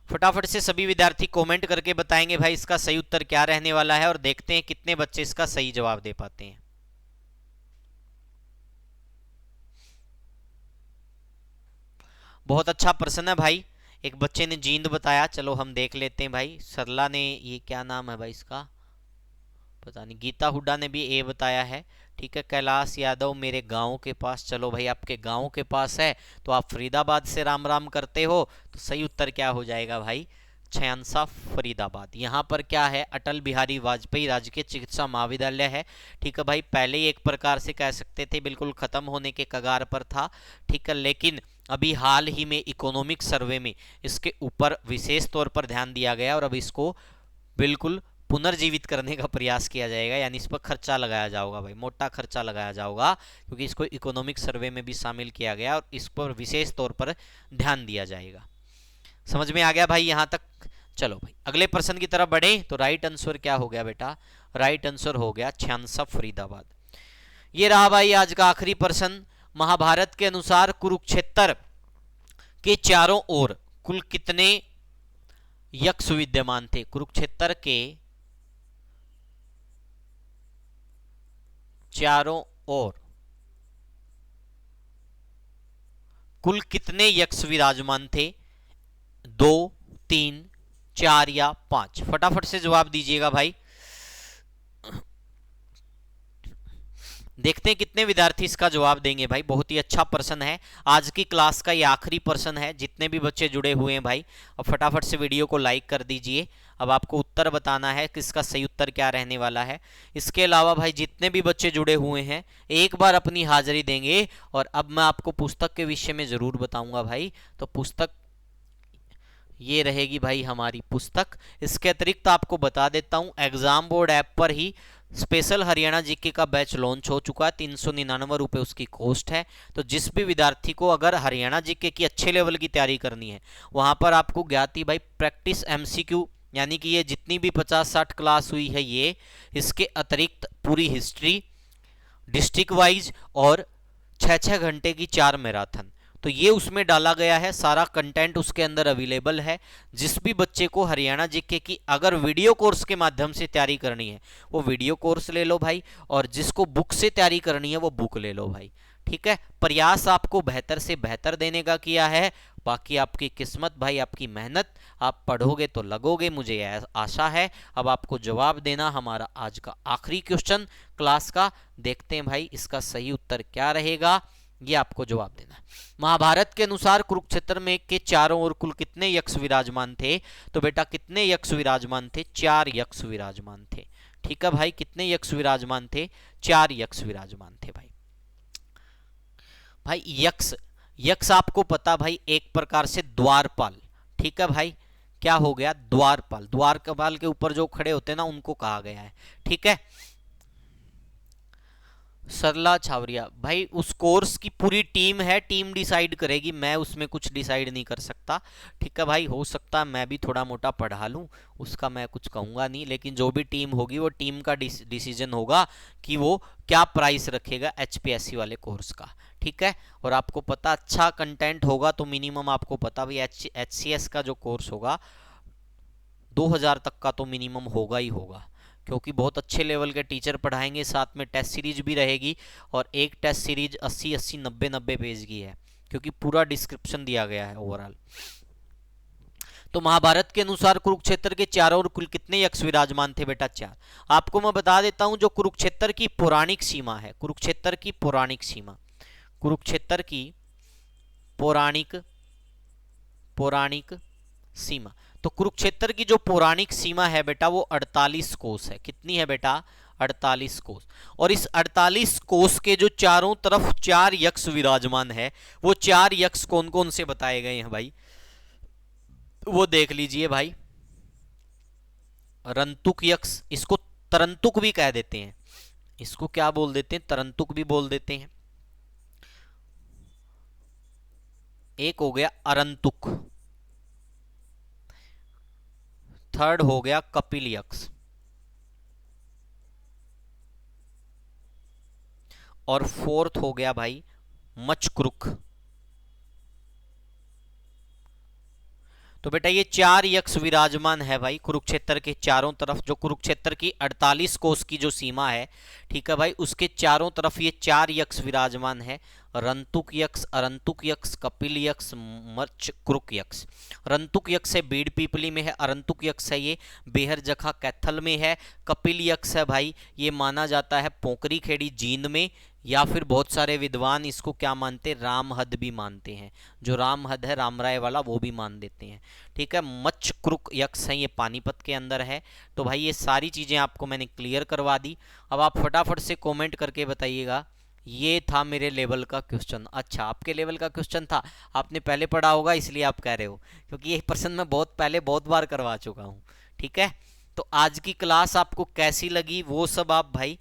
फटाफट से सभी विद्यार्थी कमेंट करके बताएंगे भाई इसका सही उत्तर क्या रहने वाला है, और देखते हैं कितने बच्चे इसका सही जवाब दे पाते हैं। बहुत अच्छा प्रश्न है भाई। एक बच्चे ने जींद बताया, चलो हम देख लेते हैं भाई। सरला ने, ये क्या नाम है भाई इसका, पता नहीं। गीता हुड्डा ने भी ए बताया है। ठीक है, कैलाश यादव मेरे गांव के पास, चलो भाई आपके गांव के पास है तो आप फरीदाबाद से राम राम करते हो, तो सही उत्तर क्या हो जाएगा भाई? छयांसा फरीदाबाद। यहाँ पर क्या है? अटल बिहारी वाजपेयी राजकीय चिकित्सा महाविद्यालय है। ठीक है भाई, पहले ही एक प्रकार से कह सकते थे बिल्कुल खत्म होने के कगार पर था। ठीक है, लेकिन अभी हाल ही में इकोनॉमिक सर्वे में इसके ऊपर विशेष तौर पर ध्यान दिया गया और अब इसको बिल्कुल पुनर्जीवित करने का प्रयास किया जाएगा, यानी इस पर खर्चा लगाया जाएगा भाई, मोटा खर्चा लगाया जाएगा, क्योंकि इसको इकोनॉमिक सर्वे में भी शामिल किया गया और इस पर विशेष तौर पर ध्यान दिया जाएगा। समझ में आ गया भाई यहाँ तक? चलो भाई अगले प्रश्न की तरफ बढ़े। तो राइट आंसर क्या हो गया बेटा? राइट आंसर हो गया छयांसा फरीदाबाद। ये रहा भाई आज का आखिरी प्रश्न। महाभारत के अनुसार कुरुक्षेत्र के चारों ओर कुल कितने यक्ष विद्यमान थे? कुरुक्षेत्र के चारों ओर कुल कितने यक्ष विराजमान थे? 2, 3, 4 या 5? फटाफट से जवाब दीजिएगा भाई। देखते हैं कितने विद्यार्थी इसका जवाब देंगे भाई। बहुत ही अच्छा प्रश्न है, आज की क्लास का ये आखिरी प्रश्न है। जितने भी बच्चे जुड़े हुए हैं भाई, अब फटाफट से वीडियो को लाइक कर दीजिए। अब आपको उत्तर बताना है कि इसका सही उत्तर क्या रहने वाला है। इसके अलावा भाई जितने भी बच्चे जुड़े हुए हैं एक बार अपनी हाजिरी देंगे। और अब मैं आपको पुस्तक के विषय में ज़रूर बताऊंगा भाई। तो पुस्तक ये रहेगी भाई हमारी पुस्तक। इसके अतिरिक्त आपको बता देता हूं, एग्जाम बोर्ड ऐप पर ही स्पेशल हरियाणा जीके का बैच लॉन्च हो चुका है। 399 रुपये उसकी कॉस्ट है। तो जिस भी विद्यार्थी को अगर हरियाणा जीके की अच्छे लेवल की तैयारी करनी है, वहां पर आपको ज्ञात ही भाई प्रैक्टिस एमसीक्यू, यानी कि ये जितनी भी 50-60 क्लास हुई है ये, इसके अतिरिक्त पूरी हिस्ट्री डिस्ट्रिक्ट वाइज और 6-6 घंटे की 4 मैराथन, तो ये उसमें डाला गया है। सारा कंटेंट उसके अंदर अवेलेबल है। जिस भी बच्चे को हरियाणा जीके की अगर वीडियो कोर्स के माध्यम से तैयारी करनी है वो वीडियो कोर्स ले लो भाई, और जिसको बुक से तैयारी करनी है वो बुक ले लो भाई। ठीक है, प्रयास आपको बेहतर से बेहतर देने का किया है, बाकी आपकी किस्मत भाई, आपकी मेहनत, आप पढ़ोगे तो लगोगे, मुझे आशा है। अब आपको जवाब देना हमारा आज का आखिरी क्वेश्चन क्लास का, देखते हैं भाई इसका सही उत्तर क्या रहेगा, ये आपको जवाब देना है। महाभारत के अनुसार कुरुक्षेत्र में के चारों ओर कुल कितने यक्ष विराजमान थे? तो बेटा कितने यक्ष विराजमान थे? 4 यक्ष विराजमान थे। ठीक है भाई, कितने यक्ष विराजमान थे? 4 यक्ष विराजमान थे भाई। भाई यक्ष, यक्ष आपको पता भाई एक प्रकार से द्वारपाल, ठीक है भाई, क्या हो गया? द्वारपाल, द्वारपाल के ऊपर जो खड़े होते हैं ना उनको कहा गया है। ठीक है, सरला छावरिया भाई, उस कोर्स की पूरी टीम है, टीम डिसाइड करेगी, मैं उसमें कुछ डिसाइड नहीं कर सकता। ठीक है भाई, हो सकता है मैं भी थोड़ा मोटा पढ़ा लूँ, उसका मैं कुछ कहूँगा नहीं, लेकिन जो भी टीम होगी वो टीम का डिसीजन होगा कि वो क्या प्राइस रखेगा HPSC वाले कोर्स का। ठीक है, और आपको पता अच्छा कंटेंट होगा तो मिनिमम आपको पता भाई HCS का जो कोर्स होगा 2000 तक का तो मिनिमम होगा ही होगा, क्योंकि बहुत अच्छे लेवल के टीचर पढ़ाएंगे, साथ में टेस्ट सीरीज भी रहेगी, और एक टेस्ट सीरीज 80-80 90-90 पेज की है, क्योंकि पूरा डिस्क्रिप्शन दिया गया है ओवरऑल। तो महाभारत के अनुसार कुरुक्षेत्र के चारों ओर कुल कितने यक्ष विराजमान थे? बेटा 4। आपको मैं बता देता हूं जो कुरुक्षेत्र की पौराणिक सीमा है, कुरुक्षेत्र की पौराणिक सीमा, कुरुक्षेत्र की पौराणिक पौराणिक सीमा, तो कुरुक्षेत्र की जो पौराणिक सीमा है बेटा वो 48 कोस है। कितनी है बेटा? 48 कोस। और इस 48 कोस के जो चारों तरफ 4 यक्ष विराजमान है, वो 4 यक्ष कौन कौन से बताए गए हैं भाई, वो देख लीजिए भाई। रंतुक यक्ष, इसको तरंतुक भी कह देते हैं, इसको क्या बोल देते हैं? तरंतुक भी बोल देते हैं। एक हो गया अरंतुक, थर्ड हो गया कपिल यक्ष, और फोर्थ हो गया भाई मचक्रुक। तो बेटा ये 4 यक्ष विराजमान है भाई कुरुक्षेत्र के चारों तरफ, जो कुरुक्षेत्र की 48 कोस की जो सीमा है, ठीक है भाई, उसके चारों तरफ ये 4 यक्ष विराजमान है। रंतुक यक्ष, अरंतुक यक्ष, कपिल यक्ष, मचक्रुक यक्ष। रंतुक यक्ष है बीड़ पीपली में है, अरंतुक यक्ष है ये बेहर जखा कैथल में है, कपिल यक्ष है भाई ये माना जाता है पोकरी खेड़ी जींद में, या फिर बहुत सारे विद्वान इसको क्या मानते हैं? रामहद भी मानते हैं, जो रामहद है रामराय वाला वो भी मान देते हैं। ठीक है, मचक्रुक यक्ष है ये पानीपत के अंदर है। तो भाई ये सारी चीज़ें आपको मैंने क्लियर करवा दी। अब आप फटाफट से कमेंट करके बताइएगा। ये था मेरे लेवल का क्वेश्चन। अच्छा, आपके लेवल का क्वेश्चन था, आपने पहले पढ़ा होगा इसलिए आप कह रहे हो, क्योंकि ये प्रश्न मैं बहुत पहले बहुत बार करवा चुका हूँ। ठीक है, तो आज की क्लास आपको कैसी लगी वो सब आप भाई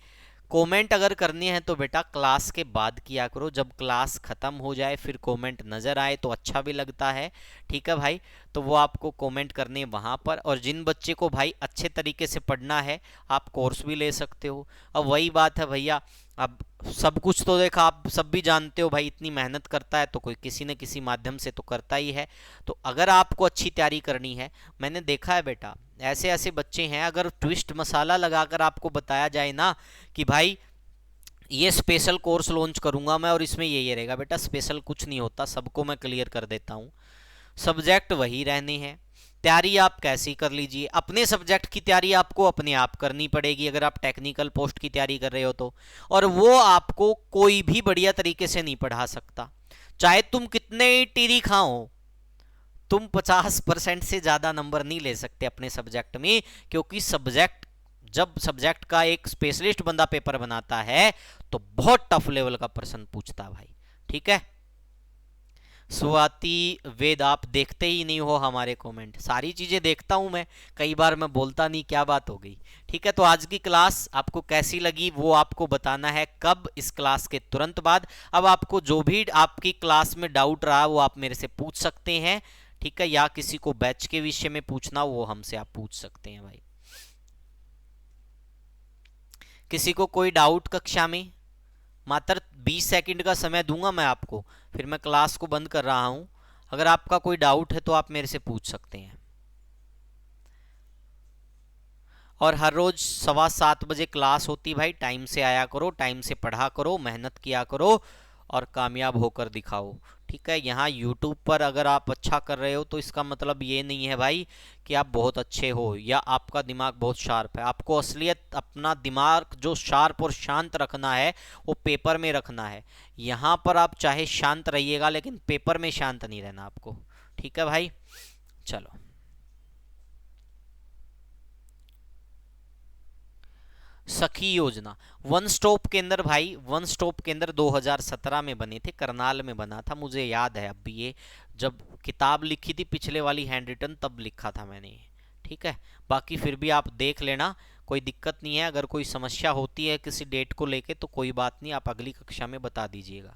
कमेंट अगर करनी है तो बेटा क्लास के बाद किया करो, जब क्लास खत्म हो जाए फिर कमेंट नज़र आए तो अच्छा भी लगता है। ठीक है भाई, तो वो आपको कमेंट करने वहाँ पर। और जिन बच्चे को भाई अच्छे तरीके से पढ़ना है आप कोर्स भी ले सकते हो। अब वही बात है भैया, अब सब कुछ तो देखा, आप सब भी जानते हो भाई, इतनी मेहनत करता है तो कोई किसी न किसी माध्यम से तो करता ही है। तो अगर आपको अच्छी तैयारी करनी है, मैंने देखा है बेटा ऐसे ऐसे बच्चे हैं, अगर ट्विस्ट मसाला लगाकर आपको बताया जाए ना कि भाई ये स्पेशल कोर्स लॉन्च करूंगा मैं और इसमें ये रहेगा, बेटा स्पेशल कुछ नहीं होता, सबको मैं क्लियर कर देता हूँ। सब्जेक्ट वही रहने हैं, तैयारी आप कैसी कर लीजिए। अपने सब्जेक्ट की तैयारी आपको अपने आप करनी पड़ेगी अगर आप टेक्निकल पोस्ट की तैयारी कर रहे हो तो, और वो आपको कोई भी बढ़िया तरीके से नहीं पढ़ा सकता, चाहे तुम कितने ही टीरी खाओ, तुम 50% से ज़्यादा नंबर नहीं ले सकते अपने सब्जेक्ट में, क्योंकि सब्जेक्ट जब सब्जेक्ट का एक स्पेशलिस्ट बंदा पेपर बनाता है तो बहुत टफ लेवल का प्रश्न पूछता है भाई। ठीक है, स्वाति वेद आप देखते ही नहीं हो हमारे कमेंट, सारी चीज़ें देखता हूं मैं, कई बार मैं बोलता नहीं, क्या बात हो गई। ठीक है, तो आज की क्लास आपको कैसी लगी वो आपको बताना है कब, इस क्लास के तुरंत बाद। अब आपको जो भी आपकी क्लास में डाउट रहा वो आप मेरे से पूछ सकते हैं। ठीक है, या किसी को बैच के विषय में पूछना वो हमसे आप पूछ सकते हैं भाई। किसी को कोई डाउट कक्षा में? मात्र 20 सेकंड का समय दूंगा मैं आपको, फिर मैं क्लास को बंद कर रहा हूं। अगर आपका कोई डाउट है तो आप मेरे से पूछ सकते हैं। और हर रोज 7:15 बजे क्लास होती भाई, टाइम से आया करो, टाइम से पढ़ा करो, मेहनत किया करो, और कामयाब होकर दिखाओ। ठीक है, यहाँ यूट्यूब पर अगर आप अच्छा कर रहे हो तो इसका मतलब ये नहीं है भाई कि आप बहुत अच्छे हो या आपका दिमाग बहुत शार्प है। आपको असलियत अपना दिमाग जो शार्प और शांत रखना है वो पेपर में रखना है। यहाँ पर आप चाहे शांत रहिएगा लेकिन पेपर में शांत नहीं रहना आपको। ठीक है भाई, चलो। सखी योजना, वन स्टॉप केंद्र भाई, वन स्टॉप केंद्र 2017 में बने थे, करनाल में बना था, मुझे याद है। अब भी ये जब किताब लिखी थी पिछले वाली हैंड रिटन तब लिखा था मैंने ये। ठीक है, बाकी फिर भी आप देख लेना, कोई दिक्कत नहीं है। अगर कोई समस्या होती है किसी डेट को लेके तो कोई बात नहीं, आप अगली कक्षा में बता दीजिएगा।